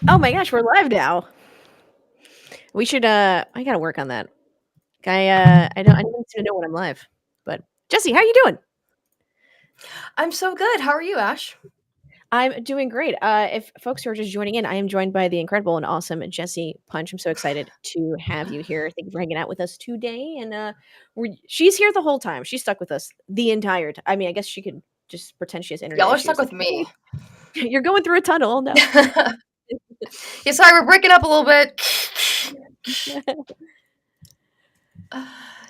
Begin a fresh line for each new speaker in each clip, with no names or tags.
Oh my gosh, we're live now. We should I gotta work on that. I don't need to know when I'm live. But Jessie, how you doing?
I'm so good. How are you, Ash?
I'm doing great. If folks are just joining in, I am joined by the incredible and awesome Jessie Punch. I'm so excited to have you here. Thank you for hanging out with us today. And she's here the whole time. She's stuck with us the entire time. I mean, I guess she could just pretend she has internet
Y'all are stuck
issues.
with me.
You're going through a tunnel. No.
Yeah, sorry, we're breaking up a little bit.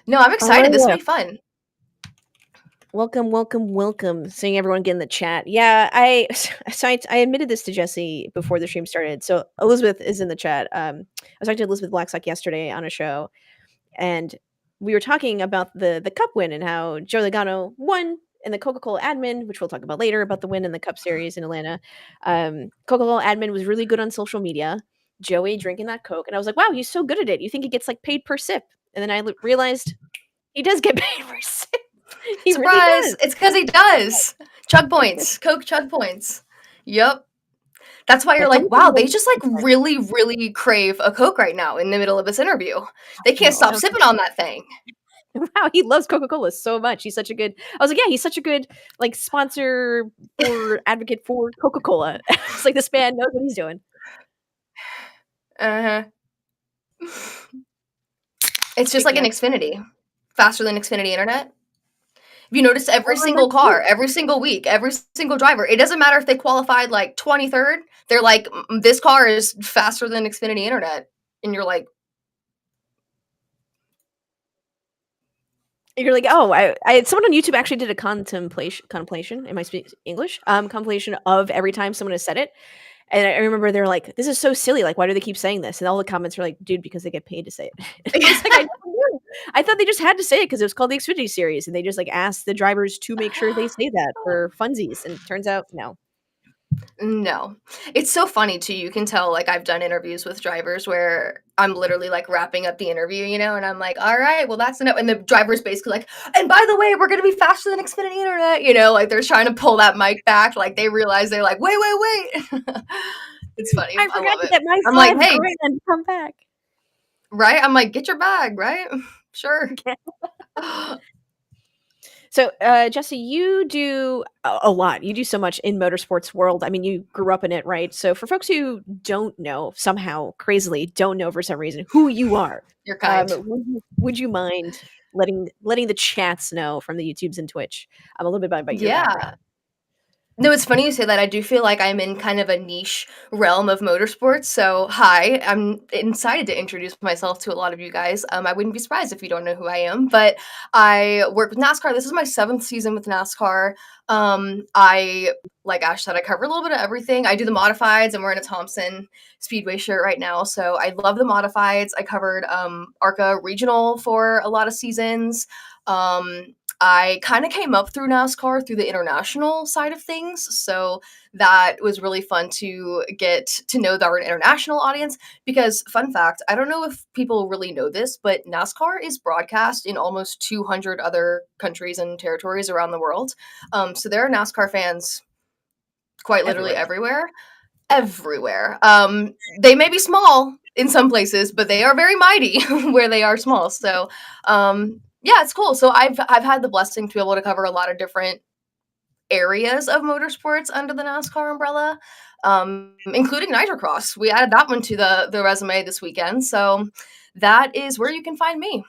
No, I'm excited. This will be fun.
Welcome. Seeing everyone get in the chat. Yeah, I admitted this to Jessie before the stream started. So Elizabeth is in the chat. I was talking to Elizabeth Blackstock yesterday on a show, and we were talking about the Cup win and how Joe Logano won, and the Coca-Cola admin, which we'll talk about later, about the win in the Cup Series in Atlanta. Coca-Cola admin was really good on social media. Joey drinking that Coke, and I was like, wow, he's so good at it. You think he gets like paid per sip? And then I realized he does get paid per sip. He really
Surprise!
does.
It's because he does. Chug points. Coke chug points. Yep. That's why you're like, wow, they just like really, really crave a Coke right now in the middle of this interview. They can't stop sipping on that thing.
Wow, he loves Coca-Cola so much. He's such a good. I was like, yeah, he's such a good like sponsor or advocate for Coca-Cola. It's like this man knows what he's doing.
Uh-huh. It's just like an Xfinity. Faster than Xfinity internet. Have you noticed every single car, every single week, every single driver? It doesn't matter if they qualified like 23rd. They're like, this car is faster than Xfinity internet. And you're like,
oh, someone on YouTube actually did a contemplation. Am I speaking English? Compilation of every time someone has said it. And I remember they're like, this is so silly. Like, why do they keep saying this? And all the comments were like, dude, because they get paid to say it. I was like, I never knew. I thought they just had to say it because it was called the Xfinity Series. And they just like asked the drivers to make sure they say that for funsies. And it turns out, no.
No. It's so funny too. You can tell like I've done interviews with drivers where I'm literally like wrapping up the interview, you know, and I'm like, all right, well that's enough. And the driver's basically like, and by the way, we're gonna be faster than Xfinity internet, you know, like they're trying to pull that mic back, like they realize they're like, wait. It's funny.
I forgot
love
to
it.
get my
I'm like, hey,
and come back.
Right? I'm like, get your bag, right? Sure.
So, Jessie, you do a lot. You do so much in motorsports world. I mean, you grew up in it, right? So, for folks who don't know, somehow crazily don't know for some reason who you are,
you're kind.
Would you mind letting the chats know from the YouTubes and Twitch a little bit about your background?
No, it's funny you say that. I do feel like I'm in kind of a niche realm of motorsports. So, hi, I'm excited to introduce myself to a lot of you guys. I wouldn't be surprised if you don't know who I am, but I work with NASCAR. This is my 7th season with NASCAR. I, like Ash said, I cover a little bit of everything. I do the modifieds. I'm wearing a Thompson Speedway shirt right now, so I love the modifieds. I covered ARCA Regional for a lot of seasons. I kind of came up through NASCAR through the international side of things. So that was really fun to get to know our international audience because, fun fact, I don't know if people really know this, but NASCAR is broadcast in almost 200 other countries and territories around the world. So there are NASCAR fans quite literally everywhere. They may be small in some places, but they are very mighty where they are small. So, yeah, it's cool. So I've had the blessing to be able to cover a lot of different areas of motorsports under the NASCAR umbrella, including Nitrocross. We added that one to the resume this weekend. So that is where you can find me.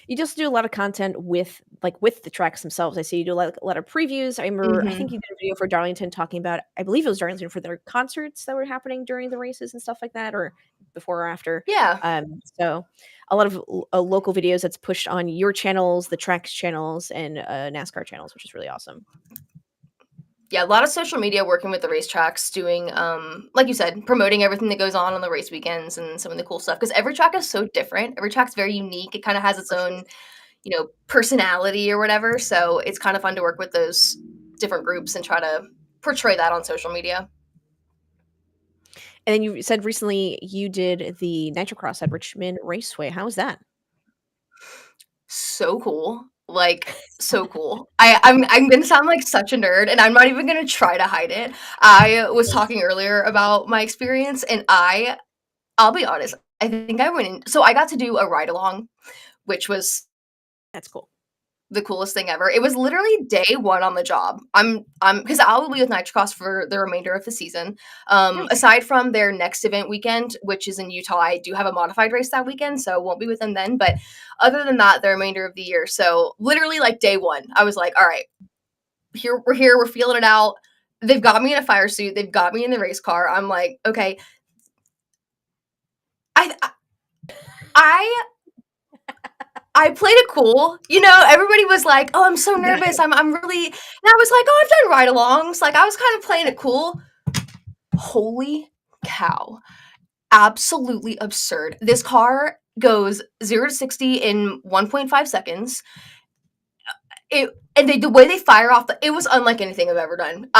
You just do a lot of content with the tracks themselves. I see you do a lot of previews. I remember, I think you did a video for Darlington talking about, I believe it was Darlington, for their concerts that were happening during the races and stuff like that, or before or after.
Yeah.
So a lot of local videos that's pushed on your channels, the tracks channels, and NASCAR channels, which is really awesome.
Yeah, a lot of social media working with the racetracks, doing, like you said, promoting everything that goes on the race weekends and some of the cool stuff. Because every track is so different. Every track's very unique. It kind of has its own, personality or whatever. So it's kind of fun to work with those different groups and try to portray that on social media.
And then you said recently you did the Nitrocross at Richmond Raceway. How was that?
So cool. Like, so cool. I'm gonna sound like such a nerd, and I'm not even gonna try to hide it. I was talking earlier about my experience, and I'll be honest, I think I went in so I got to do a ride along, which was
That's cool.
the coolest thing ever. It was literally day 1 on the job. I'm because I will be with Nitrocross for the remainder of the season.
Nice.
Aside from their next event weekend, which is in Utah, I do have a modified race that weekend, so won't be with them then. But other than that, the remainder of the year. So literally like day 1, I was like, all right, here, we're feeling it out. They've got me in a fire suit. They've got me in the race car. I'm like, okay. I I I played it cool. You know, everybody was like, "Oh, I'm so nervous. I'm really," and I was like, "Oh, I've done ride-alongs." Like, I was kind of playing it cool. Holy cow. Absolutely absurd. This car goes 0 to 60 in 1.5 seconds. The way they fire off it was unlike anything I've ever done.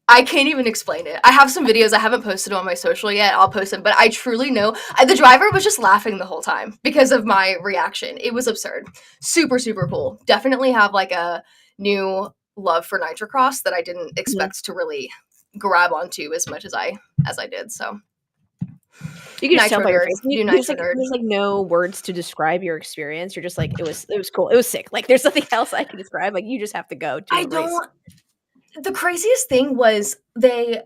I can't even explain it. I have some videos I haven't posted on my social yet. I'll post them, but I truly know the driver was just laughing the whole time because of my reaction. It was absurd. Super, super cool. Definitely have like a new love for Nitrocross that I didn't
Mhm.
expect to really grab onto as much as I did. So
You can just tell
Nitro
by your
nerd,
face.
new
There's
Nitro
like
nerd.
there's like no words to describe your experience. You're just like, it was cool. It was sick. Like there's nothing else I can describe. Like you just have to go to
I
a race.
don't. The craziest thing was they.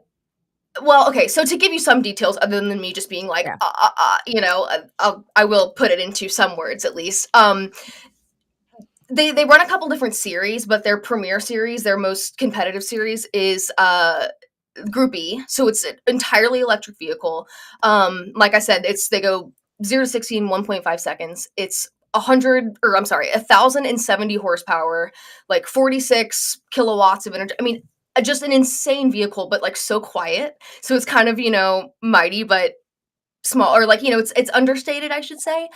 Well, okay, so to give you some details other than me just being like,
Yeah.
I will put it into some words at least. They run a couple different series, but their premier series, their most competitive series, is Group E. So it's an entirely electric vehicle. Like I said, they go 0 to 60 in 1.5 seconds. It's 1,070 horsepower, like 46 kilowatts of energy. I mean, just an insane vehicle, but like so quiet. So it's kind of, mighty, but small, or like, it's understated, I should say.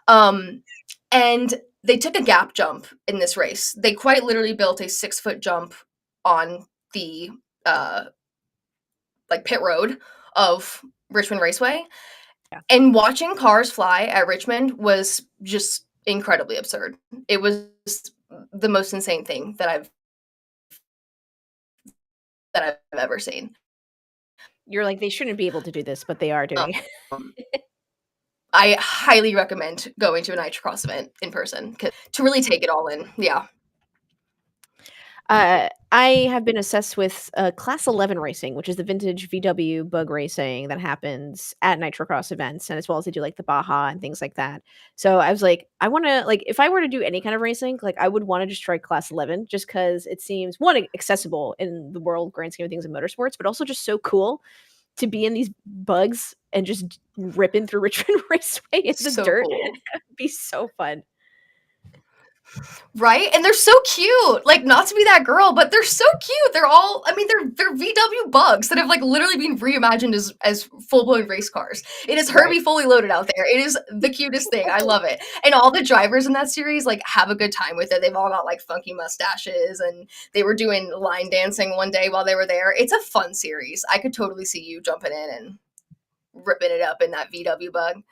Um, and they took a gap jump in this race. They quite literally built a 6-foot jump on the uh like pit road of Richmond Raceway.
Yeah.
And watching cars fly at Richmond was just incredibly absurd. It was the most insane thing that I've ever seen.
You're like, they shouldn't be able to do this, but they are doing it.
Um, I highly recommend going to a Nitrocross event in person to really take it all in. Yeah.
I have been obsessed with Class 11 racing, which is the vintage VW bug racing that happens at Nitrocross events, and as well as they do like the Baja and things like that. So I was like, I want to like if I were to do any kind of racing, like I would want to just try Class 11, just because it seems one accessible in the world grand scheme of things in motorsports, but also just so cool to be in these bugs and just ripping through Richmond Raceway in the
So
dirt.
cool.
It'd be so fun.
Right? And they're so cute. Like, not to be that girl, but they're so cute. They're all, I mean, they're VW bugs that have like literally been reimagined as full-blown race cars. It is
Right.
Herbie fully loaded out there. It is the cutest thing. I love it. And all the drivers in that series like have a good time with it. They've all got like funky mustaches, and they were doing line dancing one day while they were there. It's a fun series. I could totally see you jumping in and ripping it up in that VW bug.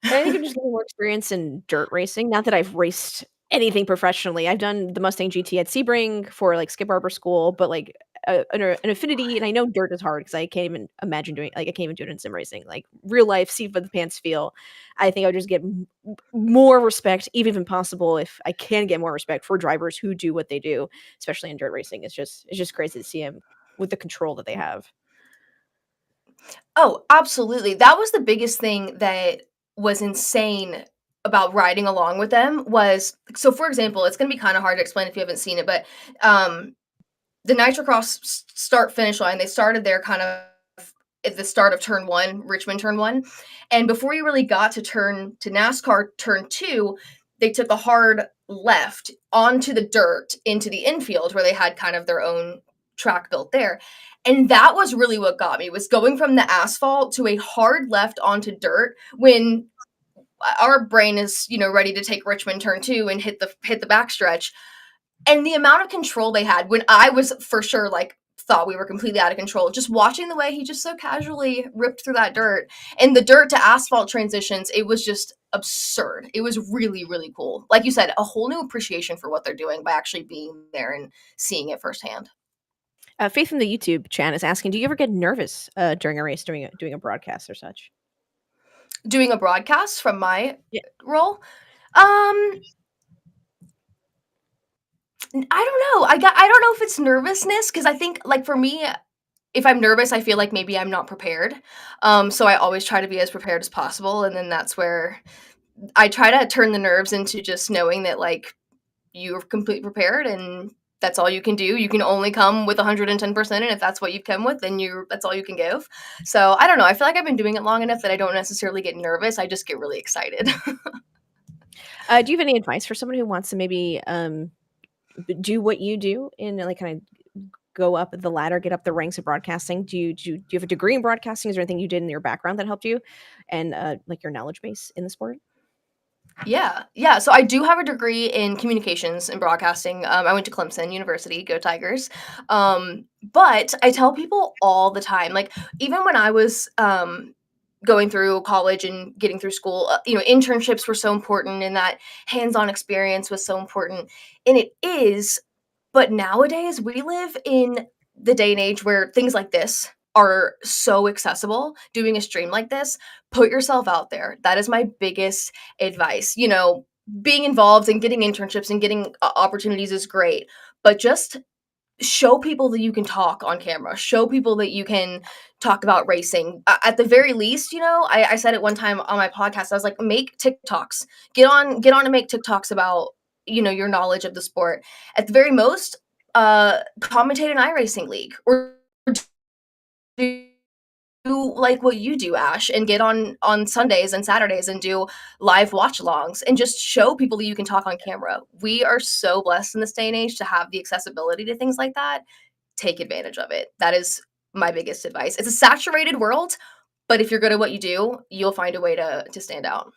I think I'm just getting more experience in dirt racing. Not that I've raced anything professionally. I've done the Mustang GT at Sebring for like Skip Barber School, but like an affinity, and I know dirt is hard because I can't even imagine doing like I can't even do it in sim racing. Like real life, seat of the pants feel. I think I would just get more respect, even if possible, if I can get more respect for drivers who do what they do, especially in dirt racing. It's just crazy to see them with the control that they have.
Oh, absolutely. That was the biggest thing that was insane about riding along with them was so for example, it's going to be kind of hard to explain if you haven't seen it, but um the Nitrocross start finish line, they started there kind of at the start of turn 1, Richmond turn 1. And before you really got to NASCAR turn 2, they took a hard left onto the dirt into the infield where they had kind of their own track built there. And that was really what got me was going from the asphalt to a hard left onto dirt when our brain is, ready to take Richmond turn 2 and hit the backstretch. And the amount of control they had when I was for sure like thought we were completely out of control, just watching the way he just so casually ripped through that dirt and the dirt to asphalt transitions, it was just absurd. It was really, really cool. Like you said, a whole new appreciation for what they're doing by actually being there and seeing it firsthand.
Faith from the YouTube chat is asking, do you ever get nervous during a race, doing a broadcast or such?
Doing a broadcast from my
Yeah.
role, um, I don't know. I don't know if it's nervousness because I think like for me, if I'm nervous, I feel like maybe I'm not prepared. So I always try to be as prepared as possible, and then that's where I try to turn the nerves into just knowing that like you're completely prepared and that's all you can do. You can only come with 110%, and if that's what you've come with, then you that's all you can give. So I don't know. I feel like I've been doing it long enough that I don't necessarily get nervous. I just get really excited.
Do you have any advice for someone who wants to maybe do what you do and like kind of go up the ladder, get up the ranks of broadcasting? Do you have a degree in broadcasting? Is there anything you did in your background that helped you, and like your knowledge base in the sport?
Yeah, yeah. So I do have a degree in communications and broadcasting. I went to Clemson University, go Tigers. But I tell people all the time, like even when I was going through college and getting through school, internships were so important, and that hands-on experience was so important, and it is. But nowadays, we live in the day and age where things like this are so accessible. Doing a stream like this, put yourself out there. That is my biggest advice. Being involved and getting internships and getting opportunities is great, but just show people that you can talk on camera. Show people that you can talk about racing. At the very least, I said it one time on my podcast. I was like, make TikToks. Get on and make TikToks about your knowledge of the sport. At the very most, commentate an iRacing league or do like what you do, Ash, and get on Sundays and Saturdays and do live watch alongs and just show people that you can talk on camera. We are so blessed in this day and age to have the accessibility to things like that. Take advantage of it. That is my biggest advice. It's a saturated world, but if you're good at what you do, you'll find a way to stand out.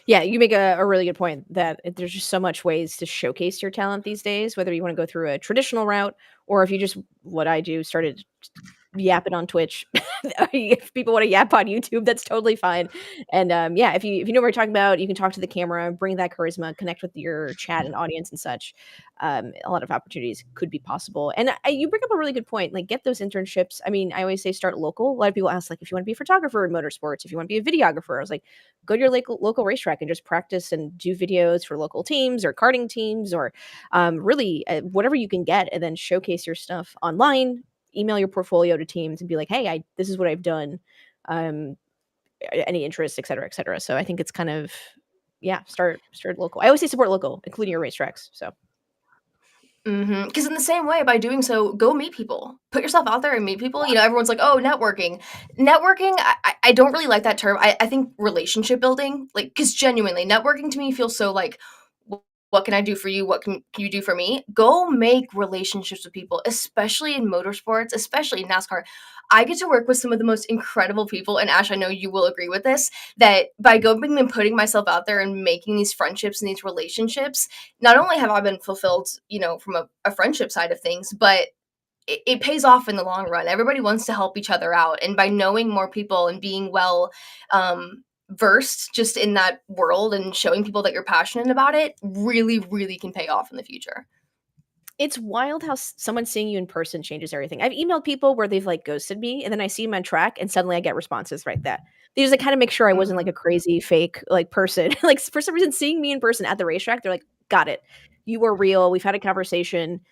Yeah, you make a really good point that there's just so much ways to showcase your talent these days, whether you want to go through a traditional route or if you just, what I do, started yapping on Twitch. If people want to yap on YouTube, that's totally fine. And yeah, if you know what you're talking about, you can talk to the camera, bring that charisma, connect with your chat and audience and such. A lot of opportunities could be possible. And you bring up a really good point. Like, get those internships. I mean, I always say start local. A lot of people ask, like, if you want to be a photographer in motorsports, if you want to be a videographer. I was like, go to your local racetrack and just practice and do videos for local teams or karting teams or really whatever you can get, and then showcase your stuff online. Email your portfolio to teams and be like, hey, this is what I've done. Um, any interest, et cetera, et cetera. So I think it's kind of, yeah, start local. I always say support local, including your racetracks. So
Because in the same way, by doing so, go meet people. Put yourself out there and meet people. Everyone's like, "Oh, networking." Networking, I don't really like that term. I think relationship building, like, because genuinely, networking to me feels so like, what can I do for you? What can you do for me? Go make relationships with people, especially in motorsports, especially in NASCAR. I get to work with some of the most incredible people, and Ash, I know you will agree with this, that by going and putting myself out there and making these friendships and these relationships, not only have I been fulfilled, from a friendship side of things, but it pays off in the long run. Everybody wants to help each other out. And by knowing more people and being well versed just in that world and showing people that you're passionate about it really, really can pay off in the future.
it's wild how someone seeing you in person changes everything. I've emailed people where they've like ghosted me, and then I see them on track, and suddenly I get responses right that. They just like kind of make sure I wasn't like
Hmm.
a crazy fake like person. Like for some reason, seeing me in person at the racetrack, they're like, "Got it, you were real. We've had a conversation.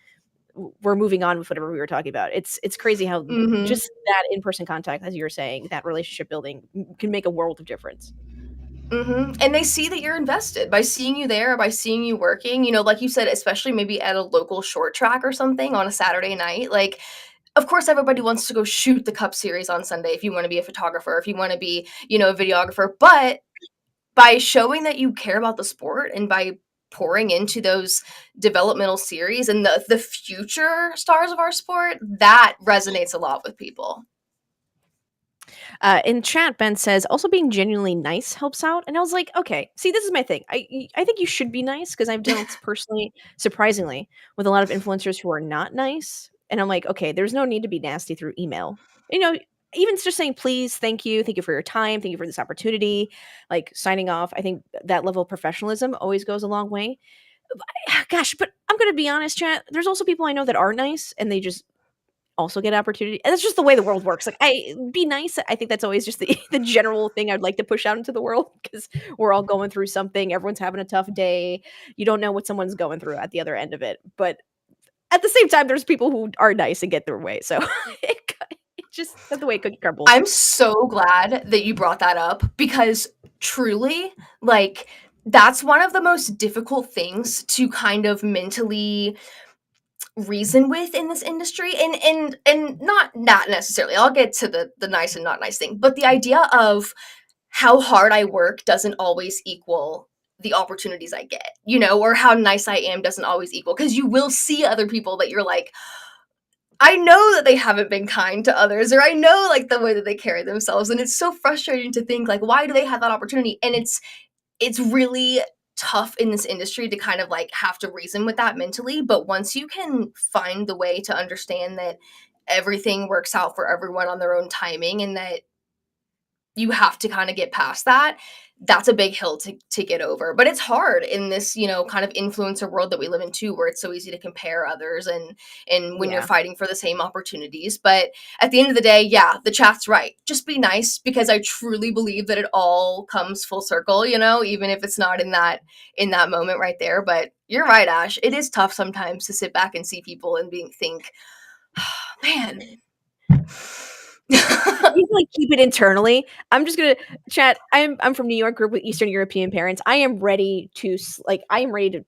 We're moving on with whatever we were talking about." It's crazy how
Hmm.
just that in person contact, as you were saying, that relationship building can make a world of difference.
And they see that you're invested by seeing you there, by seeing you working, like you said, especially maybe at a local short track or something on a Saturday night. Like, of course, everybody wants to go shoot the Cup Series on Sunday if you want to be a photographer, if you want to be, a videographer. But by showing that you care about the sport and by pouring into those developmental series and the future stars of our sport, that resonates a lot with people.
In chat, Ben says also being genuinely nice helps out, and I was like, okay, see, this is my thing. I think you should be nice because I've dealt personally, surprisingly, with a lot of influencers who are not nice, and I'm like, okay, there's no need to be nasty through email. You know, even just saying please, thank you for your time, thank you for this opportunity, like signing off. I think that level of professionalism always goes a long way. Gosh, but I'm gonna be honest, chat. There's also people I know that are nice and they just also get opportunity. And that's just the way the world works. Like, I be nice. I think that's always just the the general thing I'd like to push out into the world because we're all going through something. Everyone's having a tough day. You don't know what someone's going through at the other end of it. But at the same time, there's people who are nice and get their way. So it just that's the way cookie crumbles.
I'm so glad that you brought that up because truly, like, that's one of the most difficult things to kind of mentally reason with in this industry, and not necessarily. I'll get to the nice and not nice thing, but the idea of how hard I work doesn't always equal the opportunities I get, or how nice I am doesn't always equal, because you will see other people that you're like, I know that they haven't been kind to others, or I know like the way that they carry themselves, and it's so frustrating to think like, why do they have that opportunity? And it's really tough in this industry to kind of like have to reason with that mentally, but once you can find the way to understand that everything works out for everyone on their own timing, and that you have to kind of get past that, that's a big hill to get over. But it's hard in this, kind of influencer world that we live in too, where it's so easy to compare others, and when you're
Yeah.
fighting for the same opportunities. But at the end of the day, yeah, the chat's right. Just be nice, because I truly believe that it all comes full circle, even if it's not in that moment right there. But you're right, Ash. It is tough sometimes to sit back and see people and think, oh, man.
You can, like, keep it internally. I'm just gonna chat. I'm from New York, grew up with Eastern European parents. I am ready to I am ready to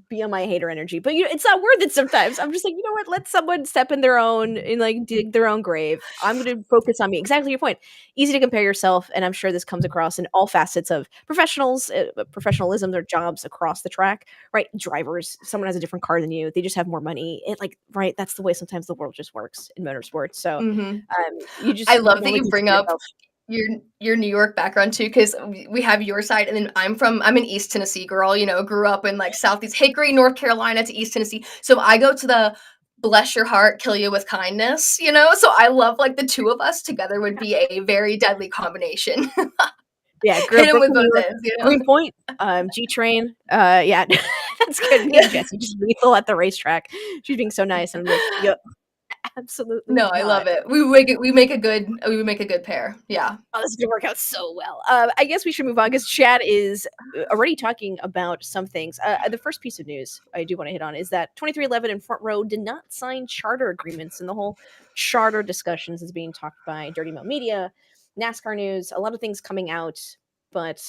be on my hater energy, but it's not worth it sometimes. I'm just like, you know what? Let someone step in their own and like dig their own grave. I'm gonna focus on me. Exactly your point. Easy to compare yourself, and I'm sure this comes across in all facets of professionals, professionalism, their jobs across the track. Right? Drivers. Someone has a different car than you. They just have more money. Right. That's the way sometimes the world just works in motorsports. So,
Hmm. I
you
love
can
that
only
you bring
consider
up
yourself.
your New York background too, because we have your side, and then I'm an East Tennessee girl. Grew up in like Southeast Hickory, North Carolina to East Tennessee. So I go to the bless your heart, kill you with kindness. So I love like the two of us together would be a very deadly combination.
Yeah, grew
Hit
up
him with
Brooklyn, New
both
York,
ends.
Greenpoint, G Train. Yeah, that's good. Me and
Yeah.
Jessie just lethal at the racetrack. She's being so nice, and I'm like, "Yep, absolutely
No, I
not."
love it. We make a good pair. Yeah.
Oh, this is gonna work out so well. I guess we should move on because Chad is already talking about some things. The first piece of news I do want to hit on is that 2311 and Front Row did not sign charter agreements, and the whole charter discussions is being talked by Dirty Mo Media, NASCAR News, a lot of things coming out, but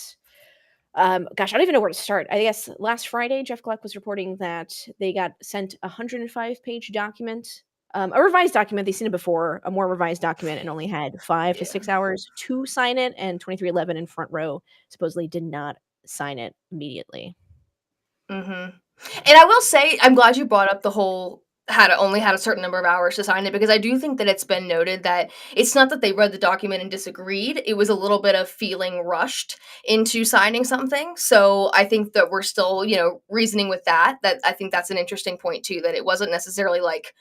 gosh, I don't even know where to start. I guess last Friday, Jeff Gluck was reporting that they got sent a 105-page document, a revised document. They've seen it before, a more revised document, and only had 5 to 6 hours to sign it. And 2311 in Front Row supposedly did not sign it immediately.
Mhm. And I will say, I'm glad you brought up the whole had a certain number of hours to sign it, because I do think that it's been noted that it's not that they read the document and disagreed. It was a little bit of feeling rushed into signing something. So I think that we're still, reasoning with that. That I think that's an interesting point too, that it wasn't necessarily like,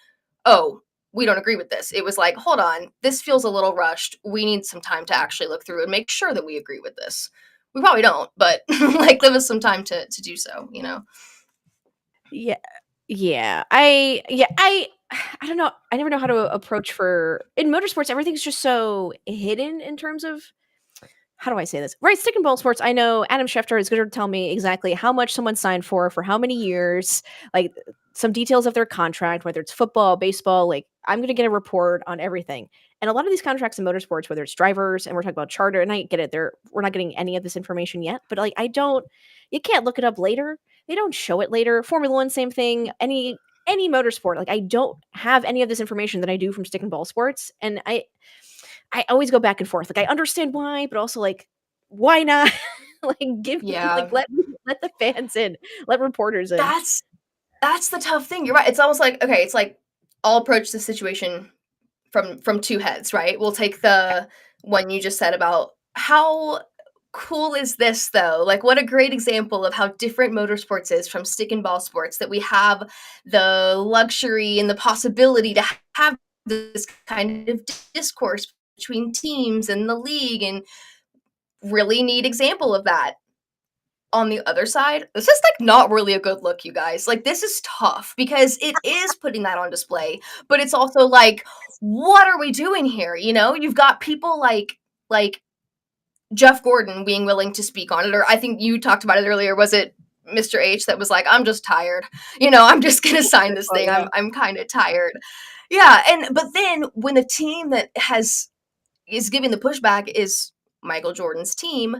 oh, we don't agree with this. It was like, hold on, this feels a little rushed. We need some time to actually look through and make sure that we agree with this. We probably don't, but like give us some time to do so.
Yeah, yeah. I don't know. I never know how to approach for in motorsports. Everything's just so hidden in terms of how do I say this? Right, stick and ball sports. I know Adam Schefter is going to tell me exactly how much someone signed for how many years, like some details of their contract, whether it's football, baseball. Like I'm going to get a report on everything. And a lot of these contracts in motorsports, whether it's drivers and we're talking about charter, and I get it, we're not getting any of this information yet. But like you can't look it up later. They don't show it later. Formula One, same thing. Any motorsport, like I don't have any of this information that I do from stick and ball sports, and I always go back and forth. Like I understand why, but also like why not? Like give me like
Yeah.
let the fans in, let reporters in.
That's that's the tough thing. You're right. It's almost like, okay, it's like I'll approach the situation from two heads, right? We'll take the one you just said about how cool is this though? Like what a great example of how different motorsports is from stick and ball sports, that we have the luxury and the possibility to have this kind of discourse between teams and the league, and really neat example of that. On the other side, this is like not really a good look, you guys. Like, this is tough because it is putting that on display, but it's also like, what are we doing here? You know, you've got people like Jeff Gordon being willing to speak on it, or I think you talked about it earlier. Was it Mr. H that was like, I'm just tired. You know, I'm just gonna sign this
Oh,
thing.
yeah.
I'm kind of tired. Yeah, and but then when the team that is giving the pushback is Michael Jordan's team,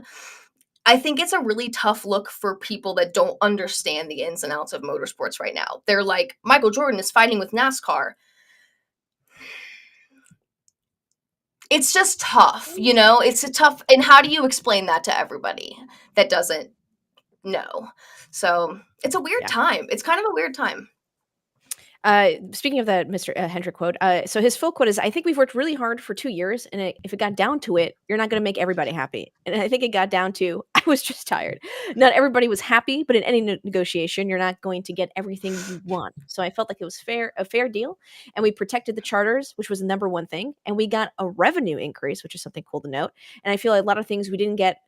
I think it's a really tough look for people that don't understand the ins and outs of motorsports right now. They're like, Michael Jordan is fighting with NASCAR. It's just tough, you know? It's a tough, and how do you explain that to everybody that doesn't know? So it's a weird
Yeah.
time. It's kind of a weird time.
Speaking of that Mr. Hendrick quote, so his full quote is, "I think we've worked really hard for 2 years, and if it got down to it, you're not gonna make everybody happy." And I think it got down to, I was just tired. Not everybody was happy, but in any negotiation, you're not going to get everything you want. So I felt like it was a fair deal, and we protected the charters, which was the number one thing, and we got a revenue increase, which is something cool to note. And I feel like a lot of things we didn't get,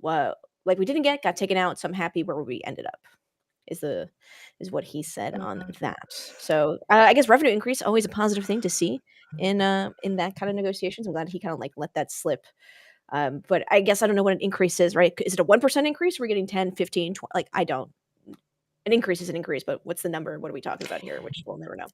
got taken out. So I'm happy where we ended up. Is the is what he said on
Mhm.
that. So, I guess revenue increase, always a positive thing to see in that kind of negotiations. I'm glad he kinda, like, let that slip. But I guess I don't know what an increase is, right? Is it a 1% increase? We're getting 10, 15, 20, like, I don't. An increase is an increase, but what's the number? What are we talking about here? Which we'll never know.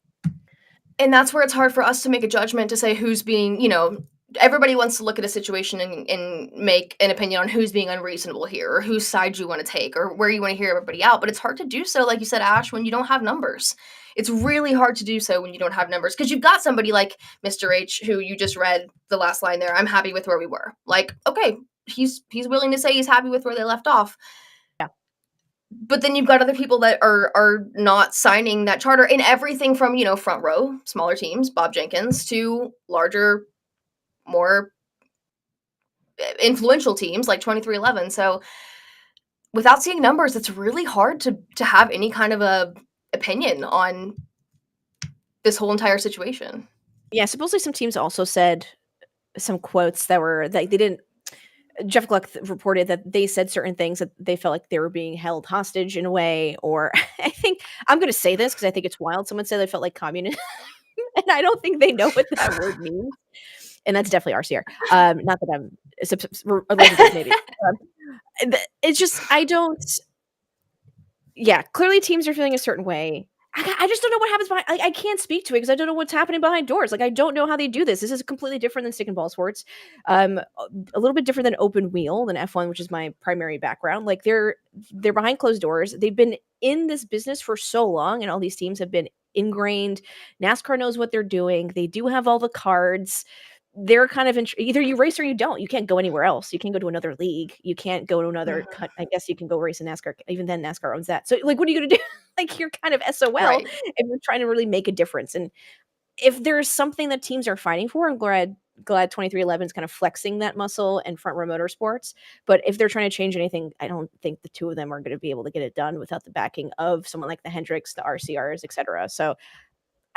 And that's where it's hard for us to make a judgment to say who's being, you know, everybody wants to look at a situation and make an opinion on who's being unreasonable here or whose side you want to take or where you want to hear everybody out. But it's hard to do so, like you said, Ash, when you don't have numbers. It's really hard to do so when you don't have numbers because you've got somebody like Mr. H, who you just read the last line there. I'm happy with where we were. Like, okay, he's willing to say he's happy with where they left off.
Yeah.
But then you've got other people that are not signing that charter, and everything from, you know, front row, smaller teams, Bob Jenkins, to larger, more influential teams like 2311. So without seeing numbers, it's really hard to have any kind of a opinion on this whole entire situation.
Yeah, supposedly some teams also said some quotes that were that they didn't. Jeff Gluck reported that they said certain things that they felt like they were being held hostage in a way, or I think I'm gonna say this because I think it's wild. Someone said they felt like communists, and I don't think they know what that word means. And that's definitely RCR. Not that I'm allergic to Canadian. It's just I don't. Yeah, clearly teams are feeling a certain way. I just don't know what happens behind. I can't speak to it because I don't know what's happening behind doors. Like I don't know how they do this. This is completely different than stick and ball sports. A little bit different than open wheel than F1, which is my primary background. Like they're behind closed doors. They've been in this business for so long, and all these teams have been ingrained. NASCAR knows what they're doing. They do have all the cards. They're kind of either you race or you don't. You can't go anywhere else. You can't go to another league. You can't go to another
Mhm.
cut. I guess you can go race in NASCAR. Even then, NASCAR owns that. So, like, what are you gonna do? Like, you're kind of SOL
Right.
if you're trying to really make a difference. And if there's something that teams are fighting for, I'm glad 2311 is kind of flexing that muscle and front row motorsports. But if they're trying to change anything, I don't think the two of them are going to be able to get it done without the backing of someone like the Hendricks, the RCRs, etc. So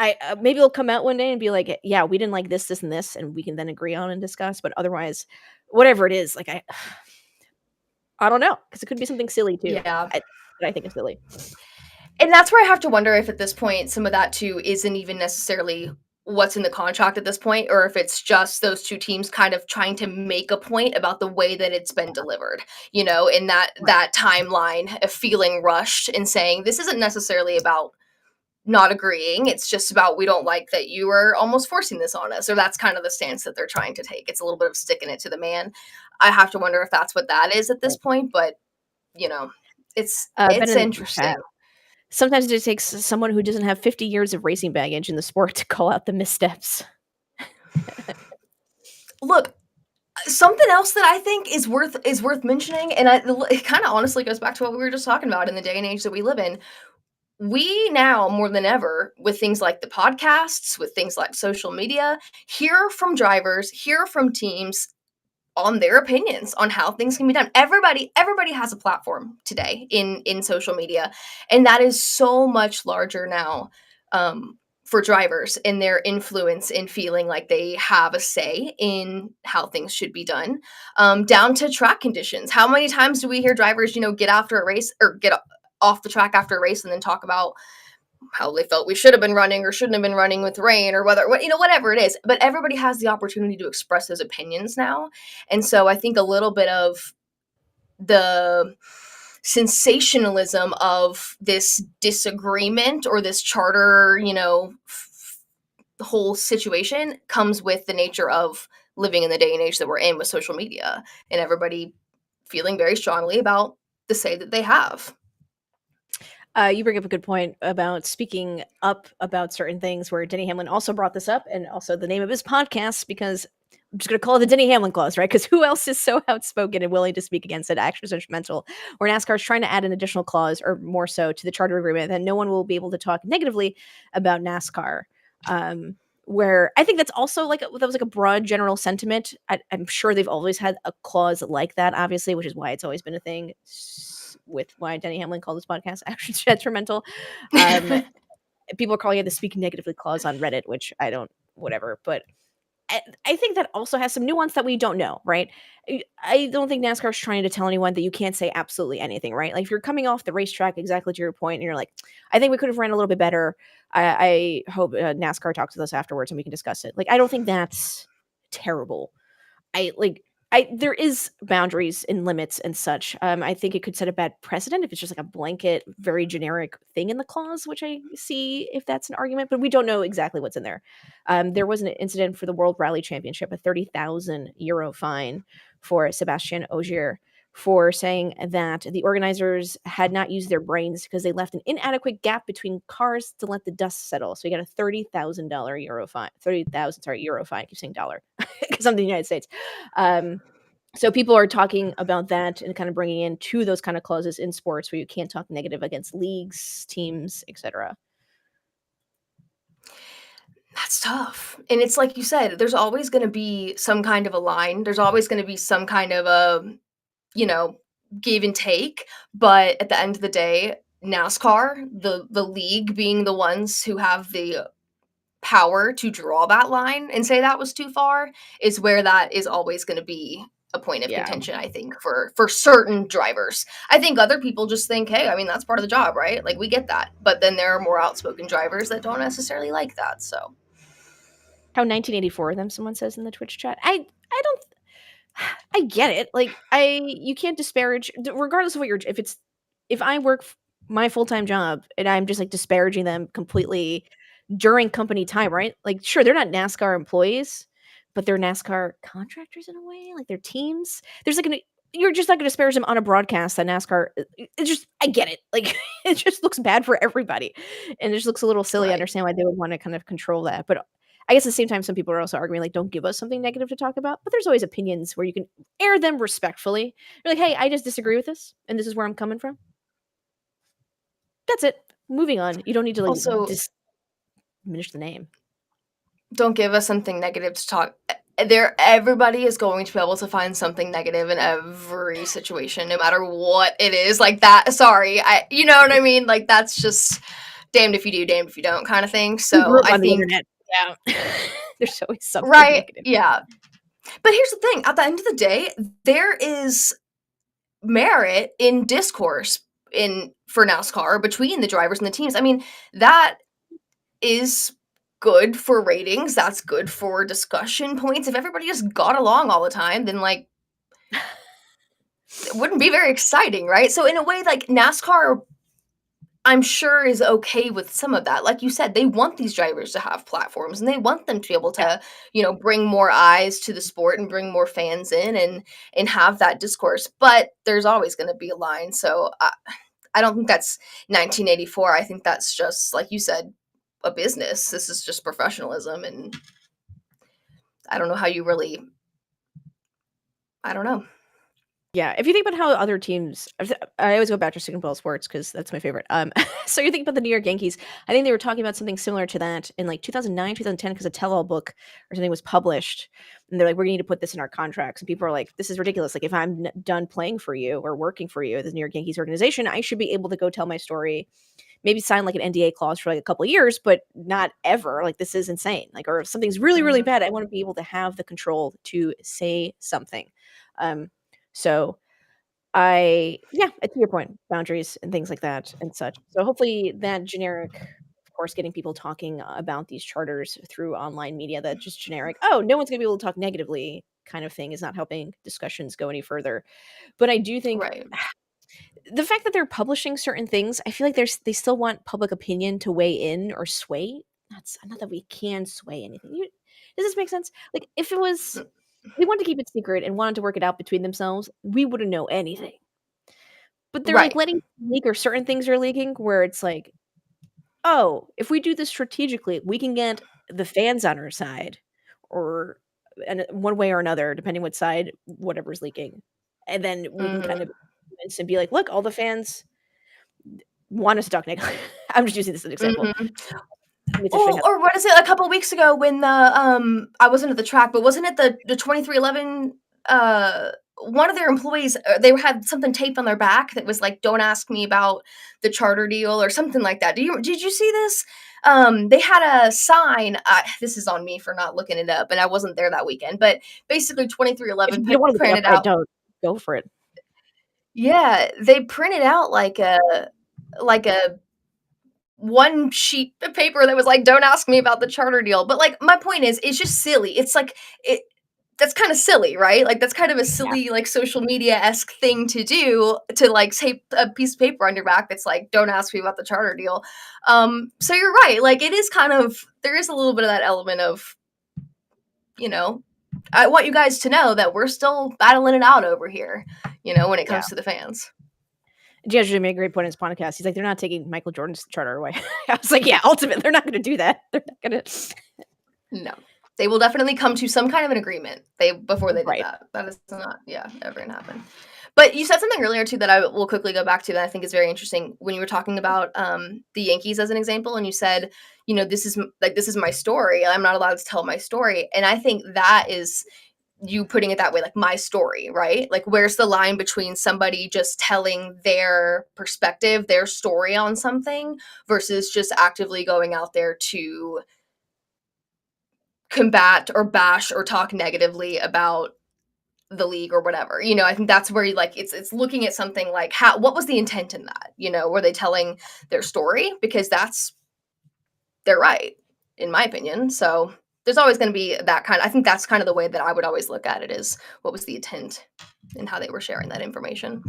I maybe they'll come out one day and be like, "Yeah, we didn't like this, this, and this," and we can then agree on and discuss. But otherwise, whatever it is, like I don't know because it could be something silly too.
Yeah.
That I think is silly.
And that's where I have to wonder if at this point some of that too isn't even necessarily what's in the contract at this point, or if it's just those two teams kind of trying to make a point about the way that it's been delivered, you know, in that timeline of feeling rushed and saying this isn't necessarily about not agreeing. It's just about we don't like that you are almost forcing this on us, or that's kind of the stance that they're trying to take. It's a little bit of sticking it to the man. I have to wonder if that's what that is at this
Right.
point, but you know, it's
Ben
it's
in the chat.
interesting.
Sometimes it just takes someone who doesn't have 50 years of racing baggage in the sport to call out the missteps.
Look, something else that I think is worth mentioning, and it kind of honestly goes back to what we were just talking about in the day and age that we live in. We now more than ever, with things like the podcasts, with things like social media, hear from drivers, hear from teams on their opinions on how things can be done. Everybody has a platform today in social media, and that is so much larger now, um, for drivers and their influence in feeling like they have a say in how things should be done, down to track conditions. How many times do we hear drivers, get after a race or get off the track after a race and then talk about how they felt we should have been running or shouldn't have been running with rain or whatever it is. But everybody has the opportunity to express those opinions now. And so I think a little bit of the sensationalism of this disagreement or this charter, whole situation comes with the nature of living in the day and age that we're in with social media and everybody feeling very strongly about the say that they have.
You bring up a good point about speaking up about certain things, where Denny Hamlin also brought this up, and also the name of his podcast, because I'm just going to call it the Denny Hamlin clause, right? Because who else is so outspoken and willing to speak against it? Actually, judgmental. Where NASCAR is trying to add an additional clause, or more so, to the charter agreement, that no one will be able to talk negatively about NASCAR. Where I think that's also that was like a broad general sentiment. I'm sure they've always had a clause like that, obviously, which is why it's always been a thing. With why Denny Hamlin called this podcast actually detrimental. People are calling it the speak negatively clause on Reddit, which I don't, whatever. But I think that also has some nuance that we don't know, right? I don't think NASCAR is trying to tell anyone that you can't say absolutely anything, right? Like if you're coming off the racetrack, exactly to your point, and you're like, I think we could have ran a little bit better. I hope NASCAR talks with us afterwards and we can discuss it. Like, I don't think that's terrible. There is boundaries and limits and such. I think it could set a bad precedent if it's just like a blanket, very generic thing in the clause, which I see if that's an argument, but we don't know exactly what's in there. There was an incident for the World Rally Championship, a 30,000 euro fine for Sebastian Ogier for saying that the organizers had not used their brains because they left an inadequate gap between cars to let the dust settle. So he got a $30,000 euro fine. 30,000, sorry, euro fine. I keep saying dollar because I'm in the United States. So people are talking about that and kind of bringing in to those kind of clauses in sports where you can't talk negative against leagues, teams, etc.
That's tough. And it's like you said, there's always going to be some kind of a line. There's always going to be some kind of a, you know, give and take. But at the end of the day, NASCAR, the league being the ones who have the power to draw that line and say that was too far, is where that is always going to be a point of
Yeah.
contention, I think, for certain drivers. I think other people just think, hey, I mean, that's part of the job, right? Like, we get that. But then there are more outspoken drivers that don't necessarily like that. So
How 1984 of them, someone says in the Twitch chat. I don't I get it. You can't disparage regardless of what you're if I work my full-time job and I'm just like disparaging them completely during company time, right? Like sure, they're not NASCAR employees, but they're NASCAR contractors in a way, like they're teams. There's like you're just not going to disparage them on a broadcast that NASCAR it just I get it. Like it just looks bad for everybody. And it just looks a little silly. I
right.
understand why they would want to kind of control that. But I guess at the same time, some people are also arguing, like, don't give us something negative to talk about. But there's always opinions where you can air them respectfully. You're like, hey, I just disagree with this, and this is where I'm coming from. That's it. Moving on. You don't need to like
Also,
diminish the name.
don't give us something negative to talk. There, everybody is going to be able to find something negative in every situation, no matter what it is. Like that. Sorry, you know what I mean. Like that's just damned if you do, damned if you don't, kind of thing.
We grew
So
up
I
on the
think,
internet. Yeah. There's always something
right,
negative.
yeah. But here's the thing: at the end of the day, there is merit in discourse in for NASCAR between the drivers and the teams. I mean, that is good for ratings. That's good for discussion points. If everybody just got along all the time, then like it wouldn't be very exciting, right? So in a way, like NASCAR, I'm sure is okay with some of that. Like you said, they want these drivers to have platforms and they want them to be able
Yeah.
to, bring more eyes to the sport and bring more fans in and have that discourse. But there's always going to be a line. So I don't think that's 1984. I think that's just like you said, a business. This is just professionalism, and I don't know how you really. I don't know.
Yeah, if you think about how other teams, I always go back to Super Bowl sports because that's my favorite. So you think about the New York Yankees. I think they were talking about something similar to that in like 2009, 2010, because a tell-all book or something was published, and they're like, "We're going to need to put this in our contracts." And people are like, "This is ridiculous! Like, if I'm done playing for you or working for you at the New York Yankees organization, I should be able to go tell my story." Maybe sign like an NDA clause for like a couple of years, but not ever. Like this is insane. Like, or if something's really, really
Mhm.
bad, I want to be able to have the control to say something. Um, so yeah, to your point, boundaries and things like that and such. So hopefully that generic, of course, getting people talking about these charters through online media, that just generic, oh, no one's gonna be able to talk negatively kind of thing is not helping discussions go any further. But I do think
Right.
the fact that they're publishing certain things, I feel like they still want public opinion to weigh in or sway. Not that we can sway anything. Does this make sense? Like if it was
Mm,
they wanted to keep it secret and wanted to work it out between themselves, we wouldn't know anything. But they're, like,
right.
letting leak or certain things are leaking where it's like, "Oh, if we do this strategically, we can get the fans on our side," or and one way or another, depending what side whatever's leaking. And then we can kind
Mhm.
of convince and be like, "Look, all the fans want us to talk negatively." I'm just using this as an example.
Mhm.
I think it's interesting
Oh,
how
or what is it? A couple weeks ago when the I wasn't at the track, but wasn't it the 2311 one of their employees they had something taped on their back that was like don't ask me about the charter deal or something like that. Did you see this? They had a sign. This is on me for not looking it up, and I wasn't there that weekend. But basically,
if
2311
you don't wanna look it up,
printed
I
out.
don't. Go for it.
Yeah, they printed out like a one sheet of paper that was like, "Don't ask me about the charter deal." But, like, my point is, it's just silly. It's like it that's kinda silly, right? Like, that's kind of a
Yeah,
silly, like, social media-esque thing to do to, like, tape a piece of paper on your back that's like, "Don't ask me about the charter deal." So you're right, like, it is kind of there is a little bit of that element of, you know, I want you guys to know that we're still battling it out over here, when it
yeah.
comes to the fans.
Judge made a great point in his podcast. He's like, "They're not taking Michael Jordan's charter away." I was like, "Yeah, ultimately, they're not gonna do that. They're not gonna."
No. They will definitely come to some kind of an agreement. They before they did
Right.
that. That is not, yeah, ever gonna happen. But you said something earlier too that I will quickly go back to that I think is very interesting when you were talking about the Yankees as an example, and you said, this is my story. I'm not allowed to tell my story, and I think that is you putting it that way, like my story, right? Like, where's the line between somebody just telling their perspective, their story on something, versus just actively going out there to combat or bash or talk negatively about the league or whatever. I think that's where you like it's looking at something like how what was the intent in that? Were they telling their story? Because they're right, in my opinion. So there's always going to be that kind. I think that's kind of the way that I would always look at it is what was the intent and how they were sharing that information.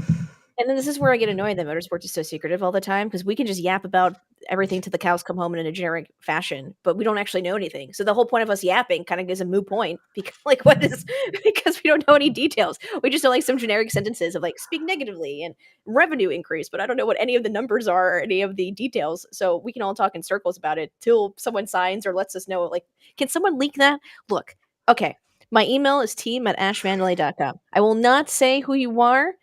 And then this is where I get annoyed that motorsports is so secretive all the time because we can just yap about everything till the cows come home in a generic fashion, but we don't actually know anything. So the whole point of us yapping kind of is a moot point because, like, what is because we don't know any details. We just know like some generic sentences of like speak negatively and revenue increase, but I don't know what any of the numbers are or any of the details. So we can all talk in circles about it till someone signs or lets us know. Like, can someone leak that? Look, okay. My email is team@ashvandelay.com. I will not say who you are.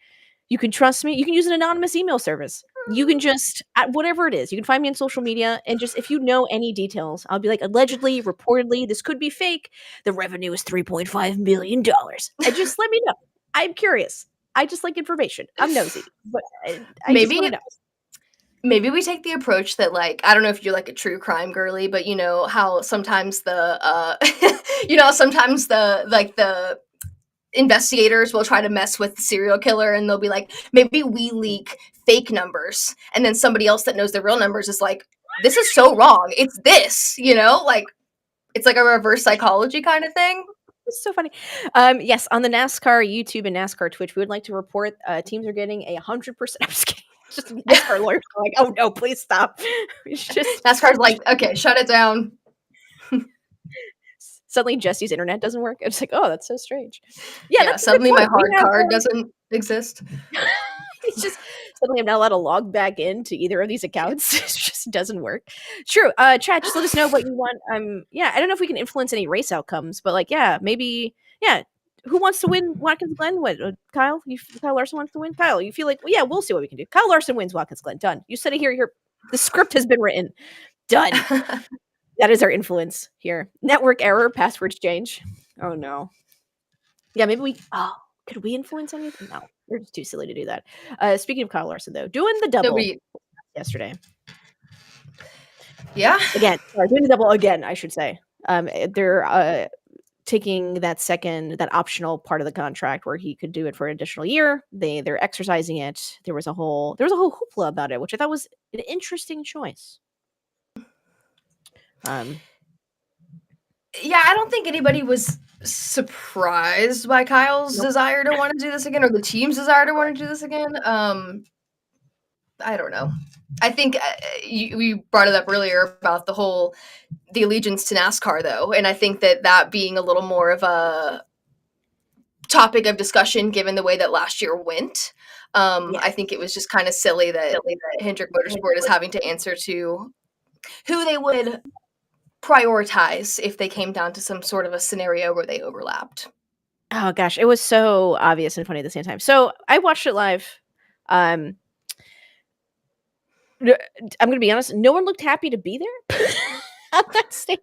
You can trust me. You can use an anonymous email service. You can just whatever it is. You can find me on social media and just if you know any details, I'll be like allegedly, reportedly, this could be fake. The revenue is $3.5 million. And just let me know. I'm curious. I just like information. I'm nosy, but I just want to
Maybe
know.
Maybe we take the approach that, like, I don't know if you're like a true crime girly, but you know how sometimes sometimes the investigators will try to mess with the serial killer and they'll be like, maybe we leak fake numbers. And then somebody else that knows the real numbers is like, this is so wrong. It's this, like it's like a reverse psychology kind of thing.
It's so funny. Yes, on the NASCAR YouTube and NASCAR Twitch, we would like to report teams are getting 100%. I'm just kidding. Just NASCAR lawyers are like, oh no, please stop. It's just
NASCAR's like, okay, shut it down.
suddenly Jesse's internet doesn't work. It's like, oh, that's so strange. Yeah,
Yeah,
that's a good
suddenly my
point. We
hard
have
card doesn't exist.
it's just suddenly I'm not allowed to log back into either of these accounts. It just doesn't work. True. Chat, just let us know what you want. Yeah, I don't know if we can influence any race outcomes, but like, yeah, maybe, yeah. who wants to win Watkins Glen? What, Kyle? Kyle Larson wants to win? Kyle, you feel like, well, yeah, we'll see what we can do. Kyle Larson wins Watkins Glen. Done. You said it here. The script has been written. Done. That is our influence here. Network error, password change. Oh, no. Yeah, maybe could we influence anything? No, we're just too silly to do that. Speaking of Kyle Larson, though, doing the double yesterday.
Yeah.
Again, doing the double again, I should say. They're taking that optional part of the contract where he could do it for an additional year. They're exercising it. There was a whole hoopla about it, which I thought was an interesting choice.
Yeah, I don't think anybody was surprised by Kyle's desire to want to do this again, or the team's desire to want to do this again. I don't know. I think we brought it up earlier about the allegiance to NASCAR, though, and I think that being a little more of a topic of discussion given the way that last year went. I think it was just kind of silly that Hendrick Motorsport is having to answer to who they would prioritize if they came down to some sort of a scenario where they overlapped.
Oh gosh, it was so obvious and funny at the same time. So I watched it live. I'm gonna be honest, no one looked happy to be there at that stage.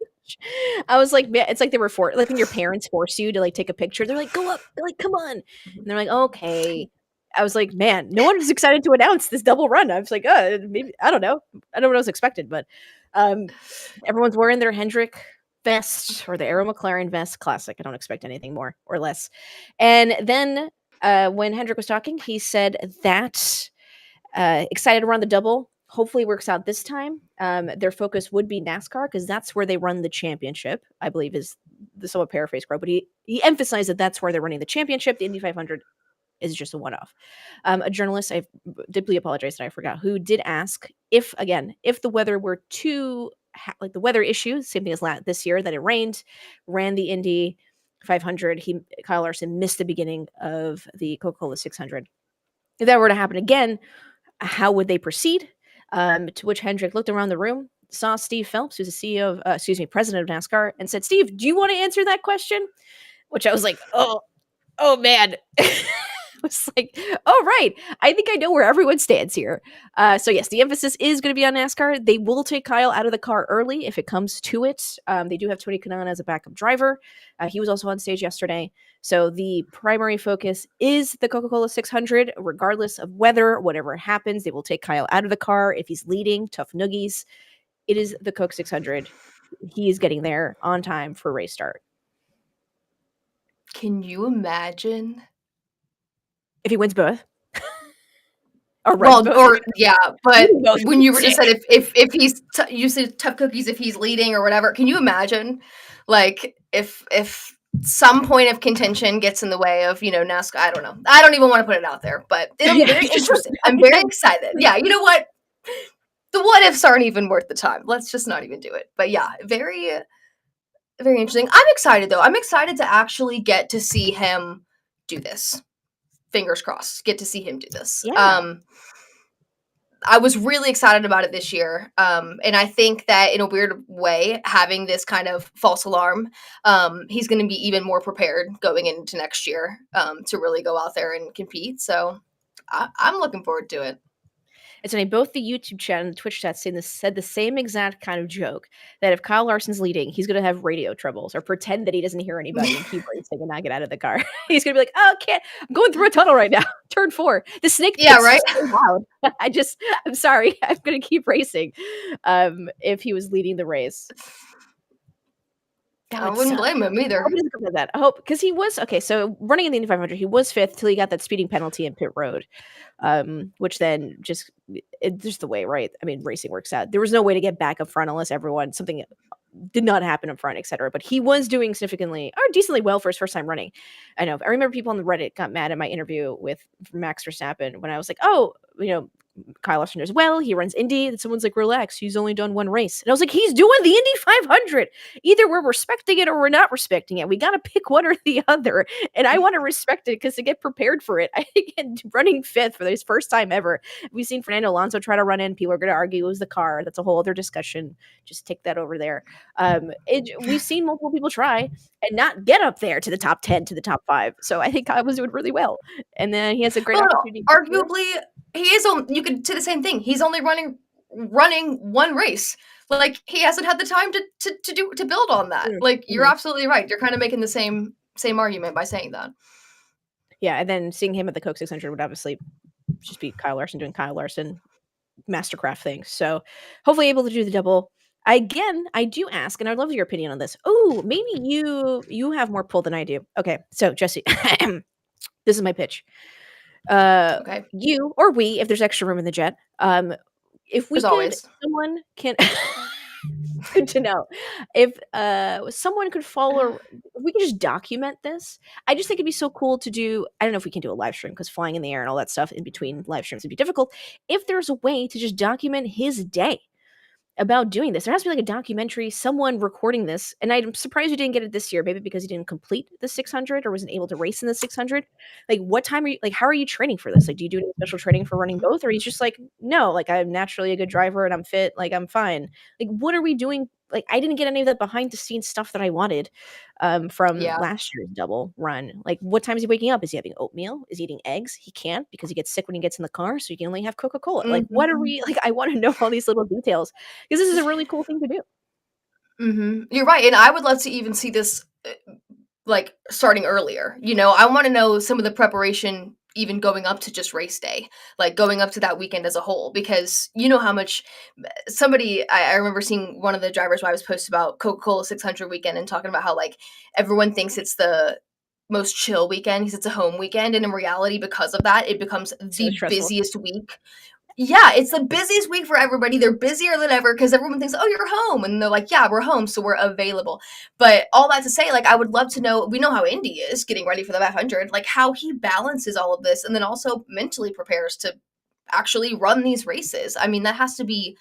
I was like, man, it's like they were like when your parents force you to like take a picture. They're like, go up, they're like, come on. And they're like, okay. I was like, man, no one was excited to announce this double run. I was like, maybe I don't know. I don't know what was expected, but everyone's wearing their Hendrick vest or the Aero McLaren vest. Classic. I don't expect anything more or less. And then when Hendrick was talking, he said that excited to run the double. Hopefully works out this time. Their focus would be NASCAR because that's where they run the championship, I believe is the somewhat paraphrase quote, but he emphasized that that's where they're running the championship. The Indy 500 is just a one-off. A journalist, I deeply apologize that I forgot, who did ask if the weather were too, like the weather issue, same thing as this year, that it rained, ran the Indy 500, Kyle Larson missed the beginning of the Coca-Cola 600. If that were to happen again, how would they proceed? To which Hendrick looked around the room, saw Steve Phelps, who's the president of NASCAR, and said, "Steve, do you want to answer that question?" Which I was like, oh man. I was like, oh, right. I think I know where everyone stands here. So yes, the emphasis is going to be on NASCAR. They will take Kyle out of the car early if it comes to it. They do have Tony Kanaan as a backup driver. He was also on stage yesterday. So the primary focus is the Coca-Cola 600, regardless of weather, whatever happens. They will take Kyle out of the car. If he's leading, tough noogies. It is the Coke 600. He is getting there on time for race start.
Can you imagine
if he wins both?
But when you were just said if he's you said tough cookies if he's leading or whatever, can you imagine like if some point of contention gets in the way of NASCAR? I don't know. I don't even want to put it out there, but it'll be very interesting. I'm very excited. Yeah, you know what? The what ifs aren't even worth the time. Let's just not even do it. But yeah, very, very interesting. I'm excited though. I'm excited to actually get to see him do this. Fingers crossed, get to see him do this.
Yeah.
I was really excited about it this year. And I think that in a weird way, having this kind of false alarm, he's going to be even more prepared going into next year to really go out there and compete. So I'm looking forward to it.
It's funny, both the YouTube chat and the Twitch chat said the same exact kind of joke, that if Kyle Larson's leading, he's going to have radio troubles or pretend that he doesn't hear anybody and keep racing and not get out of the car. He's going to be like, oh, I'm going through a tunnel right now. Turn 4. The snake pit's
right?
so loud. I'm sorry. I'm going to keep racing. If he was leading the race.
I wouldn't blame him either.
I hope, because he was so running in the Indy 500, he was 5th till he got that speeding penalty in pit road, which then just the way, right? I mean, racing works out. There was no way to get back up front unless something did not happen up front, etc. But he was doing significantly or decently well for his first time running. I know. I remember people on the Reddit got mad at my interview with Max Verstappen when I was like, Kyle Larson does well. He runs Indy, and someone's like, relax, he's only done one race. And I was like, he's doing the Indy 500. Either we're respecting it or we're not respecting it. We got to pick one or the other. And I want to respect it because to get prepared for it, I think running fifth for his first time ever. We've seen Fernando Alonso try to run in. People are going to argue it was the car. That's a whole other discussion. Just take that over there. We've seen multiple people try and not get up there to the top 10, to the top 5. So I think Kyle was doing really well. And then he has a great opportunity.
Arguably, he is you could say the same thing. He's only running one race. Like, he hasn't had the time to build on that. Like, you're absolutely right. You're kind of making the same argument by saying that.
Yeah, and then seeing him at the Coke 600 would obviously just be Kyle Larson doing Kyle Larson mastercraft things. So hopefully able to do the double. Again, I do ask, and I'd love your opinion on this. Oh, maybe you have more pull than I do. Okay, so Jessie, this is my pitch.
Okay.
You or we, if there's extra room in the jet, if we
As always.
someone can good to know. If someone could follow, if we could just document this. I just think it'd be so cool to do. I don't know if we can do a live stream because flying in the air and all that stuff in between live streams would be difficult. If there's a way to just document his day about doing this. There has to be like a documentary, someone recording this. And I'm surprised you didn't get it this year, maybe because you didn't complete the 600 or wasn't able to race in the 600. Like, what time are you, like, how are you training for this? Like, do you do any special training for running both? Or are you just like, no, like, I'm naturally a good driver and I'm fit, like, I'm fine. Like, what are we doing? Like, I didn't get any of that behind the scenes stuff that I wanted from last year's double run. Like, what time is he waking up? Is he having oatmeal? Is he eating eggs? He can't because he gets sick when he gets in the car, so he can only have Coca-Cola. Like, what are we, like, I want to know all these little details because this is a really cool thing to do.
You're right, and I would love to even see this, like, starting earlier. You know, I want to know some of the preparation even going up to just race day, like going up to that weekend as a whole, because you know how much I remember seeing one of the drivers' wives post about Coca-Cola 600 weekend and talking about how, like, everyone thinks it's the most chill weekend because it's a home weekend, and in reality, because of that, it becomes
So
the
stressful.
busiest week. Yeah, it's the busiest week for everybody. They're busier than ever because everyone thinks, "Oh, you're home," and they're like, "Yeah, we're home, so we're available." But all that to say, like, I would love to know. We know how Indy is getting ready for the 500, like how he balances all of this, and then also mentally prepares to actually run these races. I mean, that has to be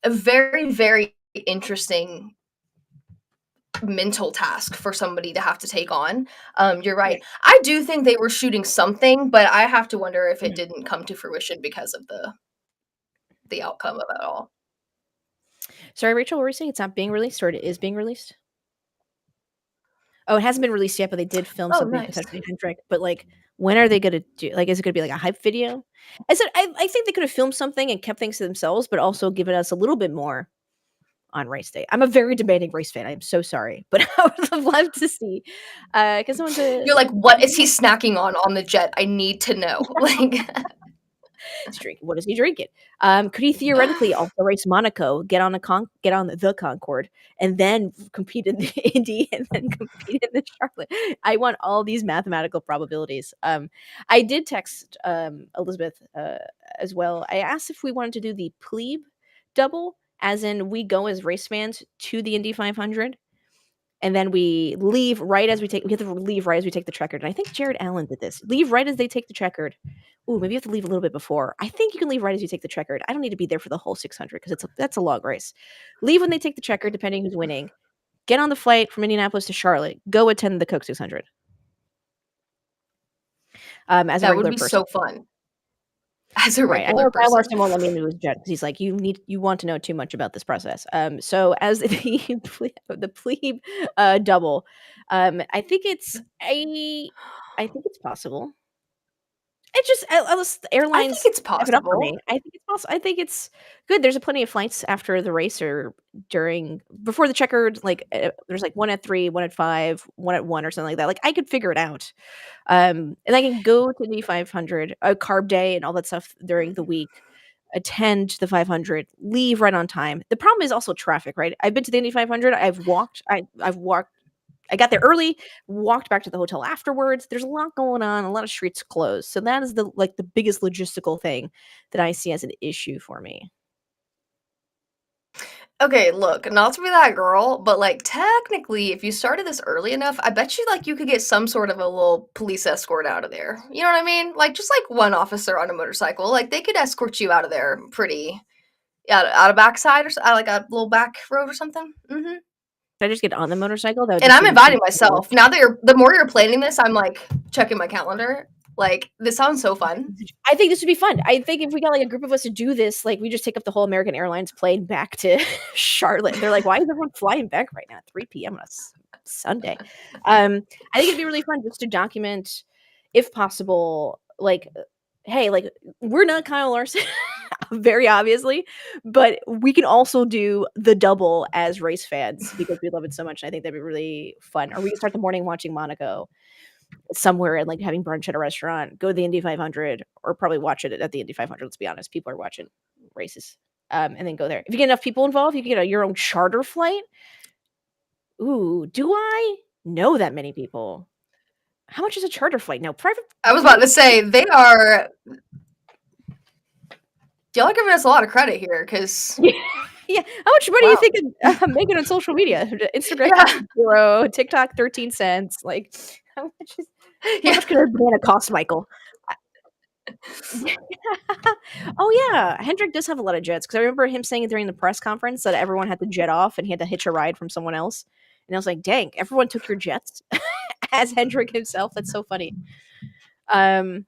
a very, very interesting mental task for somebody to have to take on. You're right. I do think they were shooting something, but I have to wonder if it didn't come to fruition because of the outcome of it all.
Sorry, Rachel, what were you saying? It's not being released or it is being released? Oh, it hasn't been released yet, but they did film
Oh,
something
nice.
potentially Hendrick. But like, when are they gonna do? Like, is it gonna be like a hype video? I said I think they could have filmed something and kept things to themselves, but also given us a little bit more on race day. I'm a very demanding race fan. I'm so sorry, but I would have loved to see because someone's
You're like, "What is he snacking on the jet? I need to know." Like,
drink. What is he drinking? Could he theoretically also race Monaco, get on the Concorde, and then compete in the Indy, and then compete in the Charlotte? I want all these mathematical probabilities. I did text Elizabeth as well. I asked if we wanted to do the plebe double, as in we go as race fans to the Indy 500. And then we leave right as we have to leave right as we take the checkered. And I think Jared Allen did this. Leave right as they take the checkered. Ooh, maybe you have to leave a little bit before. I think you can leave right as you take the checkered. I don't need to be there for the whole 600 because that's a long race. Leave when they take the checkered, depending who's winning. Get on the flight from Indianapolis to Charlotte. Go attend the Coke 600. As a
that would
regular
be
person.
so fun. As a
Right. I
regular
know Kyle
person.
Larson won't let me into his jet because he's like, you want to know too much about this process. So as the plebe double, I think it's possible. It's just unless the
I think
airlines
it's
step it up for
possible.
me. I think it's possible. I think it's good. There's a plenty of flights after the race or before the checkered. Like there's like one at 3, one at 5, one at 1 or something like that. Like I could figure it out. And I can go to the 500, a carb day and all that stuff during the week, attend the 500, leave right on time. The problem is also traffic, right? I've been to the Indy 500. I've walked. I got there early, walked back to the hotel afterwards. There's a lot going on, a lot of streets closed. So that is the biggest logistical thing that I see as an issue for me.
Okay, look, not to be that girl, but, like, technically, if you started this early enough, I bet you, like, you could get some sort of a little police escort out of there. You know what I mean? Like, just, like, one officer on a motorcycle, like, they could escort you out of there pretty out a backside or like, a little back road or something. Mhm.
Should I just get on the motorcycle? That would
And
just
I'm
seem too
inviting myself. Now that the more you're planning this, I'm, like, checking my calendar. Like, this sounds so fun.
I think this would be fun. I think if we got, like, a group of us to do this, like, we just take up the whole American Airlines plane back to Charlotte. They're like, "Why is everyone flying back right now at 3 PM on a Sunday?" I think it'd be really fun just to document, if possible, like, hey, like, we're not Kyle Larson, very obviously, but we can also do the double as race fans because we love it so much, and I think that'd be really fun. Or we can start the morning watching Monaco somewhere and, like, having brunch at a restaurant, go to the Indy 500, or probably watch it at the Indy 500, let's be honest, people are watching races, and then go there. If you get enough people involved, you can get your own charter flight. Ooh, do I know that many people? How much is a charter flight? No, private
I was about
private
to say, they are y'all are giving us a lot. Of credit here, because
Yeah, how much money do you
wow.
think I'm making on social media? Instagram,
Yeah,
0, TikTok, 13 cents, like, how much is how
yeah.
much could a banana cost, Michael? Oh, yeah, Hendrick does have a lot of jets, because I remember him saying during the press conference that everyone had to jet off and he had to hitch a ride from someone else, and I was like, "Dang, everyone took your jets?" As Hendrick himself, that's so funny. Um,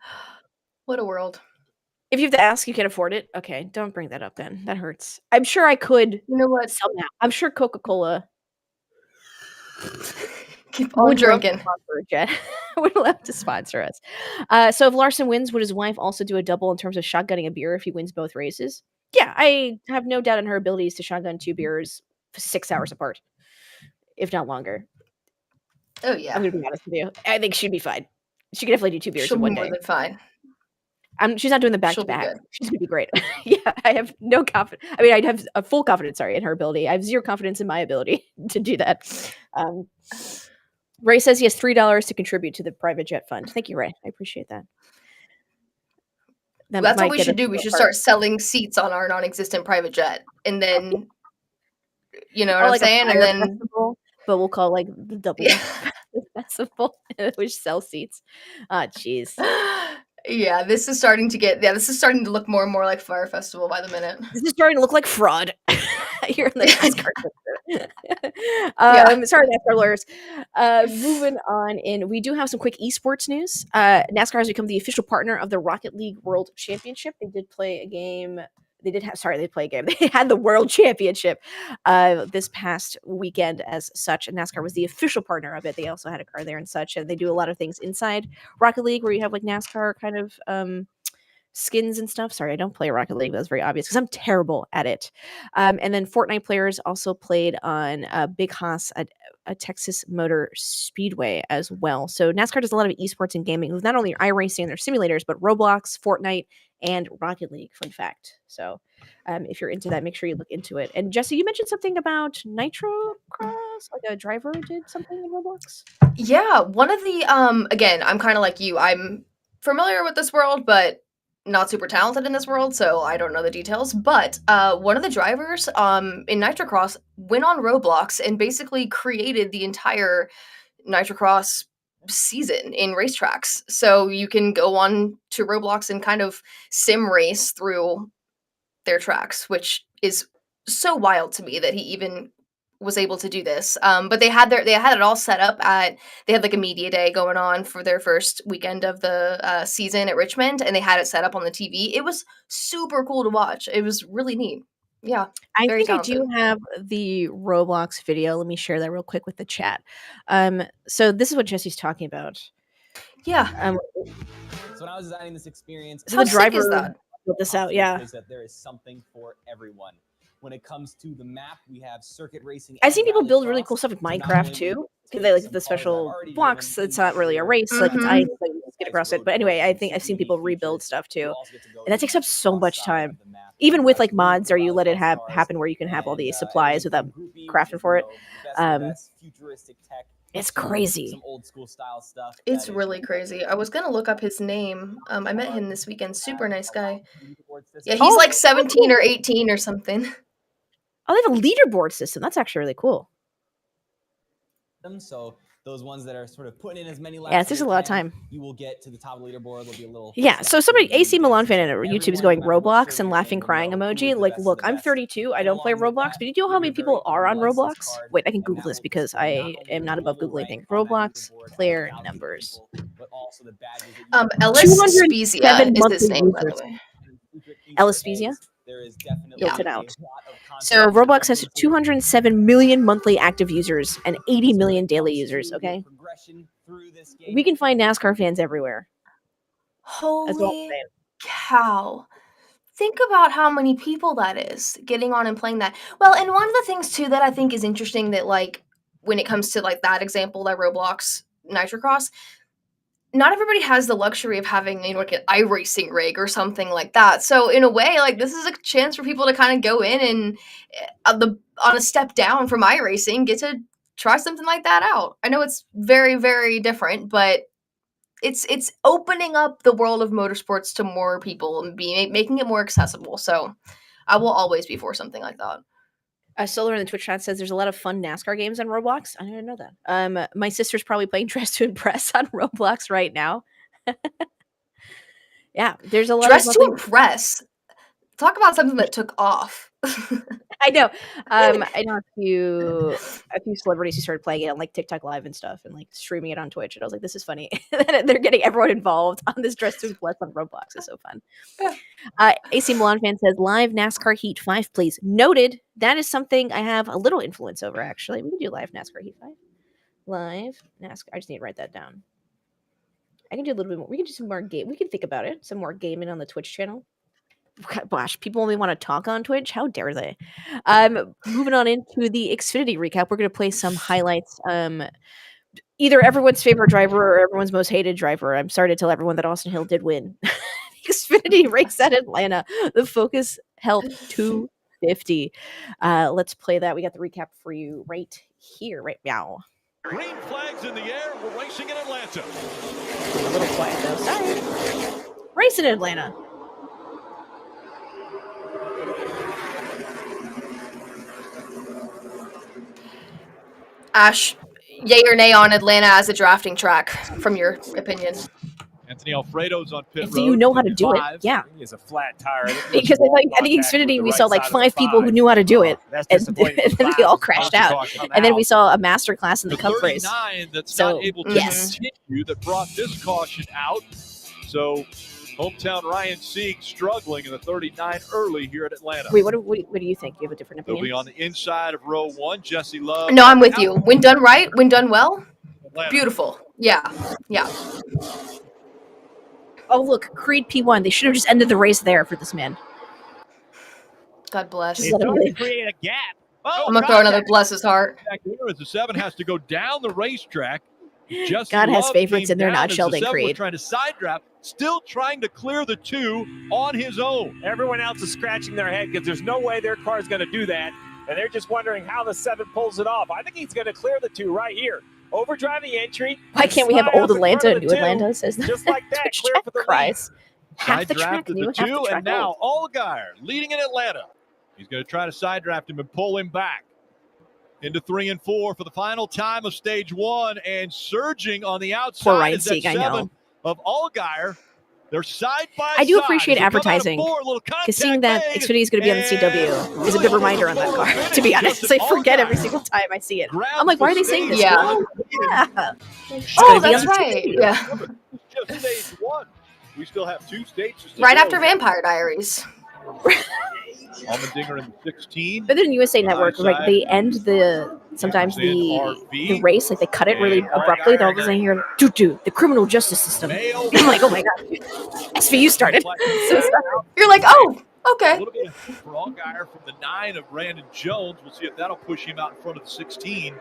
What a world.
if you have to ask, you can afford it? Okay, don't bring that up then, that hurts. I'm sure I could
You know what?
somehow. I'm sure Coca-Cola
Keep on
would love to
drinking.
sponsor a jet, would love to sponsor us. So if Larson wins, would his wife also do a double in terms of shotgunning a beer if he wins both races? Yeah, I have no doubt in her abilities to shotgun 2 beers 6 hours apart, if not longer.
Oh,
I'm
yeah.
gonna be honest with you. I think she'd be fine. She could definitely do 2 beers
She'll
in
be
one
more
day.
than fine.
She's not doing the
She'll be
back-to-back.
good.
She's gonna be great. Yeah, I have no confidence. I mean, I'd have a full confidence, sorry, in her ability. I have 0 confidence in my ability to do that. Um, Ray says he has $3 to contribute to the private jet fund. Thank you, Ray. I appreciate that. That
That's what
might
we
get us
should do.
to
We
a
should
park.
start selling seats on our non-existent private jet, and then you know what
Or
I'm
like a
saying? And
fire
then
festival, but we'll call, like, the
yeah.
double festival, which sell seats. Ah, jeez.
Yeah, this is starting to look more and more like Fire Festival by the minute.
This is starting to look like fraud here in the NASCAR sector.
Yeah.
Sorry, NASCAR lawyers. Moving on in, we do have some quick esports news. NASCAR has become the official partner of the Rocket League World Championship. They did play a game. They play a game. They had the World Championship this past weekend as such. And NASCAR was the official partner of it. They also had a car there and such. And they do a lot of things inside Rocket League where you have like NASCAR kind of skins and stuff. Sorry, I don't play Rocket League. That's very obvious because I'm terrible at it. And then Fortnite players also played on Big Haas at a Texas Motor Speedway as well. So NASCAR does a lot of esports and gaming with not only iRacing and their simulators, but Roblox, Fortnite, and Rocket League. Fun fact. So if you're into that, make sure you look into it. And Jesse, you mentioned something about Nitrocross, like a driver did something in Roblox.
Yeah, one of the again, I'm kind of like you. I'm familiar with this world, but not super talented in this world, so I don't know the details. But one of the drivers in Nitrocross went on Roblox and basically created the entire Nitrocross season in racetracks. So you can go on to Roblox and kind of sim race through their tracks, which is so wild to me that he even was able to do this. But they had it all set up at they had like a media day going on for their first weekend of the season at Richmond, and they had it set up on the TV. It was super cool to watch. It was really neat. Yeah,
I
very
think I do
talented.
have the Roblox video. Let me share that real quick with the chat. So this is what Jesse's talking about.
Yeah,
Um,
So when I was designing this experience,
so
how
the
sick
driver
is that?
built this out, yeah.
is that there is something for everyone. When it comes to the map, we have circuit racing.
I've
And
seen people build really
rallycross.
cool stuff with
So not
Minecraft
only
too. Because
take
they like
some
the
cars that I've
special
already
blocks.
driven
It's
in
not really a
here,
race, like it's
Mhm.
ice, like you just get across it. But anyway, I think I've seen people rebuild stuff too. And that takes up so much time. Even with like mods, or you let it happen where you can have all these supplies without crafting for it. Um,
futuristic tech.
it's crazy.
Some old school style stuff.
It's really crazy. I was gonna look up his name. I met him this weekend. Super nice guy. Yeah, he's
Oh,
like 17 or 18 or something.
Oh, they have a leaderboard system. That's actually really cool.
So those ones that are sort of putting in as many laps.
Yeah, it takes a lot of time.
You will get to the top of the leaderboard. There'll be a little.
Yeah, so somebody, AC Milan fan on YouTube is going Roblox and laughing, crying emoji. Like, look, I'm 32. I don't play Roblox, but do you know how many people are on Roblox? Wait, I can Google this because I am not above Googling things. Roblox player numbers.
Ellis Spezia is his name, by
users.
the way.
Ellis Spezia?
There is definitely
Yeah.
Built it out. So Roblox has 207 million monthly active users and 80 million daily users. Okay, we can find NASCAR fans everywhere. That's all I'm
Holy
saying.
cow. Think about how many people that is getting on and playing that. Well, and one of the things too that I think is interesting that like when it comes to like that example, that Roblox Nitrocross, not everybody has the luxury of having, you know, like an iRacing rig or something like that. So in a way, like this is a chance for people to kind of go in and on a step down from iRacing, get to try something like that out. I know it's very, very different, but it's opening up the world of motorsports to more people and making it more accessible. So I will always be for something like that.
Solar in the Twitch chat says there's a lot of fun NASCAR games on Roblox. I didn't know that. My sister's probably playing Dress to Impress on Roblox right now. Yeah, there's a lot
Dress
of
to Impress. Talk about something that took off.
I know. I know a few celebrities who started playing it on like TikTok Live and stuff, and like streaming it on Twitch. And I was like, this is funny. They're getting everyone involved on this Dress to Impress on Roblox. It's so fun. AC Milan fan says live NASCAR Heat 5, please. Noted. That is something I have a little influence over. Actually, we can do live NASCAR Heat 5. Live NASCAR. I just need to write that down. I can do a little bit more. We can do some more game. We can think about it. Some more gaming on the Twitch channel. Gosh, people only want to talk on Twitch. How dare they? Moving on into the Xfinity recap, we're going to play some highlights. Either everyone's favorite driver or everyone's most hated driver. I'm sorry to tell everyone that Austin Hill did win. Xfinity race at Atlanta. The Focus held 250. Let's play that. We got the recap for you right here, right now.
Green flags in the air. We're racing in Atlanta.
A little quiet though. Sorry. Racing in Atlanta.
Ash, yay or nay on Atlanta as a drafting track, from your opinion?
Anthony Alfredo's on pit
If
road.
you know how to do it, yeah.
He has a flat tire.
Because I think Xfinity, we saw like 5 people who knew how to do it, and then we all crashed out. And then we saw a master class in the Cup race.
39 that's
So,
not able to
yes.
continue that brought this caution out. So hometown Ryan Sieg struggling in the 39 early here at Atlanta.
Wait, what do you think? You have a different
They'll
opinion?
be on the inside of row 1. Jesse Love.
No, I'm with you. When done right, when done well,
Atlanta.
beautiful. Yeah.
Oh, look, Creed P1. They should have just ended the race there for this man.
God bless.
It's going to create a gap.
Oh,
I'm going to throw another bless his heart.
back there as the 7 has to go down the racetrack. Jesse
God has
Love
favorites
came
and they're
down
not
as
Sheldon
the 7 was
Creed.
trying to side draft, still trying to clear the 2 on his own.
Everyone else is scratching their head because there's no way their car is going to do that. And they're just wondering how the 7 pulls it off. I think he's going to clear the 2 right here. Overdrive the entry.
Why can't we have
slide
old
up in front
Atlanta
of
and
the
new
2,
Atlanta? Says that.
just like that,
Twitch
clear
chat
for the
cries. Half
Side
the track
drafted
new,
the
half the
2,
track
and now
old.
Allgaier leading in Atlanta. He's going to try to side draft him and pull him back into 3 and 4 for the final time of stage 1, and surging on the outside
Ryan
is that
Sieg, I
7
know.
of Allgaier. They're side by
I do
side.
appreciate
As they come out of
advertising,
4, little
because seeing
contact
that
made,
Xfinity is going to be on the CW is a good reminder on that car, to be honest. I forget every single time I see it. I'm like, why are they saying this?
Yeah.
Oh, yeah.
Oh, that's right. Yeah.
Just stage 1. We still have 2 stages to
Right
go.
after Vampire Diaries.
Allmendinger in the 16.
But then USA Network, like they end sometimes the race, like they cut it really abruptly. They're all of a sudden here, the criminal justice system. I'm like, oh my god, SVU started. So sorry.
You're like, oh,
A
okay.
little bit for Allgaier from the 9 of Brandon Jones. We'll see if that'll push him out in front of the 16.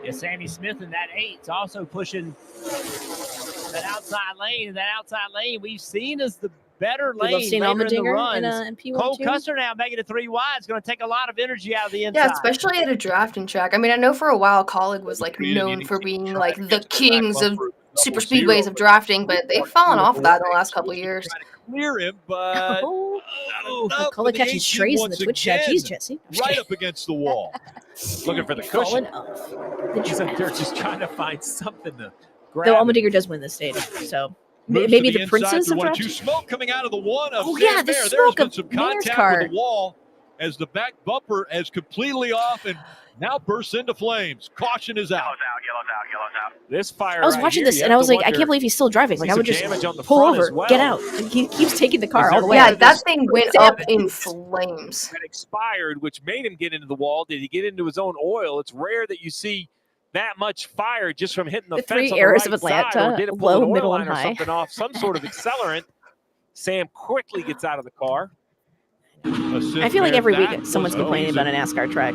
Yeah, Sammy Smith in that 8 is also pushing that outside lane. And that outside lane we've seen as the better
We love
lane
seeing
later in the
Allmendinger
runs.
in P1
Cole
too.
Custer now making it 3 wide. It's going to take a lot of energy out of the inside.
Yeah, especially at a drafting track. I mean, I know for a while Colleague was like known for being like the kings of super speedways of drafting, but they've fallen off of that in the last couple of years.
Trying to clear him, but
Oh,
enough
call it
for the
catching
18
strays in the
once
Twitch chat.
again,
Jeez, Jesse.
right up against the wall.
Looking for the
Fallen
cushion.
off.
They're just trying to find something to grab.
Though Allmendinger does win this stage, so
Moves
maybe
to
the
inside
princess
through
of
1 2.
drafting.
Smoke coming out of the one of
Oh,
Sam
yeah, the
Mayer. There's
smoke
been
of
some
Mayer's
contact
car.
with the wall as the back bumper is completely off and now bursts into flames. Caution is out.
This fire.
I was
right
watching
here,
this
you
and
have
I was
to
like, I
wonder,
can't believe he's still driving. Like, I
see
would
some
just
damage on the
pull
front
over,
as well.
get out. And he keeps taking the car
Is
all
there
the way.
Yeah,
Whether
that
this-
thing went
Yeah.
up in flames.
That expired, which made him get into the wall. Did he get into his own oil? It's rare that you see that much fire just from hitting the
The
fence
three
on the
eras
right
of Atlanta,
side, or did it pull
low,
an oil
middle,
line
and
or
high.
something off, some sort of accelerant? Sam quickly gets out of the car.
I feel like every week someone's complaining about a NASCAR track.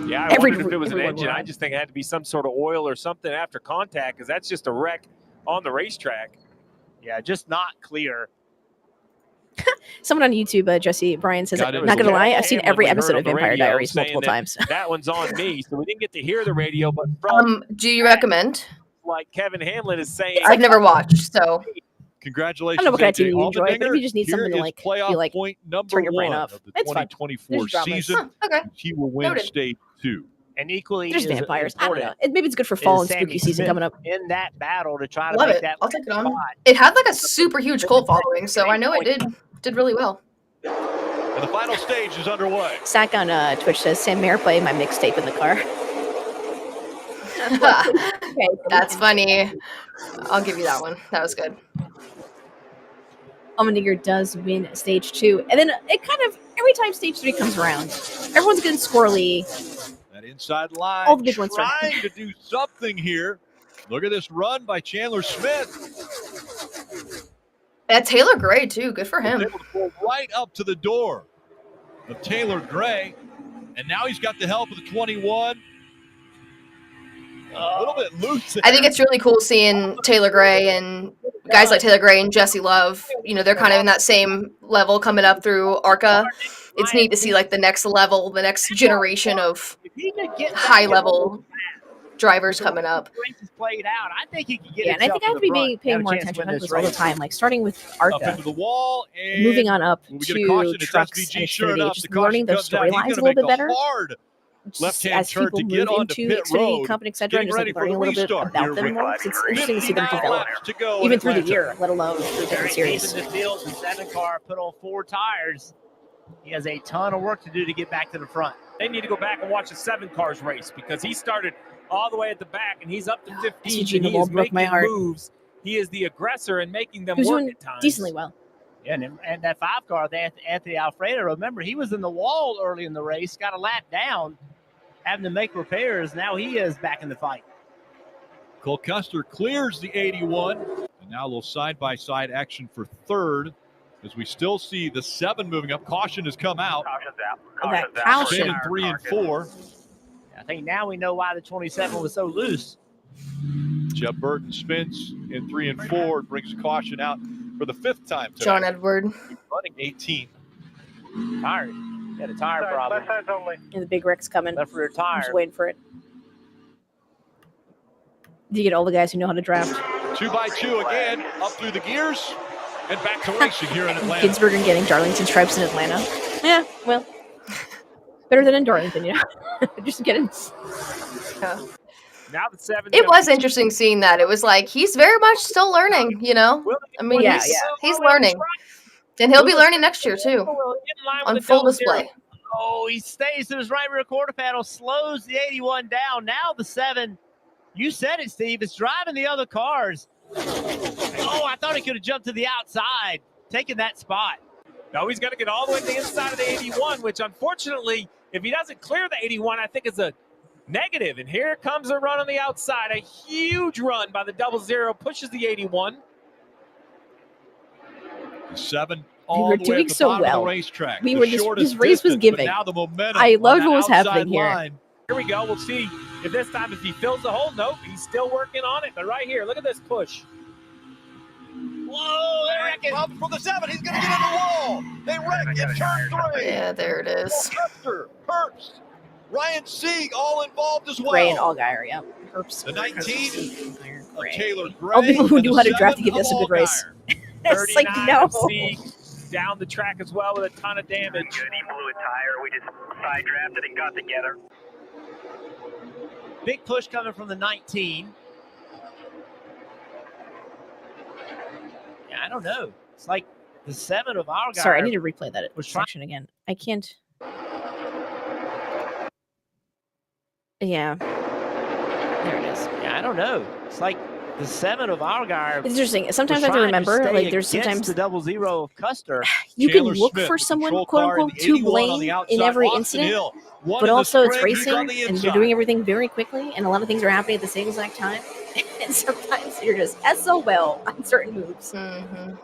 Yeah, I
Every-
wondered if it was an
everyone
engine.
will.
I just think it had to be some sort of oil or something after contact, because that's just a wreck on the racetrack.
Yeah, just not clear.
Someone on YouTube, Jesse Bryan says,
Got
not
it.
going to lie, I've seen
Hamlin
every
we heard
episode
on
of
the
Vampire
radio
Diaries
saying
multiple
that
times.
That one's on me, so we didn't get to hear the radio, but from
Do you recommend?
like Kevin Hamlin is saying,
I've never watched, so
Congratulations,
I don't know what kind of
AJ
TV you enjoy, but if
Allmendinger.
you just need
Here
something to,
is
like, be
playoff
like,
point number
turn your brain
1
off.
of the
It's fun.
2024
There's dramas.
season.
okay.
He will win
Noted.
stage 2.
And equally,
There's
as
vampires. I don't know.
important
Maybe it's good for fall
is
and spooky
Sammy
season
Smith
coming up.
in that battle to try to
Love
make
it.
that
I'll take it on.
spot.
It had like a super huge cult following, so I know it did really well.
And the final stage is underway.
Zach on Twitch says, Sam Mayer playing my mixtape in the car. Okay,
That's funny. I'll give you that one. That was good.
Allmendinger does win stage 2. And then it kind of, every time stage 3 comes around, everyone's getting squirrely.
That inside line
All the big ones are-
trying to do something here. Look at this run by Chandler Smith.
That Taylor Gray too. Good for
He's
him.
able to pull right up to the door of Taylor Gray. And now he's got the help of the 21. A little bit loose there.
I think it's really cool seeing Taylor Gray and guys like Taylor Gray and Jesse Love. You know, they're kind of in that same level coming up through ARCA. It's neat to see like the next level, the next generation of
If he could get that
high level drivers coming up.
races played out, I think he could get
Yeah, and I think I have to be paying more
chance to
attention
win
to
this
this all the
race.
time. Like, starting with
up
ARCA,
into the wall and
moving on up
when we get a caution,
to
it's
trucks
SVG.
and
Sure
Xfinity,
enough,
just
the caution
learning those
comes out. He's
storylines a
gonna
little
make
bit
the
better.
hard
Just
left-hand
as
turn
people
to get
move
onto
into
pit
Xfinity
road.
Cup and etc. and
Getting
just
ready
like
for the
learning a little bit
restart
about
here
them
with
more. 'Cause it's interesting to see them
59
develop,
laps to go
even
in
through the
Atlanta.
year, let alone through
Very
different
deep
series.
in the field, the 7 car put on 4 tires. He has a ton of work to do to get back to the front.
they need to go back and watch the 7 cars race, because he started all the way at the back and he's up to 15.
SVG,
And
the
he
wall
is
broke my
making
heart.
moves. He is the aggressor and making them
He was
work
doing
at times.
decently well.
Yeah, and that 5 car, Anthony Alfredo, remember, he was in the wall early in the race, got a lap down, having to make repairs. Now he is back in the fight.
Cole Custer clears the 81. And now a little side-by-side action for third as we still see the 7 moving up. Caution has come out.
That caution.
Staying in 3 and 4.
I think now we know why the 27 was so loose.
Jeff Burton spins in 3 and 4 and brings caution out for the 5th time today.
John Edward.
Running 18.
Tired. He had a tire problem.
And the big wreck's coming.
Left rear
I'm
tire.
just waiting for it. You get all the guys who know how to draft.
2 by 2 again, up through the gears and back to racing here in Atlanta.
Ginsburg and getting Darlington stripes in Atlanta. Yeah, well, better than in Darlington, you know. Just kidding.
Now the 7.
It was interesting seeing that. It was like he's very much still learning, you know? I mean,
Yeah,
he's learning. And he'll be learning next year too. On full display.
Oh, he stays to his right rear quarter panel, slows the 81 down. Now the 7, you said it, Steve, it's driving the other cars. Oh, I thought he could have jumped to the outside, taking that spot.
No, he's got to get all the way to the inside of the 81, which unfortunately, if he doesn't clear the 81, I think is a negative. And here comes a run on the outside. A huge run by the 00, pushes the 81.
The 7
We
all
were
the way
doing
at the
so
bottom of
well.
the racetrack.
We
The
were just-
shortest
this race was
distance, but
giving.
now the momentum
I
on
love
that
what was
outside
happening here.
line.
Here we go. We'll see if this time if he fills the hole. Nope, he's still working on it. But right here, look at this push.
Whoa, they reckon.
Up for the 7, he's going to get in the wall. They wreck in turn 3.
Yeah, there it is.
Custer, Herbst, Ryan Sieg all involved as well.
Gray and Allgaier, yeah. Herbst.
The 19. of Taylor Gray.
All people who
and
knew
the
how to draft to
7
give
of
us a good race.
Allgaier.
It's like,
39
no.
of C down the track as well with a ton of damage.
Good, he blew a tire. We just side drafted and got together.
Big push coming from the 19. Yeah, I don't know. It's like the 7 of our guy.
Sorry, I need to replay that
was trying-
section again. I can't. Yeah. There it is.
Yeah, I don't know. It's like the 7 of our guy.
It's interesting. Sometimes I have to remember, like, there's sometimes
the 00 of Custer.
you
Chandler
can look
Smith
for
with
someone,
control
quote
car in
unquote,
the
to
81 on the
blame
outside.
in every
Austin
incident,
Hill, one
but
in the
also it's
sprint, he's on
racing
the
and you're
inside.
doing everything very quickly, and a lot of things are happening at the same exact time. And sometimes you're just SOL on certain moves.
Mhm.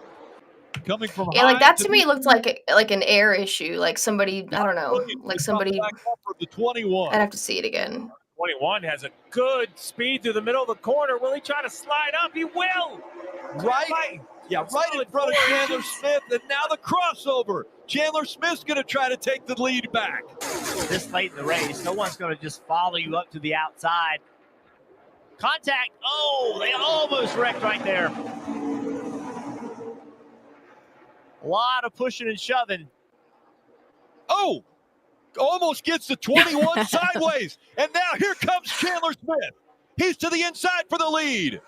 Coming from
Yeah, like
high
that to me looked like an air issue. Like somebody, I don't know,
Williams
like
just on the
somebody.
back bumper of the 21.
I'd have to see it again.
21 has a good speed through the middle of the corner. Will he try to slide up? He will.
Right in front of Chandler Smith, and now the crossover. Chandler Smith's going to try to take the lead back.
This late in the race, no one's going to just follow you up to the outside. Contact. Oh, they almost wrecked right there. A lot of pushing and shoving.
Oh, almost gets the 21 sideways. And now here comes Chandler Smith. He's to the inside for the lead.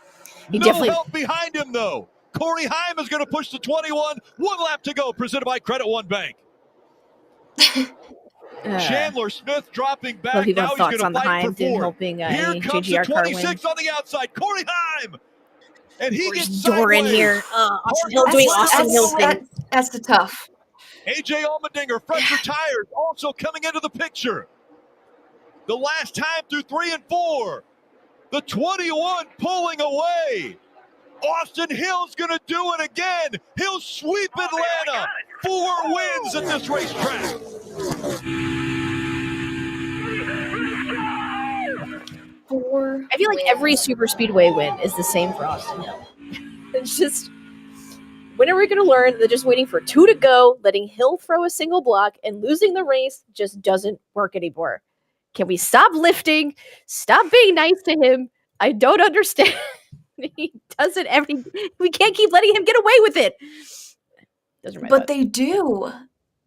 No help behind him, though. Corey Heim is going to push the 21. 1 lap to go, presented by Credit One Bank. Chandler Smith dropping back.
People
Now
have
he's
thoughts
going
on
to
the
fight
Heim
for 4.
helping
Here comes the
JGR car win.
26 on the outside. Corey Heim. And he gets
door in
sideways.
here. Austin Hill doing Austin Hill thing.
That's the tough.
AJ Allmendinger, fresher tires, also coming into the picture. The last time through 3 and 4. The 21 pulling away. Austin Hill's going to do it again. He'll sweep Atlanta. 4 wins at this racetrack.
I feel like every super speedway win is the same for Austin Hill. It's just, when are we going to learn that just waiting for 2 to go, letting Hill throw a single block, and losing the race just doesn't work anymore? Can we stop lifting? Stop being nice to him. I don't understand. He does it we can't keep letting him get away with it.
But they do.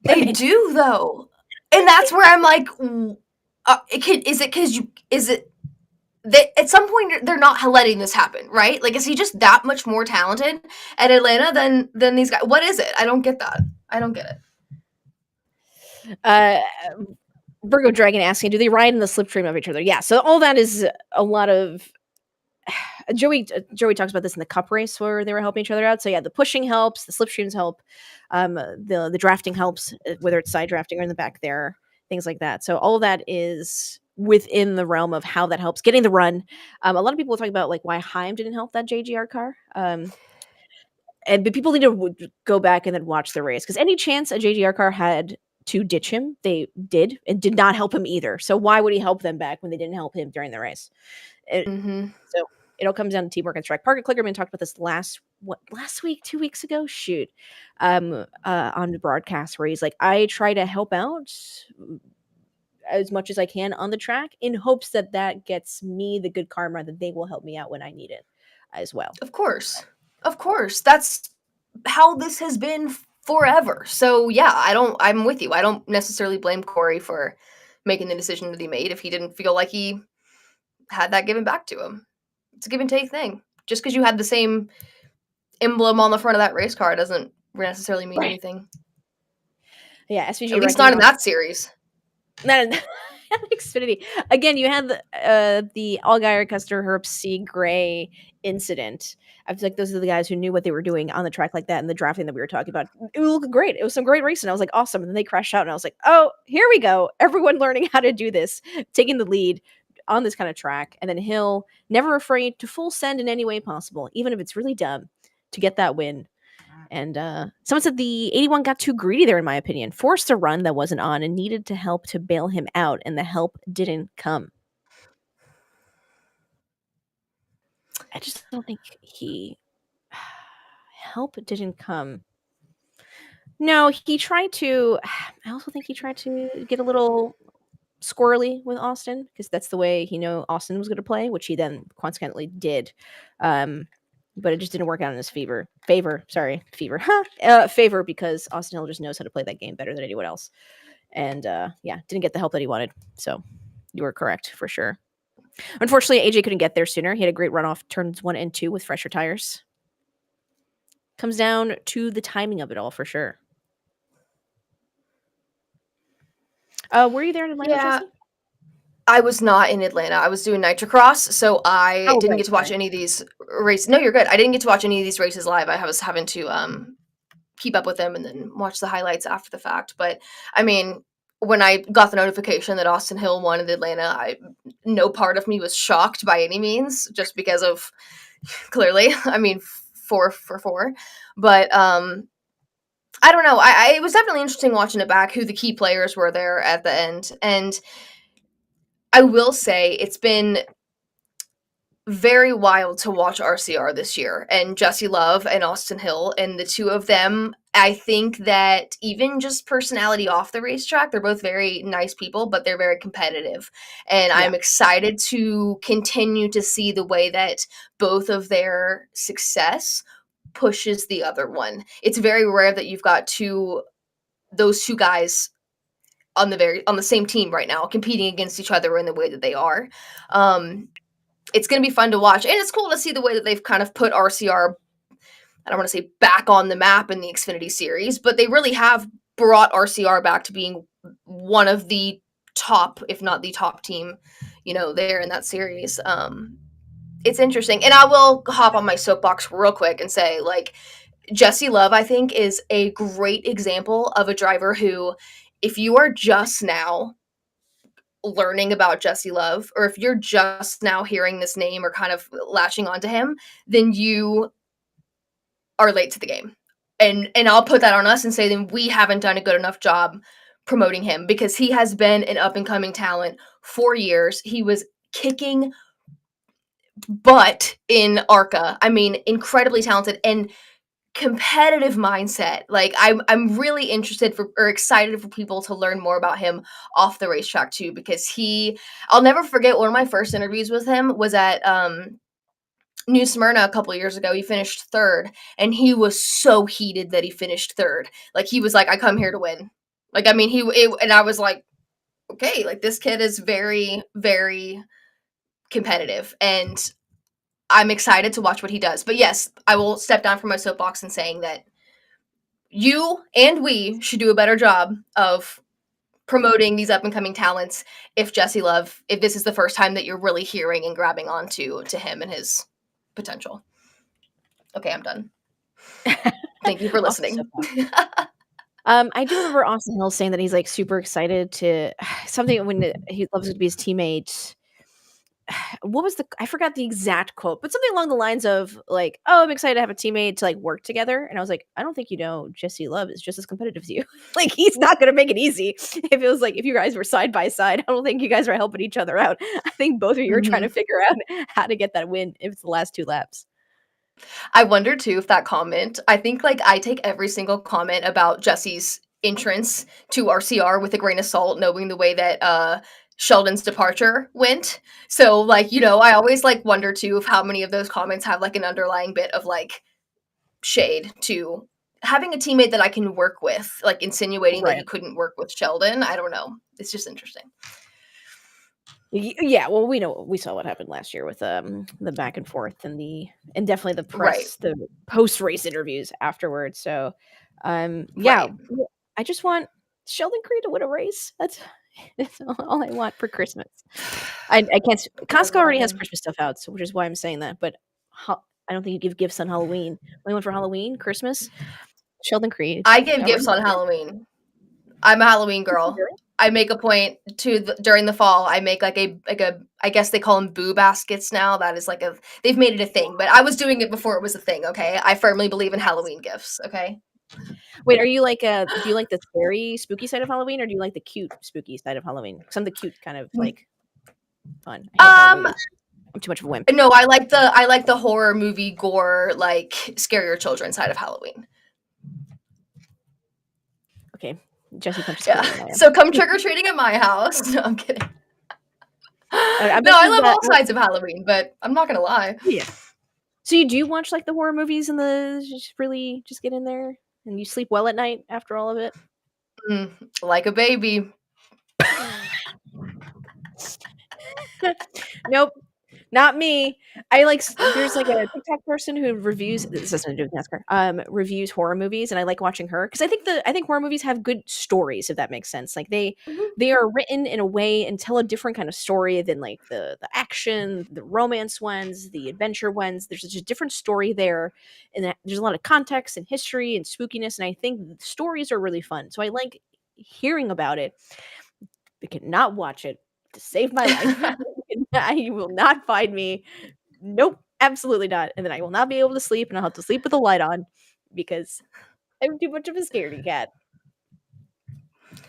They do, though. And that's where I'm like, at some point they're not letting this happen, right? Like, is he just that much more talented at Atlanta than these guys? What is it? I don't get that. I don't get
it. Virgo Dragon asking, do they ride in the slipstream of each other? Yeah, so all that is a lot of... Joey talks about this in the Cup race where they were helping each other out. So yeah, the pushing helps, the slipstreams help, the drafting helps, whether it's side drafting or in the back there, things like that. So all of that is within the realm of how that helps getting the run. A lot of people will talk about like why Heim didn't help that JGR car. But people need to go back and then watch the race, because any chance a JGR car had to ditch him, they did, and did not help him either. So why would he help them back when they didn't help him during the race? So it all comes down to teamwork and track. Parker Klickerman talked about this last week, 2 weeks ago, on the broadcast, where he's like, I try to help out as much as I can on the track in hopes that gets me the good karma that they will help me out when I need it as well.
Of course. That's how this has been forever. So yeah, I'm with you. I don't necessarily blame Corey for making the decision that he made if he didn't feel like he had that given back to him. It's a give and take thing. Just because you had the same emblem on the front of that race car doesn't necessarily mean anything.
Yeah, SVG
at least not in that series.
Not in Xfinity. Again, you had the Allgaier, Custer, Herbst, C. Gray incident. I feel like those are the guys who knew what they were doing on the track like that, and the drafting that we were talking about. It looked great. It was some great racing. I was like, awesome. And then they crashed out, and I was like, oh, here we go. Everyone learning how to do this, taking the lead on this kind of track. And then Hill, never afraid to full send in any way possible, even if it's really dumb, to get that win. And someone said the 81 got too greedy there, in my opinion. Forced a run that wasn't on and needed to help to bail him out, and the help didn't come. I just don't think help didn't come. No, he tried to. I also think he tried to get a little squirrely with Austin because that's the way he knew Austin was going to play, which he then consequently did. But it just didn't work out in his favor because Austin Hill just knows how to play that game better than anyone else. And didn't get the help that he wanted. So you were correct for sure. Unfortunately, AJ couldn't get there sooner. He had a great run off turns 1 and 2 with fresher tires. Comes down to the timing of it all for sure. Were you there in Atlanta, Jessie?
I was not in Atlanta. I was doing Nitrocross, so I didn't get to watch any of these races. No, you're good. I didn't get to watch any of these races live. I was having to keep up with them and then watch the highlights after the fact. But I mean, when I got the notification that Austin Hill won in Atlanta, no part of me was shocked by any means, just because of clearly, I mean, 4 for 4. But I don't know. It was definitely interesting watching it back, who the key players were there at the end. And I will say it's been very wild to watch RCR this year, and Jessie Love and Austin Hill, and the two of them. I think that even just personality off the racetrack, they're both very nice people, but they're very competitive. And I'm excited to continue to see the way that both of their success pushes the other one. It's very rare that you've got those two guys on the same team right now, competing against each other in the way that they are. It's going to be fun to watch, and it's cool to see the way that they've kind of put RCR, I don't want to say back on the map in the Xfinity Series, but they really have brought RCR back to being one of the top, if not the top team, there in that series. It's interesting, and I will hop on my soapbox real quick and say, like, Jessie Love, I think, is a great example of a driver who, if you are just now learning about Jessie Love, or if you're just now hearing this name or kind of latching onto him, then you are late to the game. And I'll put that on us and say then we haven't done a good enough job promoting him, because he has been an up-and-coming talent for years. He was kicking butt in ARCA. I mean, incredibly talented and competitive mindset. Like, I'm really excited for people to learn more about him off the racetrack too, because I'll never forget one of my first interviews with him was at New Smyrna a couple years ago. He finished 3rd, and he was so heated that he finished 3rd. Like, he was like, I come here to win. Like, I mean, and I was like, okay, like, this kid is very, very competitive, and I'm excited to watch what he does. But yes, I will step down from my soapbox and saying that you and we should do a better job of promoting these up-and-coming talents if this is the first time that you're really hearing and grabbing onto him and his potential. Okay, I'm done. Thank you for listening.
I do remember Austin Hill saying that he's like super excited to something when he loves to be his teammate. What was I forgot the exact quote, but something along the lines of like, "Oh, I'm excited to have a teammate to like work together." And I was like, "I don't think Jessie Love is just as competitive as you. Like, he's not going to make it easy. If it was like if you guys were side by side, I don't think you guys are helping each other out. I think both of you are trying to figure out how to get that win if it's the last 2 laps."
I wonder too if that comment, I think like I take every single comment about Jessie's entrance to RCR with a grain of salt, knowing the way that Sheldon's departure went. So like, I always like wonder too of how many of those comments have like an underlying bit of like shade to having a teammate that I can work with, like insinuating that he couldn't work with Sheldon. I don't know. It's just interesting.
Yeah, well, we saw what happened last year with the back and forth and definitely the press, the post race interviews afterwards. So, I just want Sheldon Creed to win a race. That's all I want for Christmas. I can't. Costco already has Christmas stuff out, so which is why I'm saying that. But I don't think you give gifts on Halloween. Only one for Halloween, Christmas. Sheldon Creed.
I give gifts on Halloween. I'm a Halloween girl. I make a point during the fall. I make like a I guess they call them boo baskets now. That is like they've made it a thing, but I was doing it before it was a thing. Okay, I firmly believe in Halloween gifts. Okay.
Wait, are you like do you like the scary spooky side of Halloween, or do you like the cute spooky side of Halloween? Because I'm the cute kind of like fun. I'm too much of a wimp.
No, I like the horror movie gore, like scare your children side of Halloween.
Okay. Jessie Punch is
Yeah.
cooler than I am.
So come trick or treating at my house. No, I'm kidding.
I
No, I love
that-
all sides of Halloween, but I'm not gonna lie.
Yeah. So you do watch like the horror movies and just really just get in there and you sleep well at night after all of it?
Like a baby.
Nope. Not me. I like there's like a TikTok person who reviews this has nothing to do with NASCAR. Reviews horror movies and I like watching her because I think horror movies have good stories, if that makes sense. Like they are written in a way and tell a different kind of story than like the action, the romance ones, the adventure ones. There's just a different story there, and there's a lot of context and history and spookiness, and I think the stories are really fun. So I like hearing about it. I cannot watch it to save my life. You will not find me. Nope, absolutely not. And then I will not be able to sleep, and I'll have to sleep with the light on because I'm too much of a scaredy cat.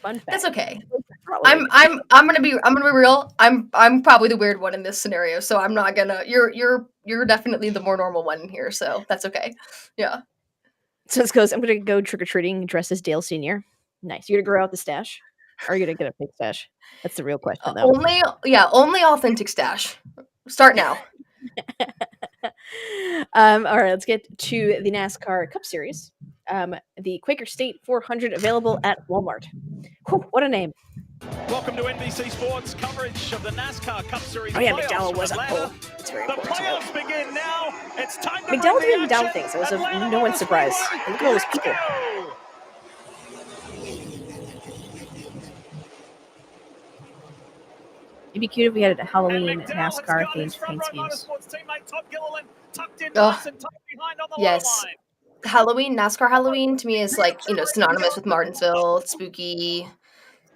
Fun fact.
That's okay.
Probably.
I'm gonna be real. I'm probably the weird one in this scenario, so I'm not gonna. You're definitely the more normal one here, so that's okay. Yeah.
So this goes. I'm gonna go trick or treating dressed as Dale Senior. Nice. You're gonna grow out the stash, or are you gonna get a fake stash? That's the real question, though.
Only authentic stash. Start now.
All right, let's get to the NASCAR Cup Series. The Quaker State 400 available at Walmart. Whew, what a name.
Welcome to NBC Sports coverage of the NASCAR Cup Series.
Oh yeah,
playoffs
McDowell
from
was on
Atlanta.
pole. It's very
The
important.
playoffs begin now. It's time to
McDowell
bring
doing
the
McDowell
action.
things. It was
Atlanta
no one's
Motor
surprise.
Speedway.
Look at all those
Let's
people.
go.
It'd be cute if we had a
And
Halloween
McDowell has
NASCAR
got his
themed
front
paint
row
schemes.
Motorsports teammate Todd Gilliland tucked in
Ugh.
nice and tucked behind on the
Yes.
line.
NASCAR Halloween to me is like, synonymous with Martinsville. It's spooky,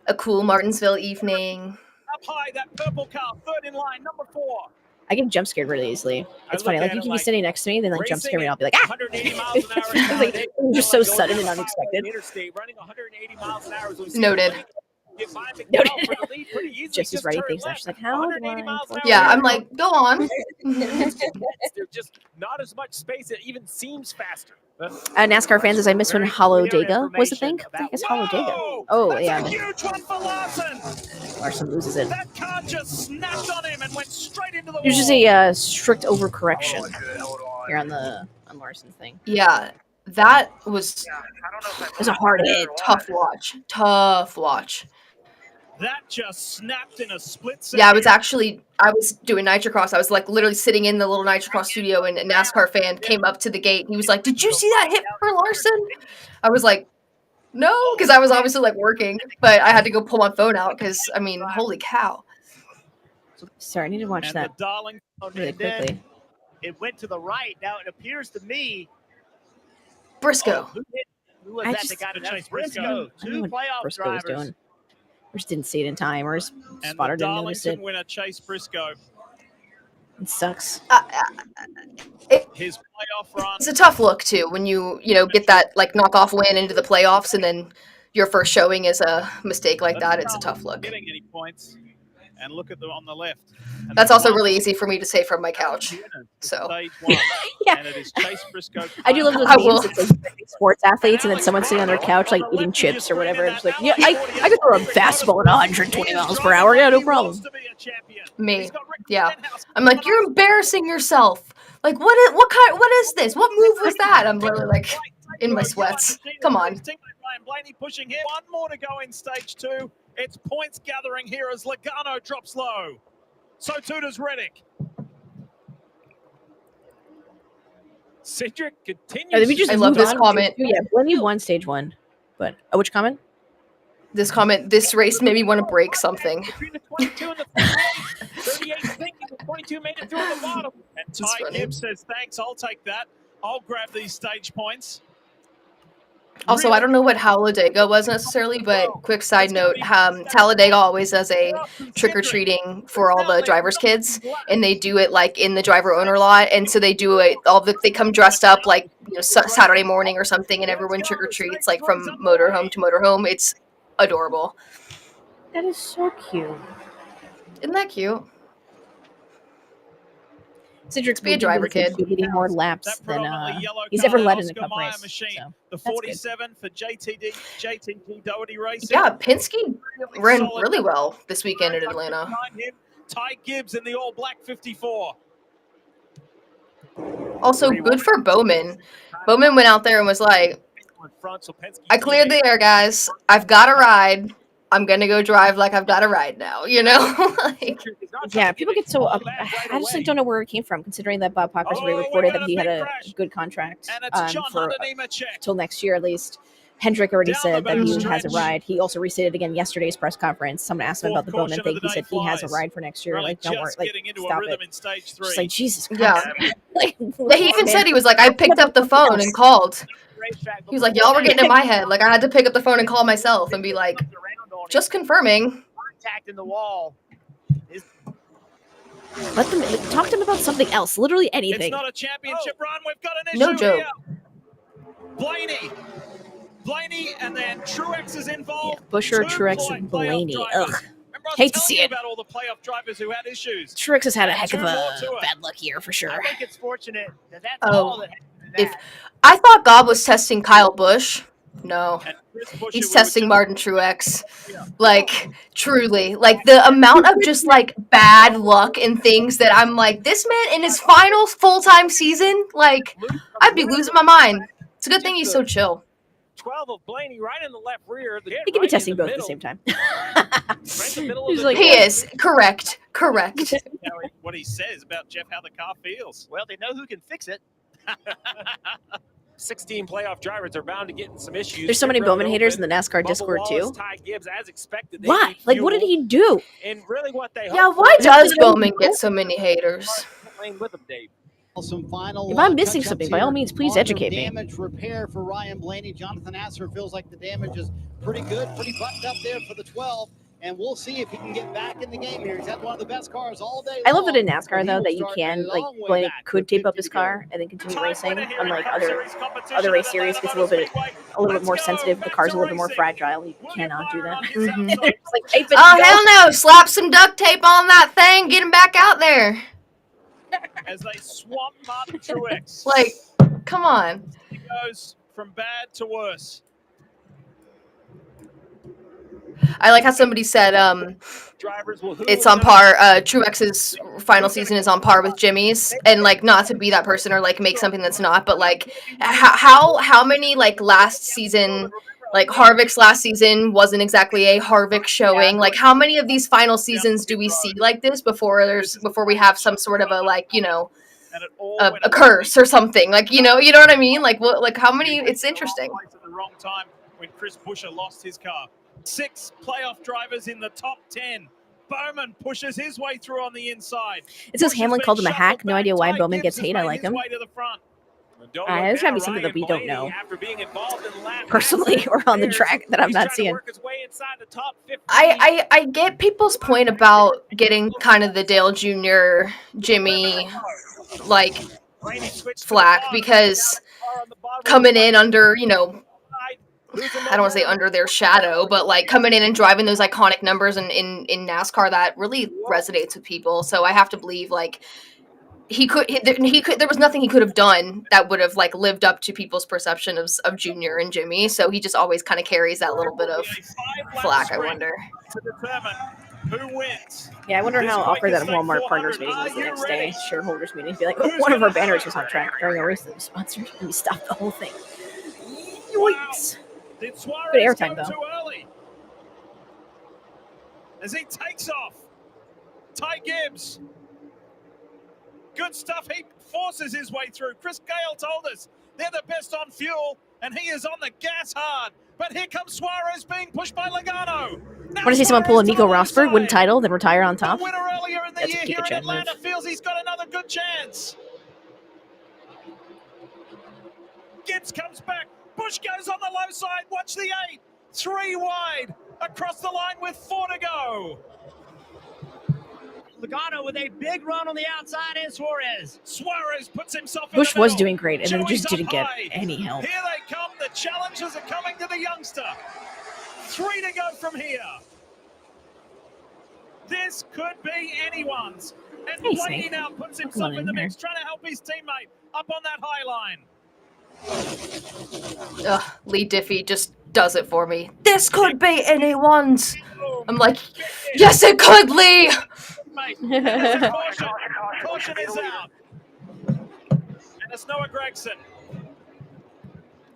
a cool Martinsville evening.
Up high, that purple car, third in line, number 4.
I get jump scared really easily. It's funny. Like you can be sitting next to me, then like jump scare me, and I'll be like, ah!
180 miles an hour.
It's like it's just so sudden and unexpected.
Interstate, running 180 miles an hour. as we see
Noted.
get by McDowell
Noted.
for the lead pretty easily.
Just writing
turned
things down.
left.
She's like, how do
180
I?
miles an hour.
Yeah, I'm like, go on.
There's just not as much space. It even seems faster.
NASCAR fans, as I miss when
Very
Hollow
clear
Dega was the thing.
information
I think it's Hollow Dega.
Whoa!
Oh
That's
yeah,
a huge one for Larson.
Larson loses it.
That car just snapped on him and went straight into the
There's just
wall.
a strict overcorrection here on Larson's thing.
Yeah, that was
It was a hard hit.
tough watch. Tough watch.
That just snapped in a split second.
Yeah, I was doing Nitrocross. I was like literally sitting in the little Nitrocross studio, and a NASCAR fan came up to the gate. And he was like, "Did you see that hit for Larson?" I was like, "No," because I was obviously like working, but I had to go pull my phone out because I mean, holy cow!
Sorry, I need to watch
And
that
the darling
really
And then
quickly.
it went to the right. Now it appears to me.
Briscoe.
Who was
I
that
just-
that got to
That's
chase
Briscoe.
Briscoe?
I don't
Two
know what
playoff
Briscoe was
drivers.
doing. I just didn't see it in time, or his
and
spotter
the
didn't notice it.
Darlington winner, Chase Briscoe.
It sucks.
His playoff run.
It's a tough look too when you get that like knockoff win into the playoffs, and then your first showing is a mistake like that. It's a tough look.
Getting any points. And look at them on the left. And
That's
the
also
one
really easy for me to say from my couch.
unit to
So.
stage one.
Yeah.
And it is Chase Briscoe.
I do love those
I
memes.
will.
It's like sports athletes, and then someone sitting on their couch like eating chips or whatever. It's like, yeah, I could throw a fastball at 120 miles per hour. Yeah, no problem.
Me. Yeah. I'm like, you're embarrassing yourself. Like, what is this? What move was that? I'm literally like in my sweats. Come on.
Ryan Blaney pushing him. One more to go in stage 2. It's points gathering here as Logano drops low. So too does Reddick. Cedric continues.
Let me just
I love
move
this
on.
comment.
Yeah, Blenny won stage 1, but which comment?
This race made me want to break something.
Between the 22 and the 38. 38 thinking the 22 made it through at the bottom. And
That's
Ty
funny.
Gibbs says, thanks, I'll take that. I'll grab these stage points.
Also, I don't know what Talladega was necessarily, but quick side note, Talladega always does a trick-or-treating for all the drivers' kids, and they do it like in the driver-owner lot, and so they do it, they come dressed up like Saturday morning or something, and everyone trick-or-treats like from motorhome to motorhome. It's adorable.
That is so cute.
Isn't that cute?
Cedric
Be a driver, kid.
leading more laps
That
than
predominantly yellow
he's
car,
ever led
that
in a
Oscar
cup
Mayer
race.
machine.
So
The
that's good.
47 for JTG Doherty Racing.
Yeah, Penske ran
solid.
really well this weekend in Atlanta.
Behind him, Ty Gibbs in the all black 54.
Also, good for Bowman. Bowman went out there and was like, I cleared the air, guys. I've got a ride. I'm going to go drive like I've got a ride now, you know? Like,
Yeah, people get so up. I just like, don't know where it came from, considering that Bob Pockers reported that he had a good contract for till next year at least. Hendrick already said that he has a ride. He also restated again yesterday's press conference. Someone asked him about the Bowman thing. He said he has a ride for next year. Like, don't worry. Like, stop it. Just like, Jesus Christ.
yeah.
Like,
He even said, he was like, I picked up the phone and called. He was like, y'all were getting in my head. Like, I had to pick up the phone and call myself and be like, just confirming.
Contact in the wall.
let them talk to him about something else. Literally anything.
It's not a championship run. We've got an issue
No joke.
here. Blaney, and then Truex is involved.
Yeah, Busher, Truex, and Blaney. Ugh. Hate to see it.
About all the playoff drivers who had issues.
Truex has had a heck of a bad luck year for sure.
I think it's fortunate that that's all that happened to
If
that.
I thought Gob was testing Kyle Busch, no. He's testing Martin Truex. Like, truly. Like, the amount of just, like, bad luck and things that I'm like, this man in his final full-time season, like, I'd be losing my mind. It's a good thing he's so chill.
12 of Blaney right in the left rear.
He could be testing both at the same time. He's like,
He is. Correct.
What he says about Jeff, how the car feels.
Well, they know who can fix it.
16 playoff drivers are bound to get in some issues.
There's so many
Road
Bowman haters in
open.
the NASCAR
Bubba
Discord
Wallace,
too.
Ty Gibbs, as expected. they
Why?
need
Like, what did
fuel.
he do?
And really, what they
Yeah,
hope
why
for
does
is
Bowman get so many haters?
playing with them, Dave.
Some final,
If I'm missing
touch-ups
something, by all
here
means, please
on the
educate me.
Damage repair for Ryan Blaney. Jonathan Asser feels like the damage is pretty good, pretty buttoned up there for the 12. And we'll see if he can get back in the game here. He's had one of the best cars all day.
I love that in
long,
NASCAR
and he
though
will
that you
start
can
a
like
long way
Blaney
back
could
with
tape up
50
his
to go.
car and then continue racing, unlike other race series. Gets a little bit more sensitive. The car's a little bit more fragile. You cannot do that.
Mhm.
It's like, tape it
Oh,
and go.
hell no. Slap some duct tape on that thing. Get him back out there.
As they swap Martin Truex.
Like, come on.
He goes from bad to worse.
I like how somebody said
Drivers will
it's on par. Truex's final season is on par with Jimmy's, and like not to be that person or like make something that's not, but like how many like last season, like Harvick's last season wasn't exactly a Harvick showing. Like how many of these final seasons do we see like this before we have some sort of a like, you know, a curse or something, like, you know what I mean, like what, like how many? It's interesting.
At the wrong time when Chris Buescher lost his car. 6 playoff drivers in the top 10. Bowman pushes his way through on the inside.
It says Hamlin called him a hack. No idea why
Ty
Bowman
Gibbs
gets hate. I like him. There's gotta be something that we don't know personally or on the track that I'm not seeing.
I get people's point about getting kind of the Dale Jr. Jimmy like flack because coming in under, you know, I don't want to say under their shadow, but like coming in and driving those iconic numbers in NASCAR, that really resonates with people. So I have to believe like he could there was nothing he could have done that would have like lived up to people's perception of Junior and Jimmy. So he just always kind of carries that little bit of flack, I wonder.
To determine who wins.
Yeah, I wonder how awkward that Walmart partners meeting was the next day. Shareholders meeting. Be like, oh, one of our banners was on track during a race that was sponsored, and we stopped the whole thing. Yoinks.
Did
Good
Suarez
airtime,
go
though.
too early? As he takes off, Ty Gibbs. Good stuff. He forces his way through. Chris Gale told us they're the best on fuel, and he is on the gas hard. But here comes Suarez being pushed by Logano.
I want to see someone pull a Nico Rosberg, win a title, then retire on top.
The winner earlier in the
That's a
year here in
Pikachu
Atlanta
move.
feels he's got another good chance. Gibbs comes back. Busch goes on the low side. Watch the 8. 3 wide. Across the line with 4 to go.
Logano with a big run on the outside and Suarez.
Suarez puts himself in
Bush
the
was
middle.
doing great, and then
Joey's
just didn't
up
get
high.
any help.
Here they come. The challengers are coming to the youngster. 3 to go from here. This could be anyone's. And
Hey,
Blaney
Snake.
now puts
Come
himself
on
in
in
the
here.
mix, trying to help his teammate up on that high line.
Ugh, Lee Diffie just does it for me. This could be anyone's. I'm like, yes, it could, Lee.
Mate, and there's a caution. Caution is out. And it's Noah Gregson.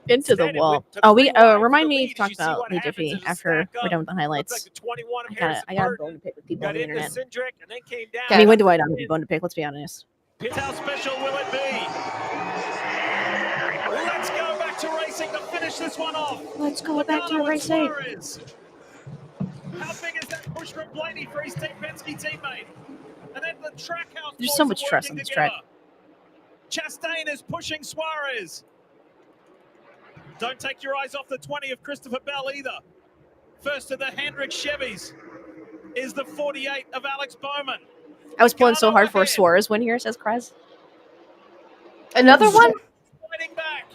Into the
Instead, it
wall.
went to
Oh, we
3 wide for
remind
the
me
lead
to
as
talk
you see
about
what
Lee
happens
Diffie
as you
after
stack
we're
up.
done with the
Looks
highlights.
like the 21 of
I
Harrison
got a bone
Burton
to pick with people
got
on the
into
internet.
Cindric and then came down.
I mean, when do I not have a bone to pick? Let's be honest.
How special will it be? Let's go back to racing to finish this one off.
Let's go back to
Logano and
racing.
Suarez. How big is that push from Blaney for his Team Penske teammate? And then the Trackhouse
There's
boys
so
are
much stress
working
on this
together.
track.
Chastain is pushing Suarez. Don't take your eyes off the 20 of Christopher Bell either. First of the Hendrick Chevys is the 48 of Alex Bowman.
I was pulling so
Logano
hard for a
ahead.
Suarez win here, says Krez.
Another one?
Fighting back.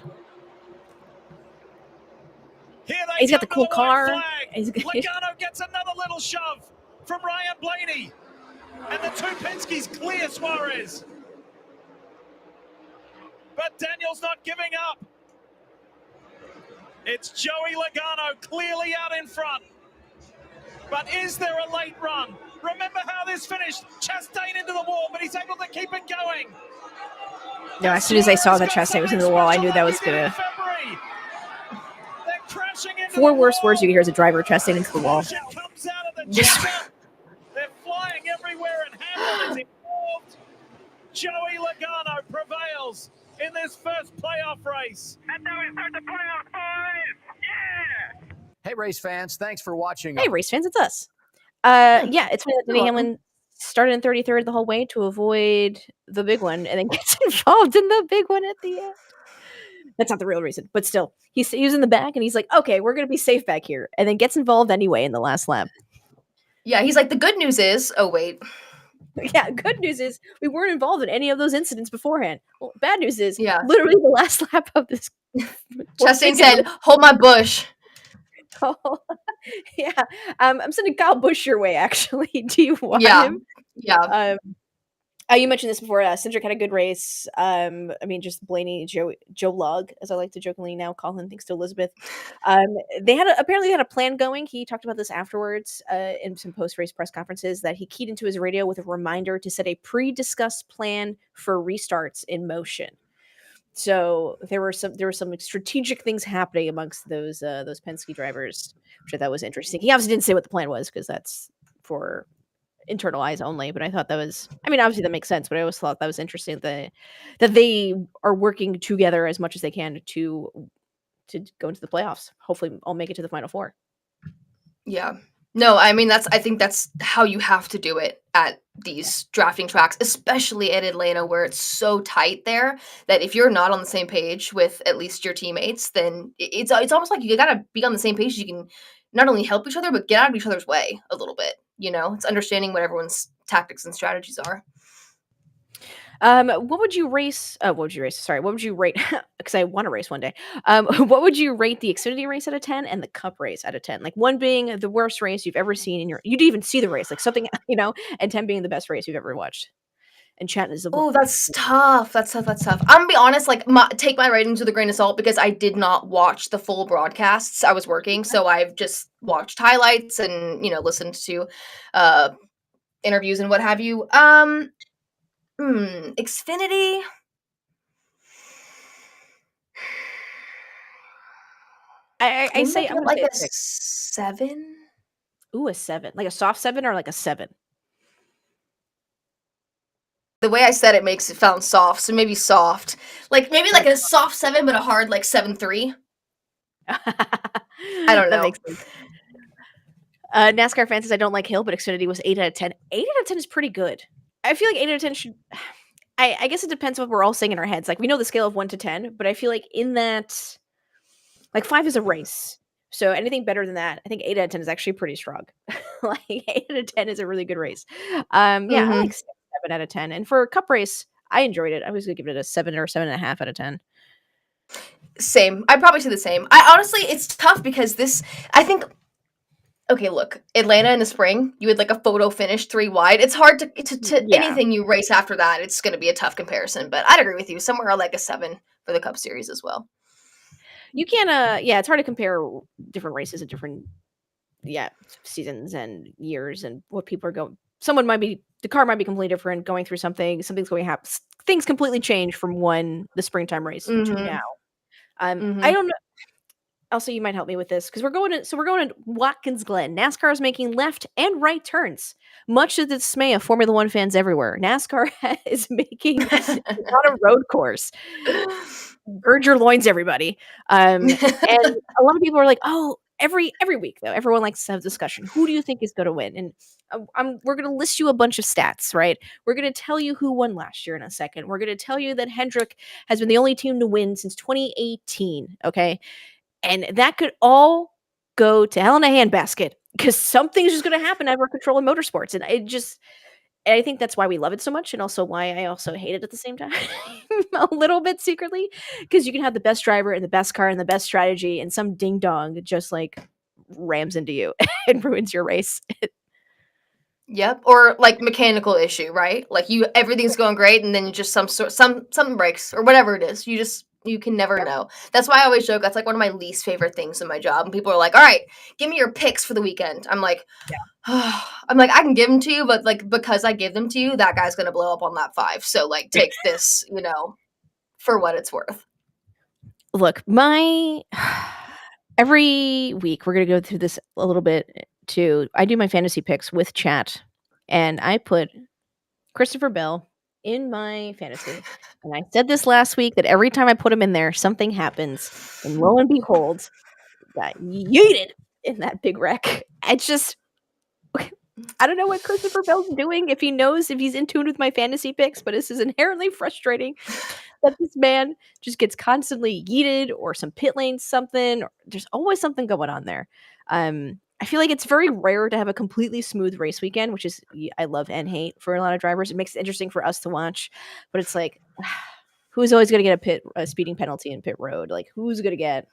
Here they
He's got the
come
cool
to the white
car.
flag.
He's-
Logano gets another little shove from Ryan Blaney. And the two Penske's clear Suarez. But Daniel's not giving up. It's Joey Logano clearly out in front. But is there a late run? Remember how this finished. Chastain into the wall, but he's able to keep it going.
No, as soon as I saw that Chastain was into the wall, I knew that was gonna.
They're crashing into
Four
the
worst
wall.
words you can hear is a driver Chastain into the wall.
Caution comes out of the
Yes.
checkup. They're flying everywhere, and Hamlin is involved. Joey Logano prevails in this first playoff race.
And now we start the playoff, boys! Yeah!
Hey, race fans, thanks for watching.
Hey, race fans, it's us. Yeah, it's funny that Denny Hamlin started in 33rd the whole way to avoid the big one, and then gets involved in the big one at the end. That's not the real reason, but still, he was in the back, and he's like, "Okay, we're gonna be safe back here," and then gets involved anyway in the last lap.
Yeah, he's like, the good news is, oh wait.
Yeah, good news is we weren't involved in any of those incidents beforehand. Well, bad news is,
Yeah.
literally the last lap of this.
Chastain said, hold my bush.
Oh, yeah, I'm sending Kyle Busch your way. Actually, do you want
Yeah.
him?
Yeah.
You mentioned this before. Cindric had a good race. I mean, just Blaney, Joe Lug, as I like to jokingly now call him, thanks to Elizabeth. They apparently had a plan going. He talked about this afterwards in some post-race press conferences, that he keyed into his radio with a reminder to set a pre-discussed plan for restarts in motion. So there were some strategic things happening amongst those Penske drivers, which I thought was interesting. He obviously didn't say what the plan was, because that's for internal eyes only, but I thought that was, I mean, obviously that makes sense, but I always thought that was interesting that they are working together as much as they can to go into the playoffs. Hopefully I'll make it to the Final Four.
Yeah. No, I mean, I think that's how you have to do it at these drafting tracks, especially at Atlanta, where it's so tight there that if you're not on the same page with at least your teammates, then it's almost like you gotta be on the same page so you can not only help each other, but get out of each other's way a little bit. You know, it's understanding what everyone's tactics and strategies are.
What would you race? What would you race? Sorry, what would you rate? Because I want to race one day. What would you rate the Xfinity race out of 10 and the Cup race out of 10? Like 1 being the worst race you've ever seen in you didn't even see the race, like something, you know, and 10 being the best race you've ever watched. And chat is
Oh, that's tough. That's tough. I'm gonna be honest. Like, take my ratings with a grain of salt because I did not watch the full broadcasts. I was working, so I've just watched highlights and listened to interviews and what have you. Xfinity.
I say I'm
like
say
a 7.
Ooh, a 7, like a soft 7 or like a 7.
The way I said it makes it sound soft, so maybe soft. Like maybe like a soft 7, but a hard like 7.3. I don't know.
That makes sense. NASCAR fan says I don't like Hill, but Xfinity was 8 out of 10. 8 out of 10 is pretty good. I feel like 8 out of 10 should. I guess it depends on what we're all saying in our heads. Like we know the scale of 1 to 10, but I feel like in that, like 5 is a race. So anything better than that, I think 8 out of 10 is actually pretty strong. Like 8 out of 10 is a really good race. I like 7 out of 10. And for a Cup race, I enjoyed it. I was gonna give it a 7 or 7.5 out of 10.
Same. I'd probably say the same. I honestly, it's tough because I think Okay, look, Atlanta in the spring, you had like a photo finish 3 wide. It's hard to
Yeah.
anything you race after that, it's going to be a tough comparison. But I'd agree with you, somewhere like a 7 for the Cup Series as well.
You can't, yeah, it's hard to compare different races at different, seasons and years and what people are going. The car might be completely different, going through something's going to happen. Things completely change from the springtime race to now. I don't know. Also, you might help me with this because we're going to Watkins Glen. NASCAR is making left and right turns, much to the dismay of Formula One fans everywhere. NASCAR is making it's not a road course. Gird your loins, everybody. And a lot of people are like, "Oh, every week though, everyone likes to have discussion. Who do you think is going to win?" And we're going to list you a bunch of stats, right? We're going to tell you who won last year in a second. We're going to tell you that Hendrick has been the only team to win since 2018. Okay. And that could all go to hell in a handbasket because something's just going to happen out of our control in motorsports. And I think that's why we love it so much, and also why I also hate it at the same time, a little bit secretly, because you can have the best driver and the best car and the best strategy, and some ding dong just like rams into you and ruins your race.
Yep, or like mechanical issue, right? Like everything's going great, and then just something breaks or whatever it is. You can never know. That's why I always joke. That's like one of my least favorite things in my job. And people are like, "All right, give me your picks for the weekend." I'm like, I'm like, I can give them to you, but like because I give them to you, that guy's gonna blow up on lap 5. So like, take this, for what it's worth.
Look, every week we're gonna go through this a little bit too. I do my fantasy picks with chat, and I put Christopher Bell in my fantasy. And I said this last week that every time I put him in there, something happens. And lo and behold, got yeeted in that big wreck. I don't know what Christopher Bell's doing, if he's in tune with my fantasy picks, but this is inherently frustrating that this man just gets constantly yeeted or some pit lane something. There's always something going on there. I feel like it's very rare to have a completely smooth race weekend, which is I love and hate for a lot of drivers. It makes it interesting for us to watch, but it's like, who's always going to get a speeding penalty in pit road? Like, who's going to get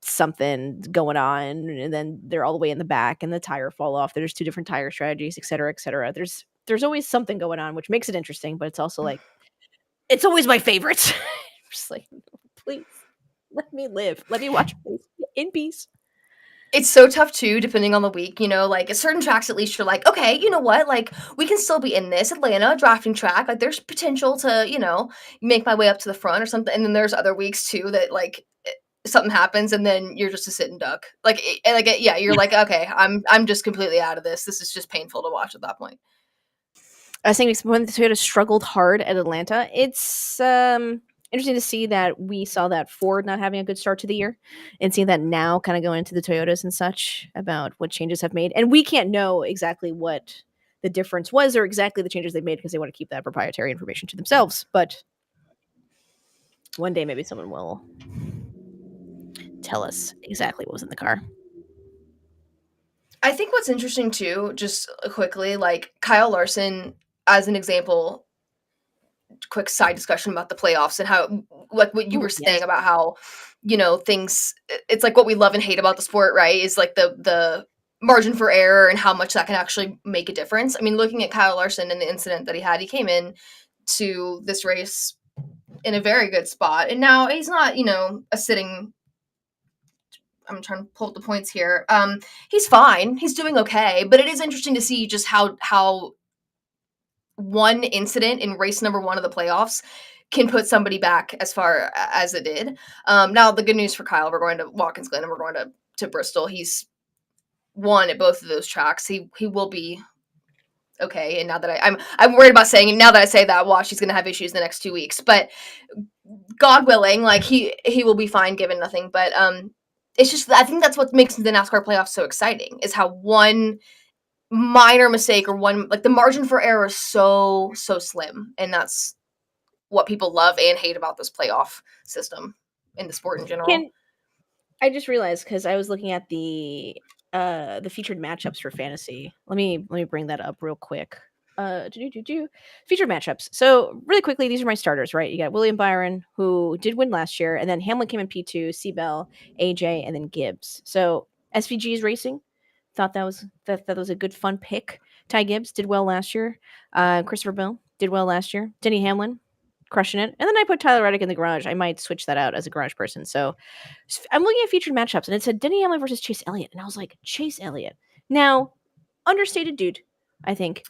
something going on, and then they're all the way in the back and the tire fall off? There's 2 different tire strategies, et cetera, et cetera. There's always something going on, which makes it interesting, but it's also like, it's always my favorites. Just like, please let me live. Let me watch in peace.
It's so tough too, depending on the week, like at certain tracks, at least you're like, okay, you know what? Like we can still be in this Atlanta drafting track. Like there's potential to, make my way up to the front or something. And then there's other weeks too that like something happens and then you're just a sitting duck. You're like, okay, I'm just completely out of this. This is just painful to watch at that point.
I was saying when the Toyota struggled hard at Atlanta, it's interesting to see that we saw that Ford not having a good start to the year and seeing that now kind of going into the Toyotas and such about what changes have made. And we can't know exactly what the difference was or exactly the changes they've made because they want to keep that proprietary information to themselves. But one day maybe someone will tell us exactly what was in the car.
I think what's interesting too, just quickly, like Kyle Larson, as an example, quick side discussion about the playoffs and how, like what you were saying about how, things, it's like what we love and hate about the sport, right? Is like the margin for error and how much that can actually make a difference. I mean, looking at Kyle Larson and the incident that he had, he came in to this race in a very good spot. And now he's not, a sitting, I'm trying to pull up the points here. He's fine. He's doing okay. But it is interesting to see just how one incident in race number 1 of the playoffs can put somebody back as far as it did. Now, the good news for Kyle, we're going to Watkins Glen and we're going to Bristol. He's won at both of those tracks. He will be okay. And now that I'm worried about saying, now that I say that, watch, he's going to have issues the next 2 weeks. But God willing, like he will be fine given nothing. But it's just, I think that's what makes the NASCAR playoffs so exciting, is how one minor mistake or one, like the margin for error is so slim. And that's what people love and hate about this playoff system in the sport in general.
I just realized, because I was looking at the featured matchups for fantasy. Let me bring that up real quick. Featured matchups. So really quickly, these are my starters, right? You got William Byron, who did win last year, and then Hamlin came in P2, Seabell, AJ, and then Gibbs. So SVG is racing thought that was a good fun pick. Ty Gibbs did well last year. Christopher Bell did well last year. Denny Hamlin crushing it. And then I put Tyler Reddick in the garage. I might switch that out as a garage person. So I'm looking at featured matchups, and it said Denny Hamlin versus Chase Elliott, and I was like, Chase Elliott. Now, understated dude, I think.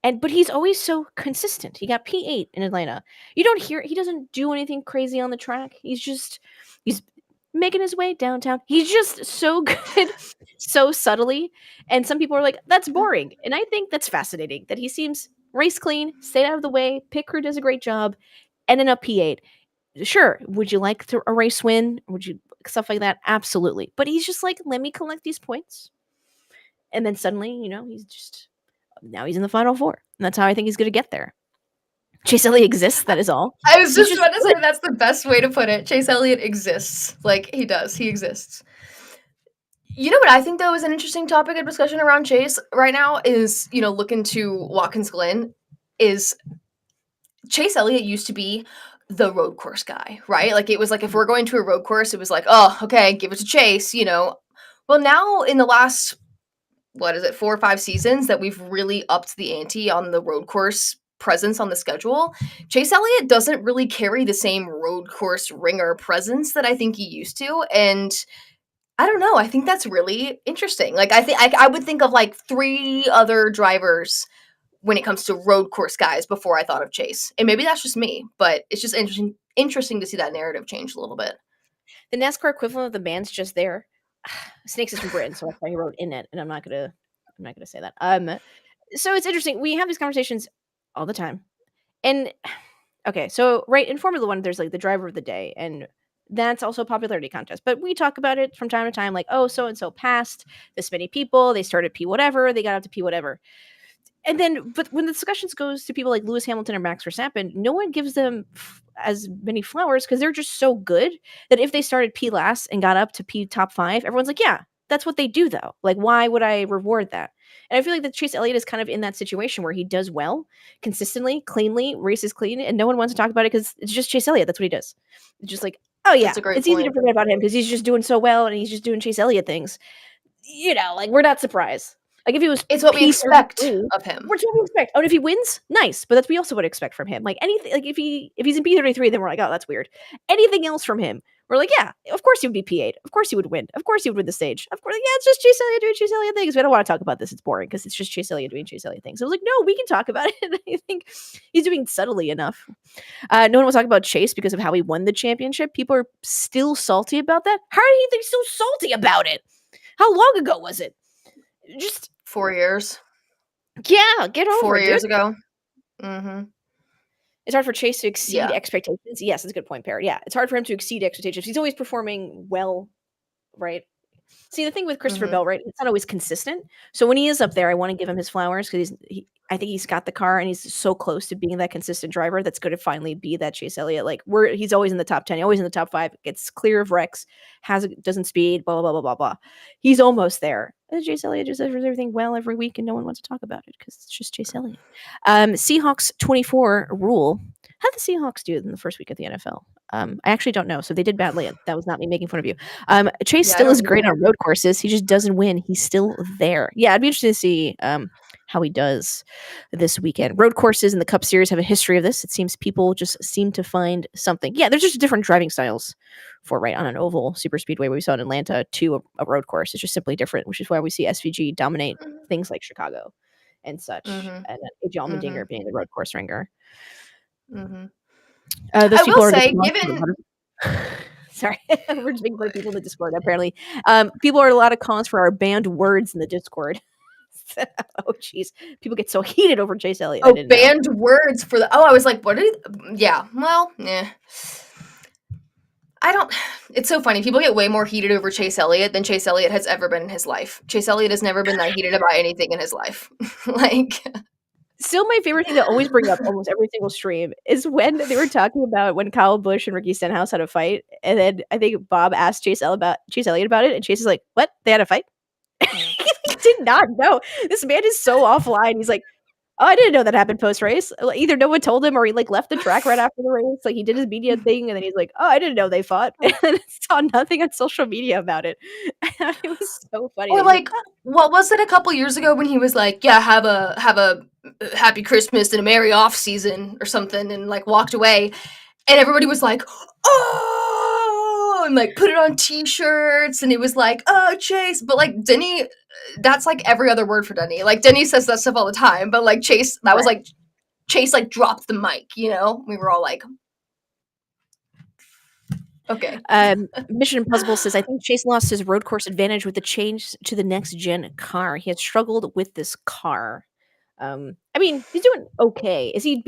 But he's always so consistent. He got P8 in Atlanta. You don't hear he doesn't do anything crazy on the track. He's making his way downtown. He's just so good, so subtly. And some people are like, that's boring. And I think that's fascinating that he seems race clean, stayed out of the way, pit crew does a great job, ended up P8. Sure, would you like a race win? Would you stuff like that? Absolutely. But he's just like, let me collect these points. And then suddenly, now he's in the Final Four. And that's how I think he's going to get there. Chase Elliott exists. That is all.
I was just about to say that's the best way to put it. Chase Elliott exists. Like, he does. He exists. You know what I think, though, is an interesting topic of discussion around Chase right now is, looking to Watkins Glen, is Chase Elliott used to be the road course guy, right? Like, it was like, if we're going to a road course, it was like, oh, okay, give it to Chase, Well, now in the last 4 or 5 seasons that we've really upped the ante on the road course presence on the schedule, Chase Elliott doesn't really carry the same road course ringer presence that I think he used to. And I don't know. I think that's really interesting. Like, I would think of like 3 other drivers when it comes to road course guys before I thought of Chase. And maybe that's just me, but it's just interesting to see that narrative change a little bit.
The NASCAR equivalent of the band's just there. Snakes is from Britain, so that's why he wrote in it, and I'm not gonna say that. So it's interesting. We have these conversations all the time, and okay, so right in Formula One, there's like the driver of the day, and that's also a popularity contest. But we talk about it from time to time, like, oh, so and so passed this many people, they started P whatever, they got up to P whatever. And then, but when the discussions goes to people like Lewis Hamilton or Max Verstappen, no one gives them as many flowers because they're just so good that if they started P last and got up to P top 5, everyone's like, yeah, that's what they do though. Like, why would I reward that? And I feel like that Chase Elliott is kind of in that situation where he does well, consistently, cleanly, races clean, and no one wants to talk about it because it's just Chase Elliott. That's what he does. It's just like, oh yeah, it's easy to forget about him because he's just doing so well and he's just doing Chase Elliott things. Like, we're not surprised. Like, if he was,
it's what we expect of him.
Which what we expect. Oh, and if he wins, nice. But that's we also would expect from him. Like anything, like if he's in P33, then we're like, oh, that's weird. Anything else from him, we're like, yeah, of course he would be P8. Of course he would win. Of course he would win the stage. Of course, yeah, it's just Chase Elliott doing Chase Elliott things. We don't want to talk about this. It's boring because it's just Chase Elliott doing Chase Elliott things. I was like, no, we can talk about it. I think he's doing subtly enough. No one will talk about Chase because of how he won the championship. People are still salty about that. How are you so salty about it? How long ago was it? Just
4 years.
Yeah, get over
4
it. 4
years ago. Mm-hmm.
It's hard for Chase to exceed expectations. Yes, that's a good point, Parrot. Yeah, it's hard for him to exceed expectations. He's always performing well, right? See, the thing with Christopher Bell, right? It's not always consistent. So when he is up there, I want to give him his flowers because I think he's got the car and he's so close to being that consistent driver that's going to finally be that Chase Elliott. Like he's always in the top 10, always in the top 5, gets clear of wrecks, doesn't speed, blah, blah, blah, blah, blah, blah. He's almost there. And Chase Elliott just does everything well every week and no one wants to talk about it because it's just Chase Elliott. Seahawks 24 rule. How did the Seahawks do in the first week of the NFL? I actually don't know. So they did badly. That was not me making fun of you. Chase still is great on road courses. He just doesn't win. He's still there. Yeah, I'd be interested to see how he does this weekend. Road courses in the Cup Series have a history of this. It seems people just seem to find something. Yeah, there's just different driving styles for right on an oval super speedway where we saw in Atlanta to a road course. It's just simply different, which is why we see SVG dominate things like Chicago and such. And AJ Allmendinger being the road course ringer.
Mm-hmm.
Those
I
people
will
are
say, given
sorry, we're just making fun of people in the Discord. Apparently, people are a lot of cons for our banned words in the Discord. Oh, jeez, people get so heated over Chase Elliott.
Oh, banned words for the. Oh, I was like, what? Yeah, well, yeah. I don't. It's so funny. People get way more heated over Chase Elliott than Chase Elliott has ever been in his life. Chase Elliott has never been that heated about anything in his life. Like.
Still, my favorite thing to always bring up almost every single stream is when they were talking about when Kyle Busch and Ricky Stenhouse had a fight, and then I think Bob asked Chase Elliott about it, and Chase is like, "What? They had a fight?" He did not know. This man is so offline. He's like, Oh, I didn't know that happened post-race. Either no one told him or he, like, left the track right after the race, like, he did his media thing, and then he's like, "Oh, I didn't know they fought," and then saw nothing on social media about it. It was so funny that
Or
he's like,
like, what was it a couple years ago when he was like, "Yeah, have a happy Christmas and a merry off season" or something, and like walked away, and everybody was like, "Oh," and like put it on T-shirts, and it was like, "Oh, Chase," but like Denny, that's like every other word for Denny. Like Denny says that stuff all the time, but like Chase, that was like Chase like dropped the mic. We were all like, okay.
Mission Impossible says, "I think Chase lost his road course advantage with the change to the next gen car. He had struggled with this car." I mean, he's doing okay. Is he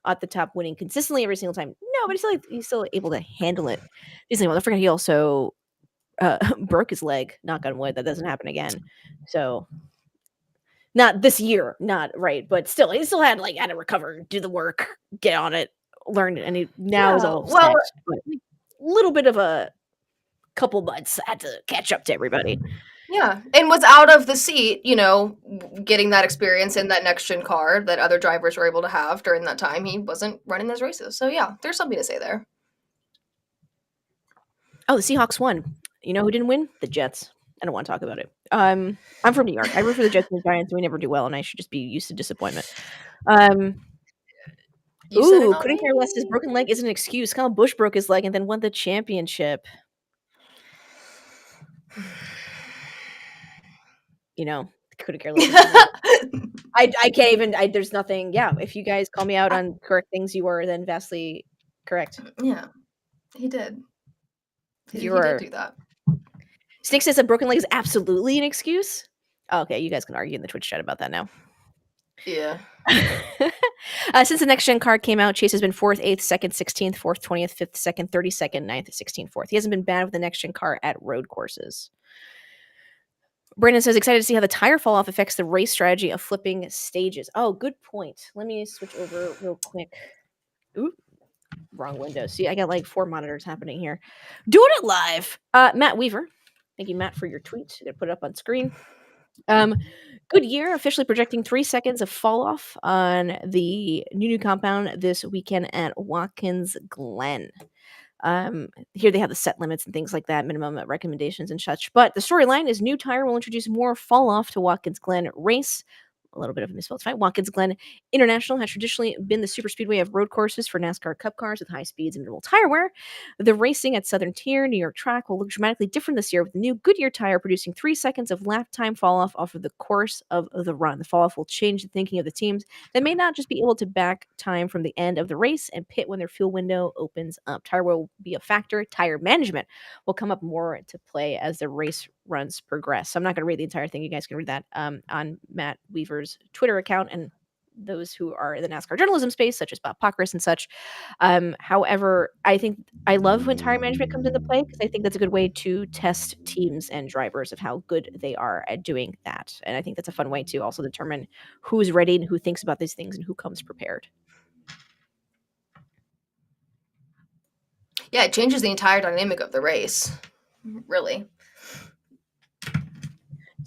at the top winning consistently every single time? No, but he's still able to handle it. Well, don't forget he also broke his leg. Knock on wood, that doesn't happen again. So not this year, not right, but still, he still had to recover, do the work, get on it, learn it, and he now is all set. But little bit of a couple months had to catch up to everybody.
Yeah, and was out of the seat, getting that experience in that next gen car that other drivers were able to have during that time. He wasn't running those races. So yeah, there's something to say there.
Oh, the Seahawks won. You know who didn't win? The Jets. I don't want to talk about it. I'm from New York. I root for the Jets and the Giants, and we never do well, and I should just be used to disappointment. Couldn't care less. His broken leg isn't an excuse. Kyle Busch broke his leg and then won the championship. Couldn't care less. I can't even. There's nothing. Yeah, if you guys call me out on correct things, you are then vastly correct.
Yeah, he did. He did do that.
Snake says a broken leg is absolutely an excuse. Oh, okay, you guys can argue in the Twitch chat about that now.
Yeah.
Since the next gen card came out, Chase has been 4th, 8th, 2nd, 16th, 4th, 20th, 5th, 2nd, 32nd, 9th, 16th, 4th. He hasn't been bad with the next gen car at road courses. Brandon says, excited to see how the tire fall off affects the race strategy of flipping stages. Oh, good point. Let me switch over real quick. Ooh, wrong window. See, I got like 4 monitors happening here. Doing it live. Matt Weaver. Thank you, Matt, for your tweet. I'm going to put it up on screen. Goodyear officially projecting 3 seconds of fall off on the new compound this weekend at Watkins Glen. Here they have the set limits and things like that, minimum recommendations and such. But the storyline is new tire will introduce more fall off to Watkins Glen race. A little bit of a misspelled fight. Watkins Glen International has traditionally been the super speedway of road courses for NASCAR Cup cars with high speeds and interval tire wear. The racing at Southern Tier, New York track will look dramatically different this year with the new Goodyear tire producing 3 seconds of lap time fall off of the course of the run. The fall off will change the thinking of the teams that may not just be able to back time from the end of the race and pit when their fuel window opens up. Tire will be a factor. Tire management will come up more to play as the race runs progress. So I'm not going to read the entire thing. You guys can read that on Matt Weaver's Twitter account and those who are in the NASCAR journalism space, such as Bob Pockris and such. However, I think I love when tire management comes into play because I think that's a good way to test teams and drivers of how good they are at doing that. And I think that's a fun way to also determine who's ready and who thinks about these things and who comes prepared.
Yeah, it changes the entire dynamic of the race, really.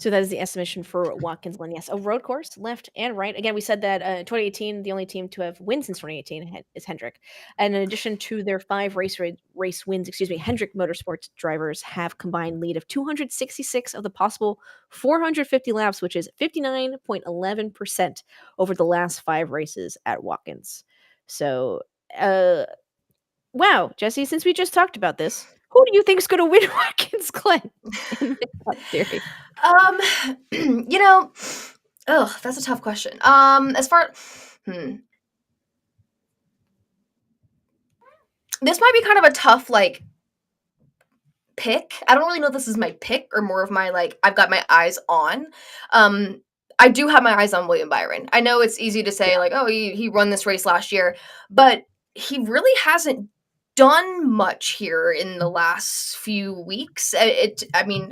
So that is the estimation for Watkins Glen. Yes, a road course, left and right. Again, we said that 2018, the only team to have wins since 2018 is Hendrick. And in addition to their 5 race wins, Hendrick Motorsports drivers have combined lead of 266 of the possible 450 laps, which is 59.11% over the last 5 races at Watkins. So, wow, Jessie, since we just talked about this, who do you think is going to win Watkins Glen in the Cup Series?
That's a tough question. This might be kind of a tough, pick. I don't really know if this is my pick or more of my, I've got my eyes on. I do have my eyes on William Byron. I know it's easy to say, he won this race last year, but he really hasn't done much here in the last few weeks. I'd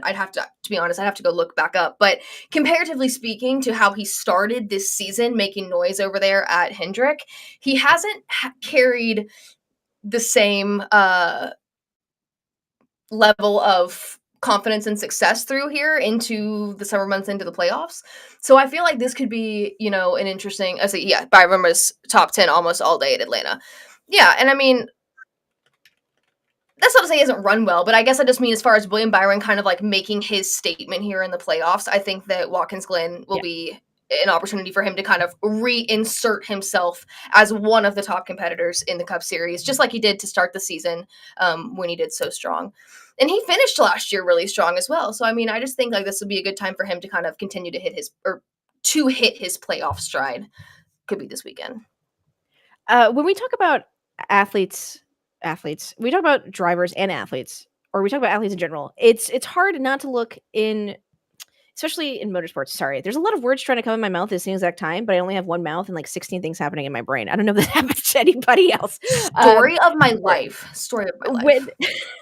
have to be honest, I'd have to go look back up. But comparatively speaking to how he started this season, making noise over there at Hendrick, he hasn't carried the same level of confidence and success through here into the summer months, into the playoffs. So I feel like this could be, an interesting. I say, yeah, Byron was top 10 almost all day at Atlanta. Yeah, and I mean, that's not to say he hasn't run well, but I guess I just mean as far as William Byron kind of like making his statement here in the playoffs, I think that Watkins Glen will be an opportunity for him to kind of reinsert himself as one of the top competitors in the Cup Series, just like he did to start the season when he did so strong. And he finished last year really strong as well. So, I mean, I just think like this would be a good time for him to kind of continue to hit his playoff stride. Could be this weekend.
When we talk about athletes, we talk about drivers and athletes, or we talk about athletes in general. It's hard not to look in, especially in motorsports. Sorry, there's a lot of words trying to come in my mouth at the same exact time, but I only have one mouth and like 16 things happening in my brain. I don't know if that happens to anybody else.
Story of my life.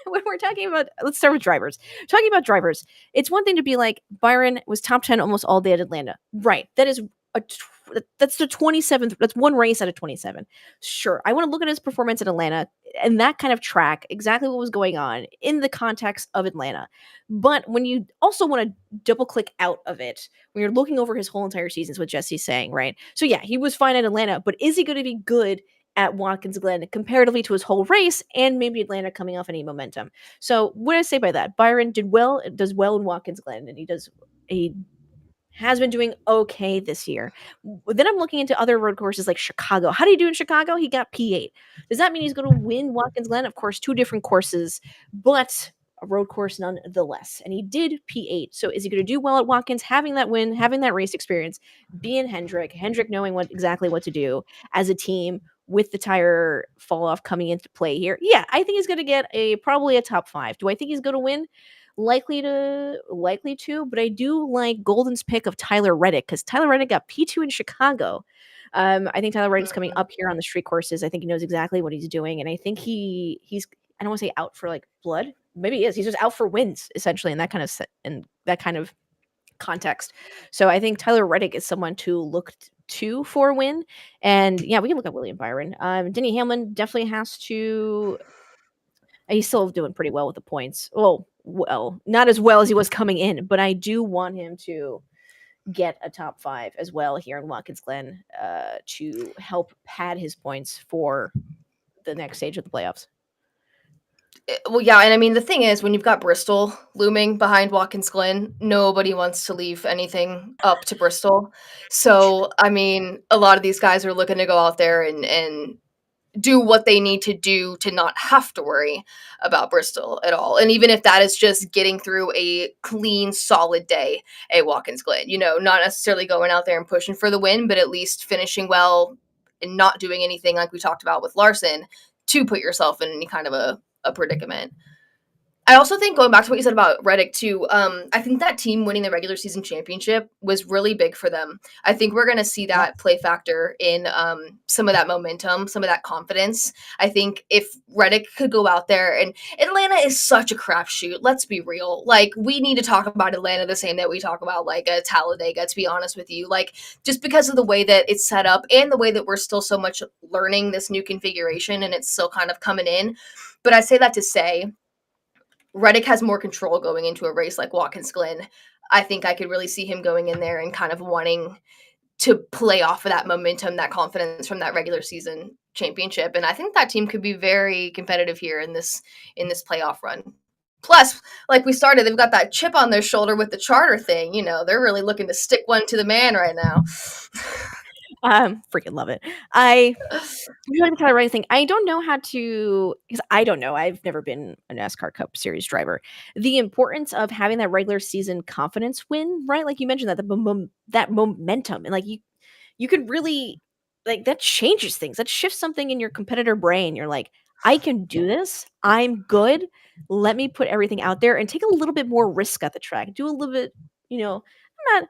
When we're talking about, let's start with drivers. Talking about drivers, it's one thing to be like, Byron was top 10 almost all day at Atlanta. Right. That is that's the 27th. That's one race out of 27. Sure. I want to look at his performance in Atlanta and that kind of track exactly what was going on in the context of Atlanta. But when you also want to double click out of it, when you're looking over his whole entire season, is what Jesse's saying, right? So yeah, he was fine at Atlanta, but is he going to be good at Watkins Glen comparatively to his whole race and maybe Atlanta coming off any momentum? So what do I say by that? Byron does well in Watkins Glen, and he has been doing okay this year. Then I'm looking into other road courses like Chicago. How do you do in Chicago? He got P8. Does that mean he's going to win Watkins Glen? Of course, two different courses, but a road course nonetheless. And he did P8. So is he going to do well at Watkins, having that win, having that race experience, being Hendrick knowing exactly what to do as a team with the tire fall off coming into play here? Yeah, I think he's going to get probably a top 5. Do I think he's going to win? Likely to, but I do like Golden's pick of Tyler Reddick, because Tyler Reddick got P2 in Chicago. I think Tyler Reddick's coming up here on the street courses. I think he knows exactly what he's doing, and I think he's I don't want to say out for like blood. Maybe he is. He's just out for wins essentially in that kind of context. So I think Tyler Reddick is someone to look to for a win. And yeah, we can look at William Byron. Denny Hamlin definitely has to. He's still doing pretty well with the points. Well, not as well as he was coming in, but I do want him to get a top 5 as well here in Watkins Glen to help pad his points for the next stage of the playoffs.
Well, yeah, and I mean, the thing is, when you've got Bristol looming behind Watkins Glen, nobody wants to leave anything up to Bristol. So, I mean, a lot of these guys are looking to go out there and do what they need to do to not have to worry about Bristol at all. And even if that is just getting through a clean, solid day at Watkins Glen, not necessarily going out there and pushing for the win, but at least finishing well and not doing anything like we talked about with Larson to put yourself in any kind of a predicament. I also think, going back to what you said about Reddick too, I think that team winning the regular season championship was really big for them. I think we're going to see that play factor in some of that momentum, some of that confidence. I think if Reddick could go out there, and Atlanta is such a crapshoot, let's be real. Like, we need to talk about Atlanta the same that we talk about like a Talladega, to be honest with you. Like, just because of the way that it's set up and the way that we're still so much learning this new configuration and it's still kind of coming in. But I say that to say, Reddick has more control going into a race like Watkins Glen. I think I could really see him going in there and kind of wanting to play off of that momentum, that confidence from that regular season championship. And I think that team could be very competitive here in this playoff run. Plus, like we started, they've got that chip on their shoulder with the charter thing. They're really looking to stick one to the man right now.
Freaking love it. I like the Tyler Reddick thing. I don't know how to, because I don't know. I've never been a NASCAR Cup Series driver. The importance of having that regular season confidence win, right? Like you mentioned that momentum, and like you could really, like, that changes things. That shifts something in your competitor brain. You're like, I can do this. I'm good. Let me put everything out there and take a little bit more risk at the track. Do a little bit,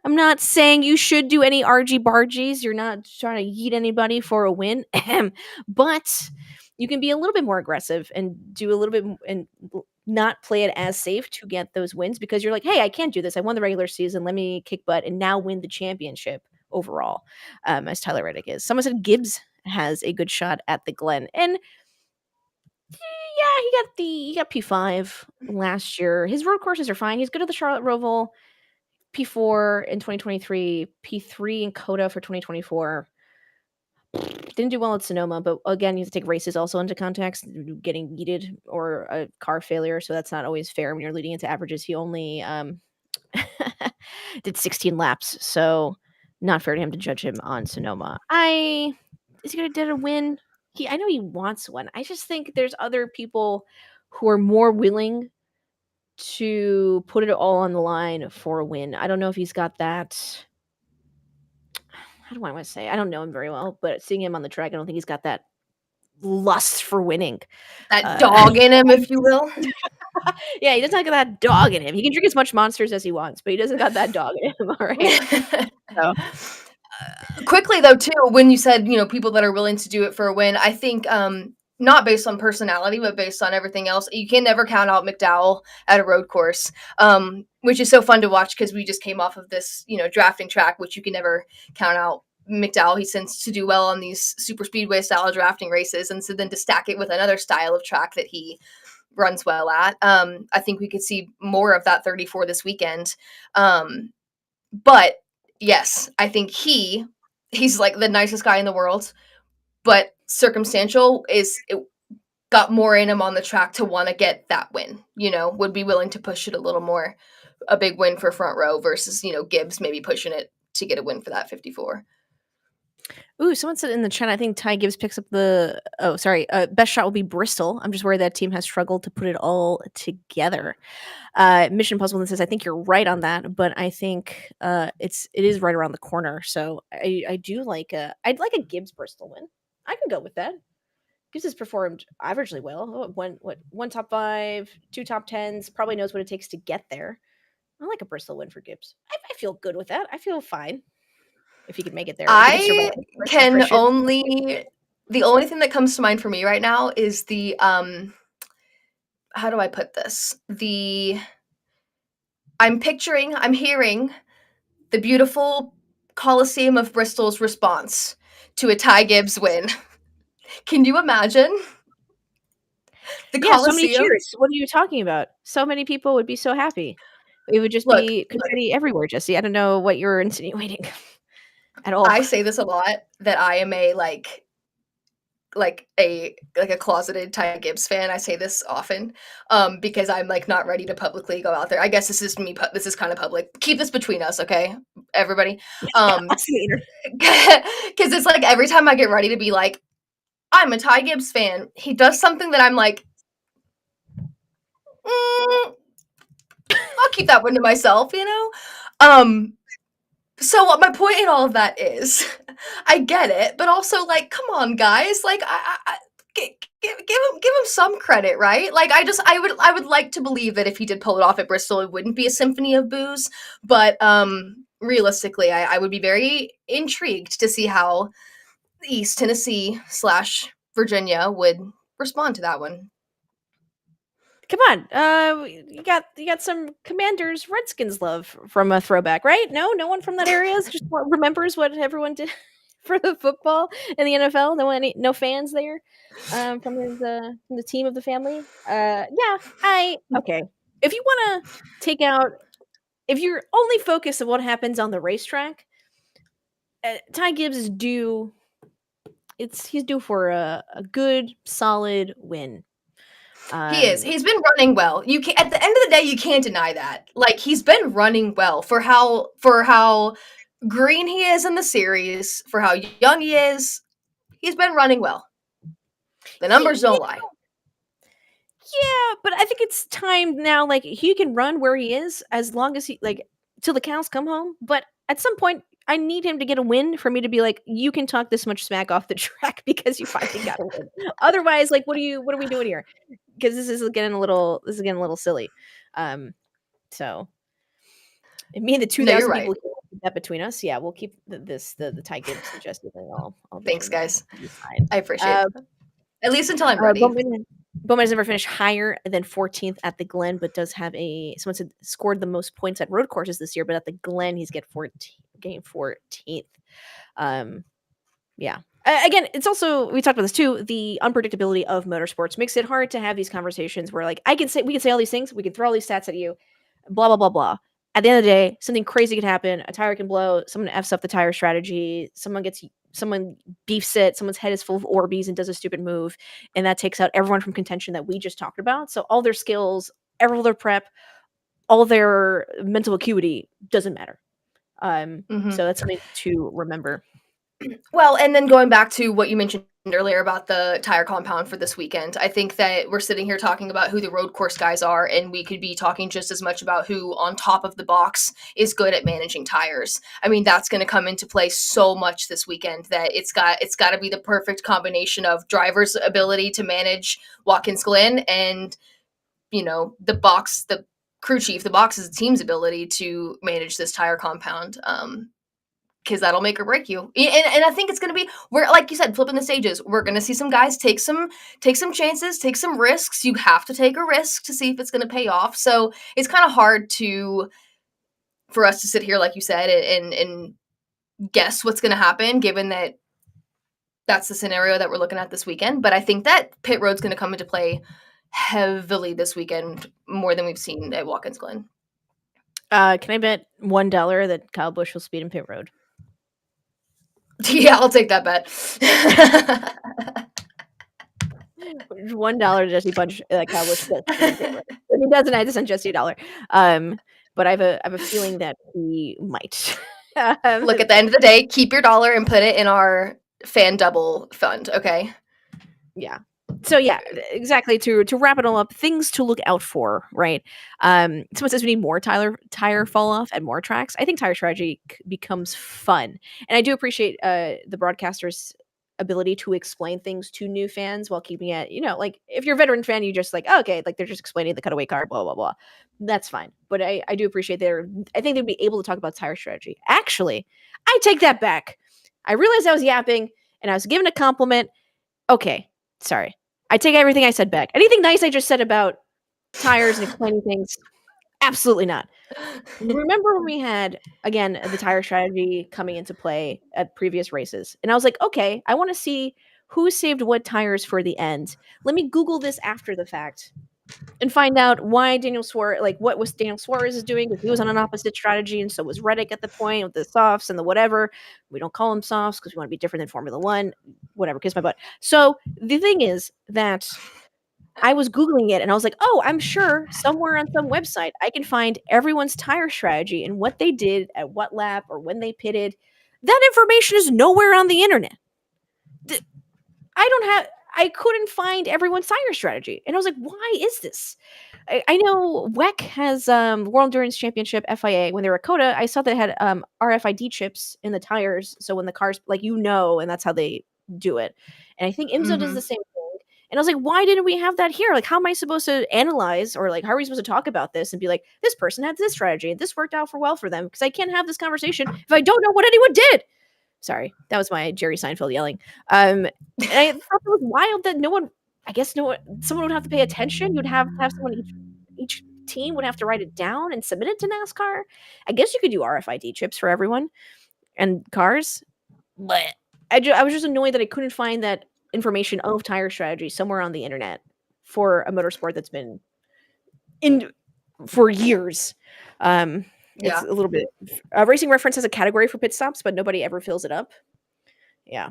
I'm not saying you should do any argy-bargies. You're not trying to yeet anybody for a win. But you can be a little bit more aggressive and do a little bit and not play it as safe to get those wins, because you're like, hey, I can't do this. I won the regular season. Let me kick butt and now win the championship overall, as Tyler Reddick is. Someone said Gibbs has a good shot at the Glen. And yeah, he got P5 last year. His road courses are fine. He's good at the Charlotte Roval. P4 in 2023, P3 in Coda for 2024. Didn't do well at Sonoma, but again, you have to take races also into context, getting yeeted or a car failure, so that's not always fair when you're leading into averages. He only did 16 laps, so not fair to him to judge him on Sonoma. Is he gonna get a win? I know he wants one. I just think there's other people who are more willing to put it all on the line for a win. I don't know if he's got that. How do I want to say? I don't know him very well, but seeing him on the track, I don't think he's got that lust for winning.
That dog in him, if you will.
Yeah, he doesn't have that dog in him. He can drink as much Monsters as he wants, but he doesn't got that dog in him. All right. So.
Quickly though, too, when you said people that are willing to do it for a win, I think not based on personality, but based on everything else, you can never count out McDowell at a road course, which is so fun to watch because we just came off of this drafting track, which you can never count out McDowell. He tends to do well on these super speedway style drafting races, and so then to stack it with another style of track that he runs well at, I think we could see more of that 34 this weekend. But yes, I think he's like the nicest guy in the world, but circumstantial got more in him on the track to want to get that win, would be willing to push it a little more, a big win for front row versus, Gibbs maybe pushing it to get a win for that 54.
Ooh, someone said in the chat, I think Ty Gibbs picks up best shot will be Bristol. I'm just worried that team has struggled to put it all together. Mission Puzzle says, I think you're right on that, but I think it is right around the corner. So I do I'd like a Gibbs Bristol win. I can go with that. Gibbs has performed averagely well. One top 5, 2 top 10s, probably knows what it takes to get there. I like a Bristol win for Gibbs. I feel good with that. I feel fine if he could make it there.
The only thing that comes to mind for me right now is the how do I put this? I'm hearing the beautiful Coliseum of Bristol's response to a Ty Gibbs win. Can you imagine? The Coliseum?
So many cheers. What are you talking about? So many people would be so happy. It would just be confetti everywhere, Jesse. I don't know what you're insinuating at all.
I say this a lot, that I am a a closeted Ty Gibbs fan. I say this often because I'm not ready to publicly go out there. I guess this is me. This is kind of public. Keep this between us, okay, everybody? Because it's every time I get ready to be I'm a Ty Gibbs fan, he does something that I'm I'll keep that one to myself, So what my point in all of that is, I get it, but also come on, guys, give him some credit, right? I would like to believe that if he did pull it off at Bristol, it wouldn't be a symphony of booze, but realistically, I would be very intrigued to see how East Tennessee / Virginia would respond to that one.
Come on, you got some Commanders Redskins love from a throwback, right? No one from that area just remembers what everyone did for the football in the NFL. No fans there from the team of the family. Okay. If you want to take out, if you're only focused on what happens on the racetrack, Ty Gibbs is due. He's due for a good, solid win.
He is. He's been running well. You can, at the end of the day, you can't deny that. He's been running well for how green he is in the series, for how young he is. He's been running well. The numbers don't lie.
Yeah, but I think it's time now. He can run where he is as long as he till the cows come home. But at some point, I need him to get a win for me to be you can talk this much smack off the track because you finally got a win. Otherwise, what are we doing here? Because this is getting a little silly. So me and the 2,000 people who keep that between us, yeah, we'll keep the Ty Gibbs suggested thing all.
Thanks, guys. I appreciate it. At least until I'm ready.
Bowman has never finished higher than 14th at the Glen, but does have someone said scored the most points at road courses this year, but at the Glen he's getting 14th. Yeah. Again, it's also, we talked about this too, the unpredictability of motorsports makes it hard to have these conversations where we can say all these things, we can throw all these stats at you, blah, blah, blah, blah. at the end of the day, something crazy can happen. A tire can blow. Someone F's up the tire strategy. Someone beefs it. Someone's head is full of Orbeez and does a stupid move, and that takes out everyone from contention that we just talked about. So all their skills, all their prep, all their mental acuity doesn't matter. So that's something to remember.
Well, and then going back to what you mentioned earlier about the tire compound for this weekend, I think that we're sitting here talking about who the road course guys are, and we could be talking just as much about who on top of the box is good at managing tires. I mean, that's going to come into play so much this weekend that it's got to be the perfect combination of driver's ability to manage Watkins Glen and, you know, the crew chief, the box's team's ability to manage this tire compound. Because that'll make or break you. And I think it's going to be, we're like you said, flipping the stages. We're going to see some guys take some chances, take some risks. You have to take a risk to see if it's going to pay off. So it's kind of hard for us to sit here, like you said, and guess what's going to happen, given that that's the scenario that we're looking at this weekend. But I think that pit road's going to come into play heavily this weekend, more than we've seen at Watkins Glen.
Can I bet $1 that Kyle Busch will speed in pit road?
Yeah, I'll take that bet.
$1 Jessie Punch Kyle Busch. If he doesn't, I had to send Jessie $1. But I have a feeling that he might.
Look, at the end of the day, keep your dollar and put it in our fan double fund, okay?
Yeah. So yeah, exactly. To wrap it all up, things to look out for, right? Someone says we need more tire fall off at more tracks. I think tire strategy becomes fun, and I do appreciate the broadcasters' ability to explain things to new fans while keeping it, you know, like if you're a veteran fan, you just like, oh, okay, like they're just explaining the cutaway car, blah blah blah. That's fine, but I do appreciate I think they'd be able to talk about tire strategy. Actually, I take that back. I realized I was yapping and I was given a compliment. Okay, sorry. I take everything I said back. Anything nice I just said about tires and explaining things? Absolutely not. Remember when we had, again, the tire strategy coming into play at previous races? And I was like, okay, I want to see who saved what tires for the end. Let me Google this after the fact and find out why what was Daniel Suarez is doing, because he was on an opposite strategy, and so was Reddick at the point with the softs and the whatever. We don't call them softs because we want to be different than Formula One. Whatever, kiss my butt. So the thing is that I was Googling it, and I was like, oh, I'm sure somewhere on some website I can find everyone's tire strategy and what they did at what lap or when they pitted. That information is nowhere on the internet. I couldn't find everyone's tire strategy. And I was like, why is this? I know WEC has World Endurance Championship, FIA. When they were at COTA, I saw they had RFID chips in the tires. So when the cars, and that's how they do it. And I think IMSA does the same thing. And I was like, why didn't we have that here? Like, how am I supposed to analyze, or like, how are we supposed to talk about this and be like, this person had this strategy and this worked out well for them? Because I can't have this conversation if I don't know what anyone did. Sorry, that was my Jerry Seinfeld yelling. And I thought it was wild that someone would have to pay attention. You'd have someone, each team would have to write it down and submit it to NASCAR. I guess you could do RFID chips for everyone and cars, but I was just annoyed that I couldn't find that information of tire strategy somewhere on the internet for a motorsport that's been in for years. It's a little bit. Racing Reference has a category for pit stops, but nobody ever fills it up. Yeah,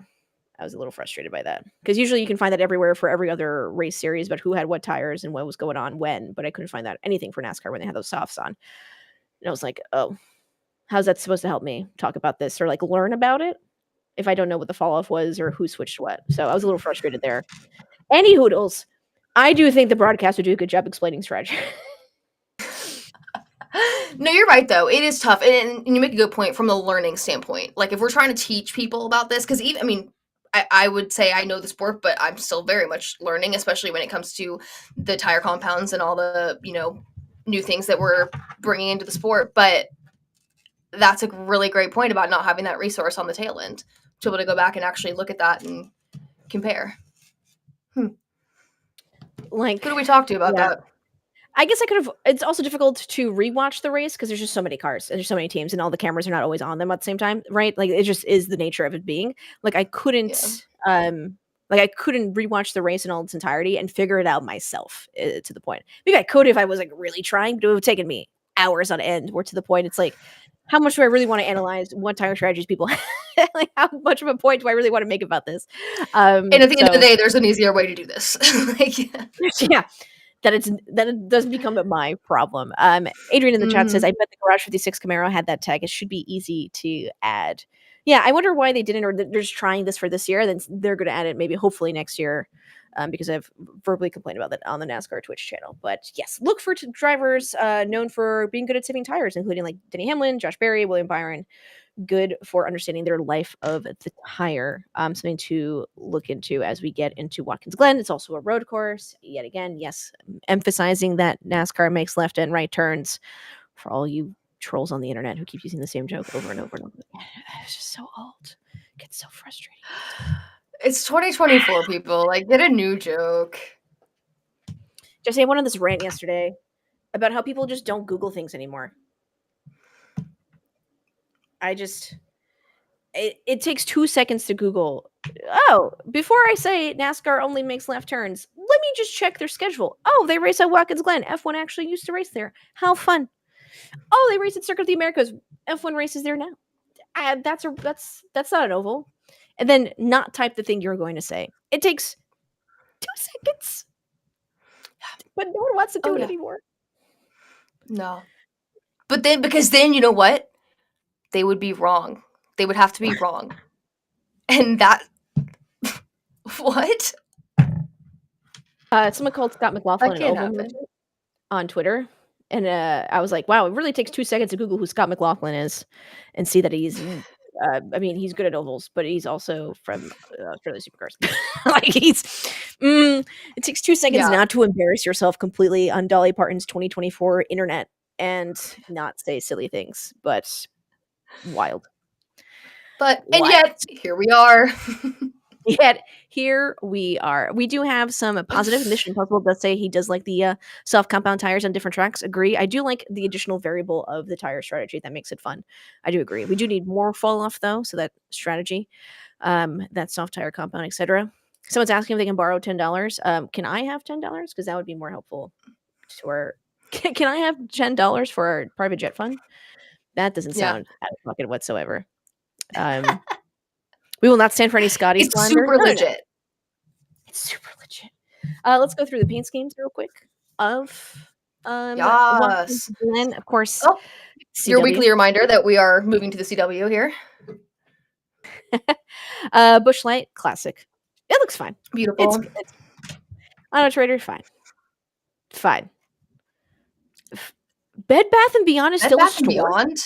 I was a little frustrated by that, because usually you can find that everywhere for every other race series, but who had what tires and what was going on when. But I couldn't find that anything for NASCAR when they had those softs on. And I was like, oh, how's that supposed to help me talk about this or like learn about it if I don't know what the fall off was or who switched what? So I was a little frustrated there. Any hoodles, I do think the broadcast would do a good job explaining strategy.
No, you're right, though. It is tough. And you make a good point from the learning standpoint. Like, if we're trying to teach people about this, because I would say I know the sport, but I'm still very much learning, especially when it comes to the tire compounds and all the, new things that we're bringing into the sport. But that's a really great point about not having that resource on the tail end to be able to go back and actually look at that and compare.
Like,
who do we talk to about that?
I guess I could have. It's also difficult to rewatch the race because there's just so many cars and there's so many teams and all the cameras are not always on them at the same time, right? Like, it just is the nature of it being. Like, I couldn't, I couldn't rewatch the race in all its entirety and figure it out myself to the point. Maybe I could if I was like really trying, but it would have taken me hours on end. We're to the point it's like, how much do I really want to analyze what tire strategies people have? Like, how much of a point do I really want to make about this?
And at the end of the day, there's an easier way to do this. Like,
yeah, that it doesn't become my problem. Adrian in the chat says, I bet the Garage 56 Camaro had that tag. It should be easy to add. Yeah, I wonder why they didn't, or they're just trying this for this year, then they're going to add it maybe hopefully next year. Because I've verbally complained about that on the NASCAR Twitch channel. But yes, look for drivers known for being good at saving tires, including like Denny Hamlin, Josh Berry, William Byron. Good for understanding their life of the tire. Something to look into as we get into Watkins Glen. It's also a road course. Yet again, yes, emphasizing that NASCAR makes left and right turns for all you trolls on the internet who keep using the same joke over and over and over again. It's just so old. It gets so frustrating.
It's 2024, people. Like, get a new joke.
Jesse, I went on this rant yesterday about how people just don't Google things anymore. It takes 2 seconds to Google. Oh, before I say NASCAR only makes left turns, let me just check their schedule. Oh, they race at Watkins Glen. F1 actually used to race there. How fun. Oh, they race at Circuit of the Americas. F1 races there now. That's not an oval. And then not type the thing you're going to say. It takes 2 seconds. But no one wants to do it anymore.
No. But then, because then, you know what? They would be wrong. They would have to be wrong. And that... What?
Someone called Scott McLaughlin an oval midget on Twitter. And I was like, wow, it really takes 2 seconds to Google who Scott McLaughlin is and see that he's... I mean, he's good at ovals, but he's also from Australia Supercars. Like it takes 2 seconds not to embarrass yourself completely on Dolly Parton's 2024 internet and not say silly things, but wild.
And yet, here we are.
Yet here we are. We do have some positive. Mission Impossible does say he does like the soft compound tires on different tracks. Agree. I do like the additional variable of the tire strategy. That makes it fun. I do agree. We do need more fall off though. So that strategy, that soft tire compound, etc. Someone's asking if they can borrow $10. Can I have $10? Because that would be more helpful to our. Can I have $10 for our private jet fund? That doesn't sound out of pocket whatsoever. We will not stand for any Scotty slander.
Super legit.
It's super legit. Let's go through the paint schemes real quick. Of
yes.
Glen, of course.
Oh, your weekly reminder that we are moving to the CW here.
Busch Light Classic. It looks fine.
Beautiful.
It's Auto Trader, fine. Bed Bath and Beyond is still a store.
Beyond?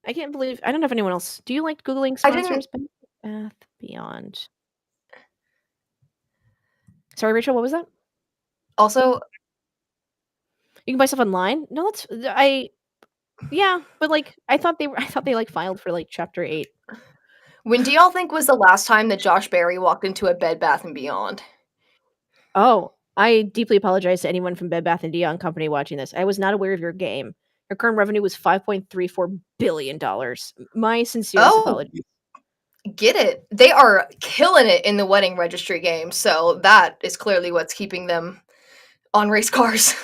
I can't believe I don't know if anyone else. Do you like Googling sponsors? Bed Bath Beyond. Sorry, Rachel, what was that?
Also,
you can buy stuff online. No, but like I thought they like filed for like Chapter 8.
When do y'all think was the last time that Josh Berry walked into a Bed Bath and Beyond?
Oh, I deeply apologize to anyone from Bed Bath & Beyond Company watching this. I was not aware of your game. Your current revenue was $5.34 billion. My sincere apologies.
Get it. They are killing it in the wedding registry game, so that is clearly what's keeping them on race cars.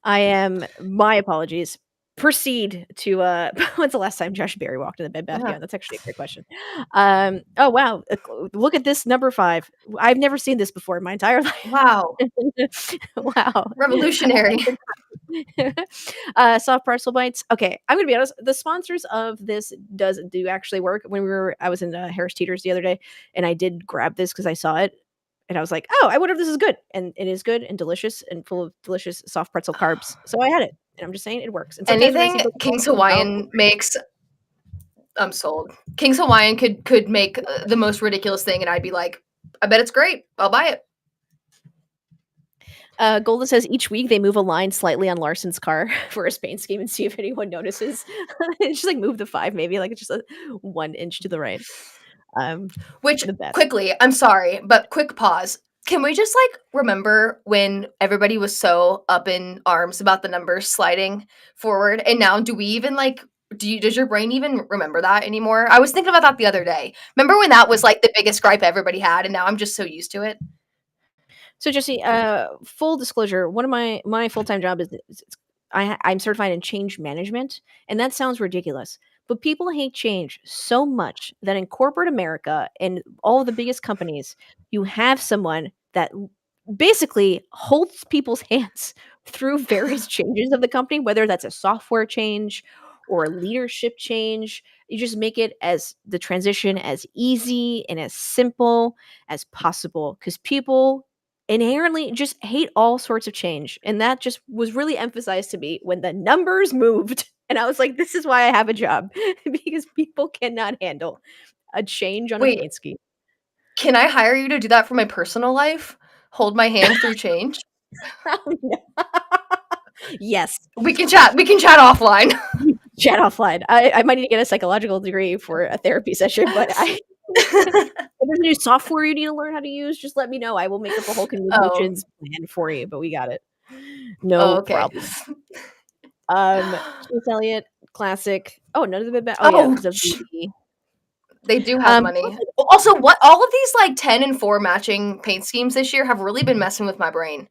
My apologies. Proceed to when's the last time Josh Berry walked in the Bed Bath Beyond? That's actually a great question. Oh wow, look at this number 5. I've never seen this before in my entire life.
Wow.
Wow.
Revolutionary.
Soft pretzel bites. Okay, I'm gonna be honest. The sponsors of this do actually work. I was in Harris Teeter's the other day, and I did grab this because I saw it, and I was like, oh, I wonder if this is good, and it is good and delicious and full of delicious soft pretzel carbs. So I had it, and I'm just saying it works. And
anything King's Hawaiian makes, I'm sold. King's Hawaiian could make the most ridiculous thing, and I'd be like, I bet it's great. I'll buy it.
Golden says each week they move a line slightly on Larson's car for a paint scheme and see if anyone notices. It's just like move the 5, maybe like it's just 1 inch to the right.
Which quickly, I'm sorry, but quick pause. Can we just like remember when everybody was so up in arms about the numbers sliding forward, and now do we even like? Does your brain even remember that anymore? I was thinking about that the other day. Remember when that was like the biggest gripe everybody had, and now I'm just so used to it.
So Jesse, full disclosure, one of my full-time job is I'm certified in change management, and that sounds ridiculous. But people hate change so much that in corporate America and all of the biggest companies, you have someone that basically holds people's hands through various changes of the company, whether that's a software change or a leadership change. You just make it as the transition as easy and as simple as possible because people inherently just hate all sorts of change. And that just was really emphasized to me when the numbers moved. And I was like, this is why I have a job because people cannot handle a change on a
Wait,
paint scheme.
can I hire you to do that for my personal life? Hold my hand through change?
Yes.
We can chat offline.
Chat offline. I might need to get a psychological degree for a therapy session, but if there's a new software you need to learn how to use, just let me know. I will make up a whole communications plan for you, but we got it. No problem. Chase Elliott, classic. Oh, none of the bad. Oh, yeah, because of the
They do have money. Also, what all of these like 10 and 4 matching paint schemes this year have really been messing with my brain.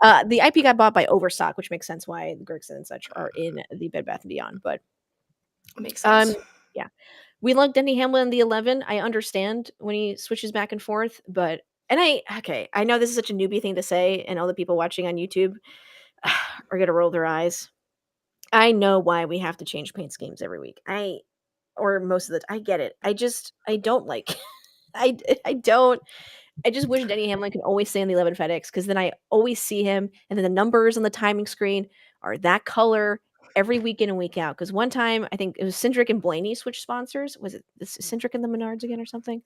The IP got bought by Overstock, which makes sense why the Gregson and such are in the Bed Bath & Beyond. But
makes sense.
Yeah, we love Denny Hamlin in the 11. I understand when he switches back and forth, but I know this is such a newbie thing to say, and all the people watching on YouTube are gonna roll their eyes. I know why we have to change paint schemes every week. Or most of the I get it. I don't like I don't. I just wish Denny Hamlin could always stay on the 11 FedEx because then I always see him, and then the numbers on the timing screen are that color every week in and week out. Because one time, I think it was Cindric and Blaney switched sponsors. Was it Cindric and the Menards again or something?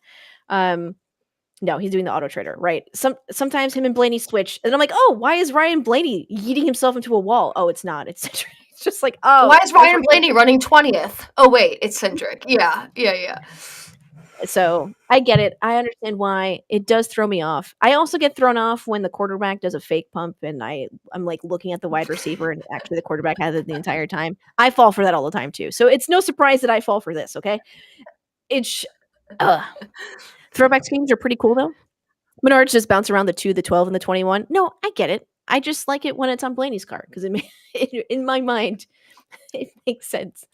No, he's doing the Auto Trader, right? Sometimes him and Blaney switch, and I'm like, oh, why is Ryan Blaney yeeting himself into a wall? Oh, it's not. It's Cindric. It's just like, oh,
why is Ryan Blaney running 20th? Oh wait, it's Cindric. Yeah.
So I get it. I understand why it does throw me off. I also get thrown off when the quarterback does a fake pump and I'm like looking at the wide receiver and actually the quarterback has it the entire time. I fall for that all the time too. So it's no surprise that I fall for this. Okay. Throwback schemes are pretty cool though. Menards just bounce around the 2, the 12, and the 21. No, I get it. I just like it when it's on Blaney's car because in my mind, it makes sense.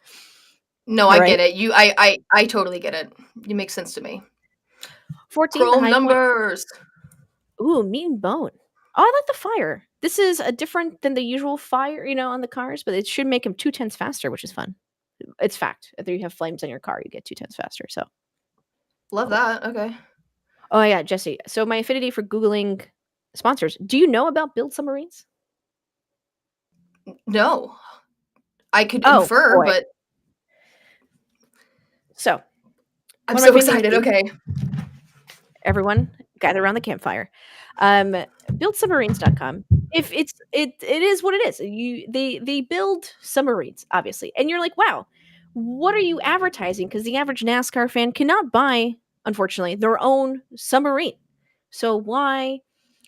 No, I get it. I totally get it. It makes sense to me.
14
Chrome numbers.
Ooh, meat and bone. Oh, I like the fire. This is a different than the usual fire, on the cars, but it should make them 2/10 faster, which is fun. It's fact. If you have flames on your car, you get 2/10 faster. So
love that. Okay.
Oh yeah, Jesse. So my affinity for Googling sponsors. Do you know about Build Submarines?
No. I could infer, but
so
I'm so excited. Okay.
Everyone gather around the campfire. Buildsubmarines.com. If it is what it is. They build submarines, obviously. And you're like, wow, what are you advertising? Because the average NASCAR fan cannot buy, unfortunately, their own submarine. So why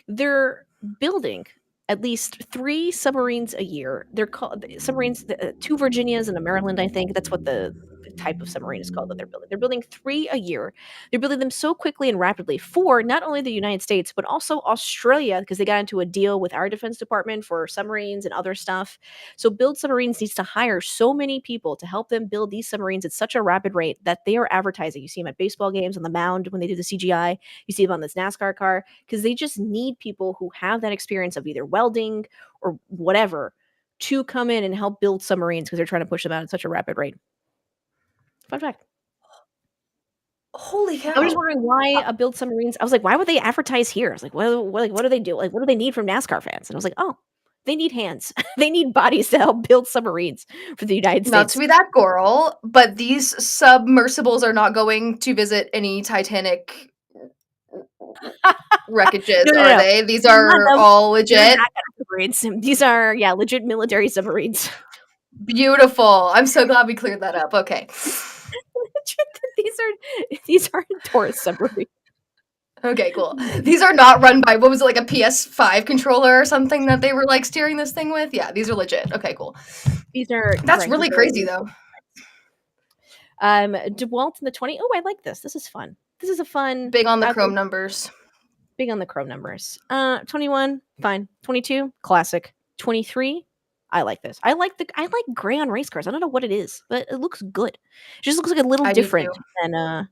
they're building at least 3 submarines a year. They're called submarines, 2 Virginias and a Maryland, I think. That's what the type of submarine is called that they're building. They're building 3 a year. They're building them so quickly and rapidly for not only the United States, but also Australia, because they got into a deal with our Defense Department for submarines and other stuff. So Build Submarines needs to hire so many people to help them build these submarines at such a rapid rate that they are advertising. You see them at baseball games on the mound when they do the CGI. You see them on this NASCAR car because they just need people who have that experience of either welding or whatever to come in and help build submarines because they're trying to push them out at such a rapid rate. Fun fact.
Holy cow.
I was just wondering why Build Submarines. I was like, why would they advertise here? I was like, what do they do? Like, what do they need from NASCAR fans? And I was like, oh, they need hands. They need bodies to help build submarines for the United States.
Not to be that girl, but these submersibles are not going to visit any Titanic wreckages, are they? These are all legit.
These are, legit military submarines.
Beautiful. I'm so glad we cleared that up. Okay.
These are Taurus submarines.
Okay, cool. These are not run by, what was it, like a PS5 controller or something that they were like steering this thing with? Yeah, these are legit. Okay, cool. That's really crazy though.
DeWalt in the 20. Oh, I like this. This is fun. This is a fun.
Big on the chrome numbers.
big on the chrome numbers. 21, fine. 22, classic. 23, I like this. I like gray on race cars. I don't know what it is, but it looks good. It just looks like a little
I do
different
too.
than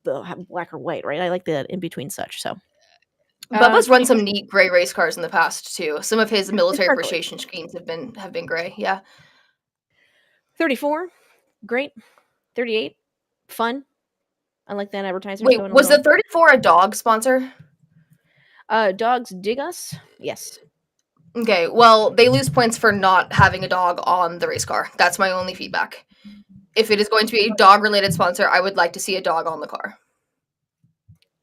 the black or white, right? I like the in between such. So
Bubba's run
24
some neat gray race cars in the past too. Some of his military
historically.
appreciation schemes have been gray. Yeah.
34, great. 38, fun. I like that advertiser's
Wait,
going a
was the
little.
34 a dog sponsor?
Dogs dig us. Yes.
Okay, well, they lose points for not having a dog on the race car. That's my only feedback. If it is going to be a dog-related sponsor, I would like to see a dog on the car.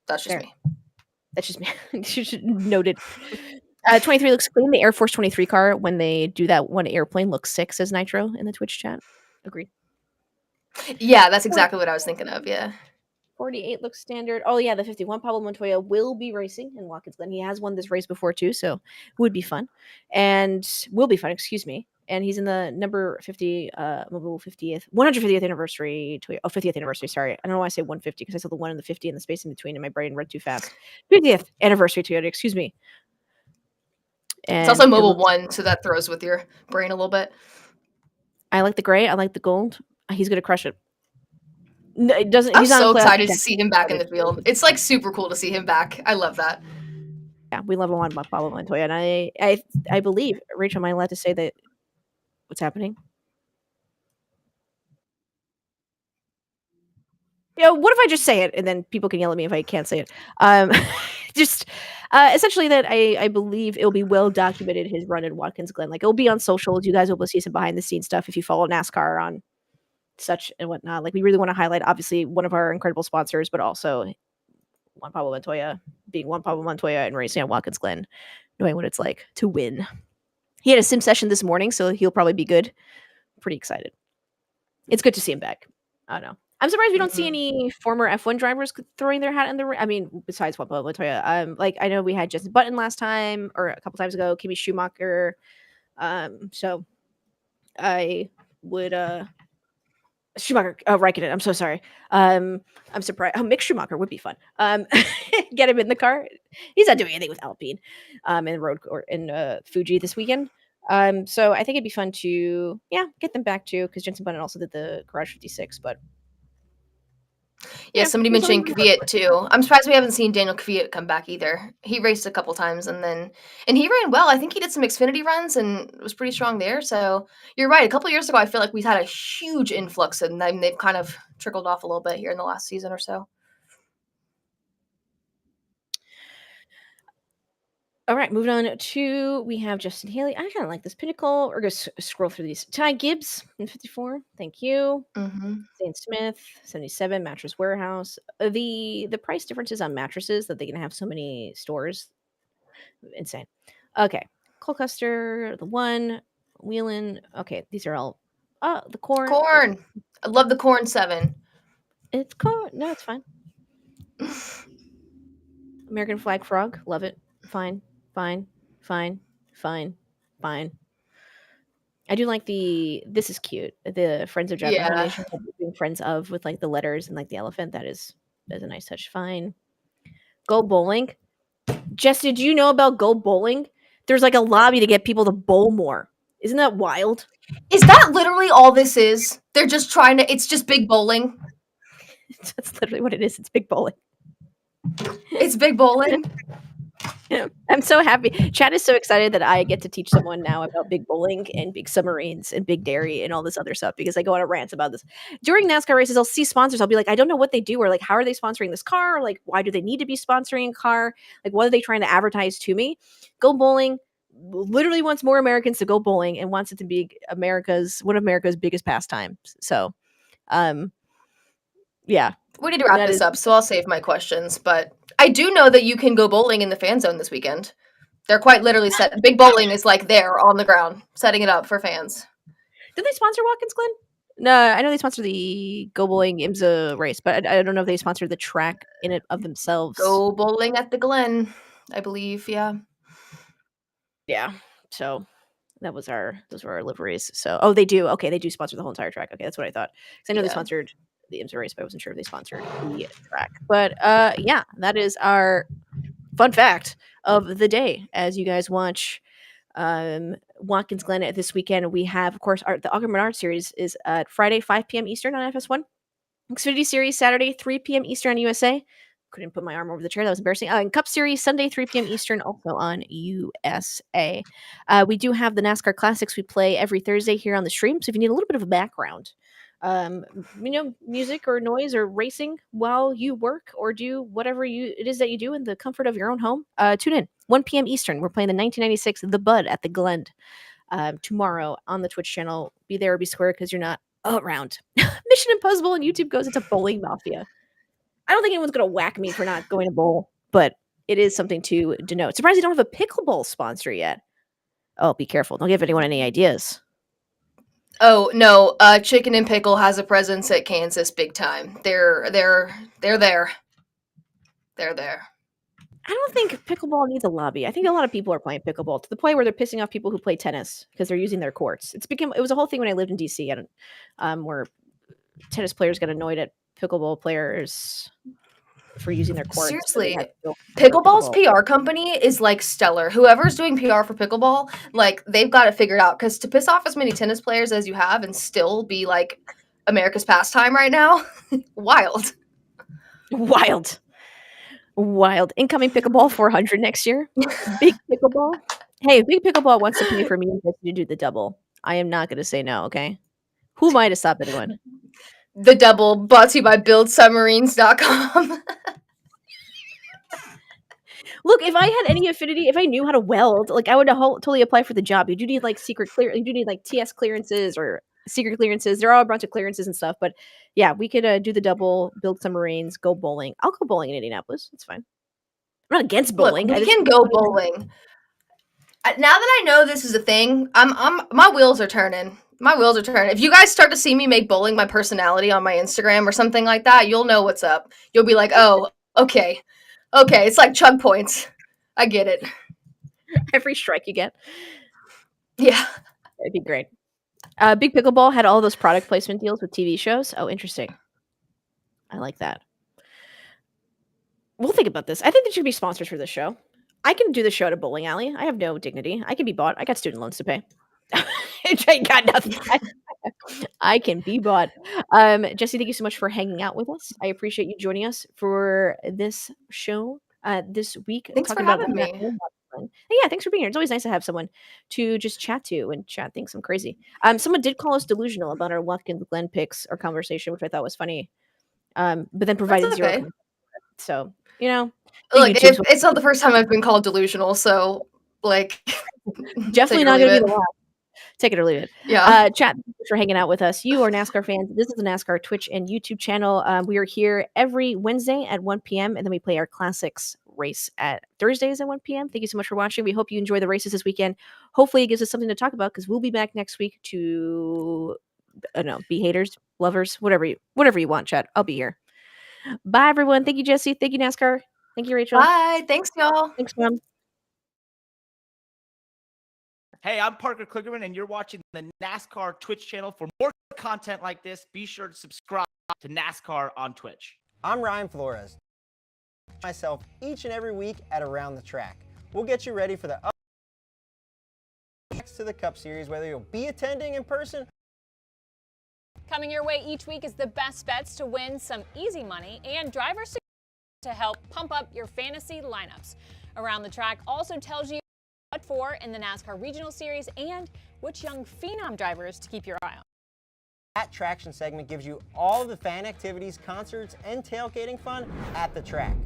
That's just
Fair.
me.
That's just me. Noted. 23 looks clean. The Air Force 23 car, when they do that one airplane, looks sick, says Nitro in the Twitch chat. Agreed.
Yeah, that's exactly what I was thinking of. Yeah.
48 looks standard. Oh, yeah, the 51 Pablo Montoya will be racing in Watkins Glen. He has won this race before, too, so would be fun. And will be fun, excuse me. And he's in the number 50, mobile 150th anniversary. 50th anniversary, sorry. I don't know why I say 150, because I saw the 1 and the 50 and the space in between, and my brain read too fast. 50th anniversary Toyota, excuse me. And
it's also Mobile 1, so that throws with your brain a little bit.
I like the gray. I like the gold. He's going to crush it. No, it doesn't.
I'm
He's not
so
in playoff
excited to
contention.
see him back in the field. It's like super cool to see him back. I love that.
Yeah, we love a lot about Pablo Montoya, and I believe, Rachel, am I allowed to say that? What's happening? Yeah, what if I just say it and then people can yell at me if I can't say it? Just essentially that I believe it'll be well documented, his run in Watkins Glen. Like, it'll be on socials. You guys will be able to see some behind the scenes stuff if you follow NASCAR on such and whatnot. Like, we really want to highlight, obviously, one of our incredible sponsors, but also Juan Pablo Montoya being Juan Pablo Montoya and racing at Watkins Glen, knowing what it's like to win. He had a sim session this morning, so he'll probably be good. Pretty excited. It's good to see him back. I don't know. I'm surprised we don't see any former F1 drivers throwing their hat in the ring. I mean, besides Juan Pablo Montoya. Like, I know we had Justin Button last time, or a couple times ago, Kimi Schumacher. So I would Schumacher, Raikkonen. I'm so sorry. I'm surprised. Oh, Mick Schumacher would be fun. Get him in the car. He's not doing anything with Alpine, in road or in Fuji this weekend. So I think it'd be fun to get them back too, because Jenson Button also did the Garage 56. But
yeah, somebody mentioned Kvyat too. I'm surprised we haven't seen Daniel Kvyat come back either. He raced a couple times and he ran well. I think he did some Xfinity runs and was pretty strong there. So you're right. A couple years ago, I feel like we had a huge influx, and then they've kind of trickled off a little bit here in the last season or so.
All right, moving on to, we have Justin Haley. I kind of like this Pinnacle. We're going to scroll through these. Ty Gibbs in 54. Thank you. Zane Smith, 77. Mattress Warehouse. The price differences on mattresses that they can have so many stores. Insane. Okay. Colcuster, the one. Wheelan. Okay, these are all. The corn.
Corn. I love the corn 7.
It's corn. No, it's fine. American Flag Frog. Love it. Fine. Fine. I do like this is cute. The Friends of Japan Foundation being friends of with like the letters and like the elephant. That's a nice touch. Fine. Go bowling. Jess, did you know about Go Bowling? There's like a lobby to get people to bowl more. Isn't that wild?
Is that literally all this is? They're just trying to, it's just big bowling.
That's literally what it is. It's big bowling.
It's big bowling.
I'm so happy. Chad is so excited that I get to teach someone now about big bowling and big submarines and big dairy and all this other stuff, because I go on a rant about this. During NASCAR races, I'll see sponsors. I'll be like, I don't know what they do, or like, how are they sponsoring this car? Like, why do they need to be sponsoring a car? Like, what are they trying to advertise to me? Go Bowling literally wants more Americans to go bowling and wants it to be one of America's biggest pastimes. So, yeah.
We need to wrap this up, so I'll save my questions. But I do know that you can go bowling in the fan zone this weekend. They're quite literally set. Big Bowling is like there on the ground, setting it up for fans.
Did they sponsor Watkins Glen? No, I know they sponsor the Go Bowling IMSA race, but I don't know if they sponsor the track in it of themselves.
Go Bowling at the Glen, I believe. Yeah.
Yeah. So those were our liveries. So, they do. Okay, they do sponsor the whole entire track. Okay, that's what I thought. Because I know they sponsored the IMSA race, but I wasn't sure if they sponsored the track. But yeah, that is our fun fact of the day as you guys watch Watkins Glen this weekend. We have, of course, the Auger Menard Series is Friday, 5 p.m. Eastern on FS1. Xfinity Series Saturday, 3 p.m. Eastern on USA. Couldn't put my arm over the chair. That was embarrassing. And Cup Series Sunday, 3 p.m. Eastern, also on USA. We do have the NASCAR Classics we play every Thursday here on the stream. So if you need a little bit of a background, music or noise or racing while you work or do whatever it is that you do in the comfort of your own home, tune in. 1 p.m. Eastern. We're playing the 1996 The Bud at the Glen tomorrow on the Twitch channel. Be there or be square because you're not around. Mission Impossible on YouTube goes into Bowling Mafia. I don't think anyone's going to whack me for not going to bowl, but it is something to denote. Surprised you don't have a pickleball sponsor yet. Oh, be careful. Don't give anyone any ideas.
Oh no, Chicken and Pickle has a presence at Kansas big time. They're there. They're there.
I don't think pickleball needs a lobby. I think a lot of people are playing pickleball to the point where they're pissing off people who play tennis because they're using their courts. It was a whole thing when I lived in DC, where tennis players got annoyed at pickleball players for using their courts.
Seriously, pickleball's PR company is like stellar. Whoever's doing PR for pickleball, like they've got it figured out. Because to piss off as many tennis players as you have and still be like America's pastime right now, wild.
Incoming pickleball 400 next year. Big pickleball. Hey, Big Pickleball wants to pay for me to do the double. I am not going to say no. Okay, who am I to stop anyone?
The double brought to you by buildsubmarines.com.
Look, if I had any affinity, if I knew how to weld, like I would totally apply for the job. You do need like you do need like TS clearances or secret clearances. There are a bunch of clearances and stuff, but yeah, we could do the double, build submarines, go bowling. I'll go bowling in Indianapolis. It's fine. I'm not against bowling.
Look, we can go bowling. Now that I know this is a thing, my wheels are turning. My wheels are turning. If you guys start to see me make bowling my personality on my Instagram or something like that, you'll know what's up. You'll be like, oh, okay. It's like chug points. I get it.
Every strike you get.
Yeah.
It'd be great. Big Pickleball had all those product placement deals with TV shows. Oh, interesting. I like that. We'll think about this. I think there should be sponsors for this show. I can do the show at a bowling alley. I have no dignity. I can be bought. I got student loans to pay. I got nothing. I can be bought. Jessie, thank you so much for hanging out with us. I appreciate you joining us for this show this week.
Thanks for having me.
Yeah, thanks for being here. It's always nice to have someone to just chat to and chat things I'm crazy. Someone did call us delusional about our Watkins Glen picks or conversation, which I thought was funny. But then provided zero. Okay. So,
look, it's not the first time I've been called delusional, so like
definitely not gonna be the last. Take it or leave it.
Yeah.
Chat, thanks for hanging out with us. You are NASCAR fans. This is the NASCAR Twitch and YouTube channel. We are here every Wednesday at 1 p.m. and then we play our classics race at Thursdays at 1 p.m. Thank you so much for watching. We hope you enjoy the races this weekend. Hopefully it gives us something to talk about because we'll be back next week to be haters, lovers, whatever you want, chat. I'll be here. Bye everyone. Thank you, Jessie. Thank you, NASCAR. Thank you, Rachel.
Bye. Thanks, y'all.
Thanks, Mom.
Hey, I'm Parker Kligerman, and you're watching the NASCAR Twitch channel. For more content like this, be sure to subscribe to NASCAR on Twitch.
I'm Ryan Flores. Myself each and every week at Around the Track. We'll get you ready for the next to the Cup Series, whether you'll be attending in person.
Coming your way each week is the best bets to win some easy money and drivers to help pump up your fantasy lineups. Around the Track also tells you what for in the NASCAR Regional Series and which young phenom drivers to keep your eye on.
That Traction segment gives you all of the fan activities, concerts, and tailgating fun at the track.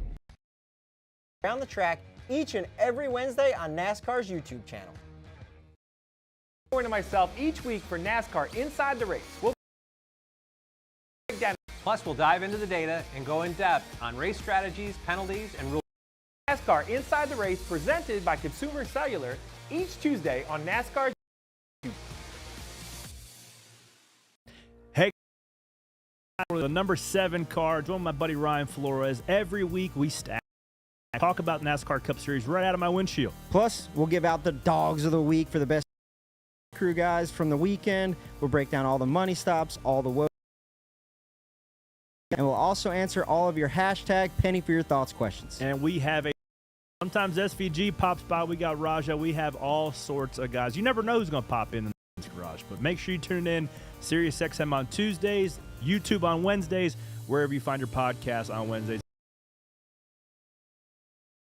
Around the Track each and every Wednesday on NASCAR's YouTube channel.
Join myself each week for NASCAR Inside the Race. Plus, we'll dive into the data and go in depth on race strategies, penalties, and rules. NASCAR Inside the Race, presented by Consumer Cellular, each Tuesday on NASCAR.
Hey, the number 7 car, join my buddy Ryan Flores. Every week we talk about NASCAR Cup Series right out of my windshield.
Plus, we'll give out the dogs of the week for the best crew guys from the weekend. We'll break down all the money stops, all the And we'll also answer all of your hashtag Penny for Your Thoughts questions.
And we have sometimes SVG pops by. We got Raja. We have all sorts of guys. You never know who's going to pop in the garage, but make sure you tune in. SiriusXM on Tuesdays, YouTube on Wednesdays, wherever you find your podcast on Wednesdays.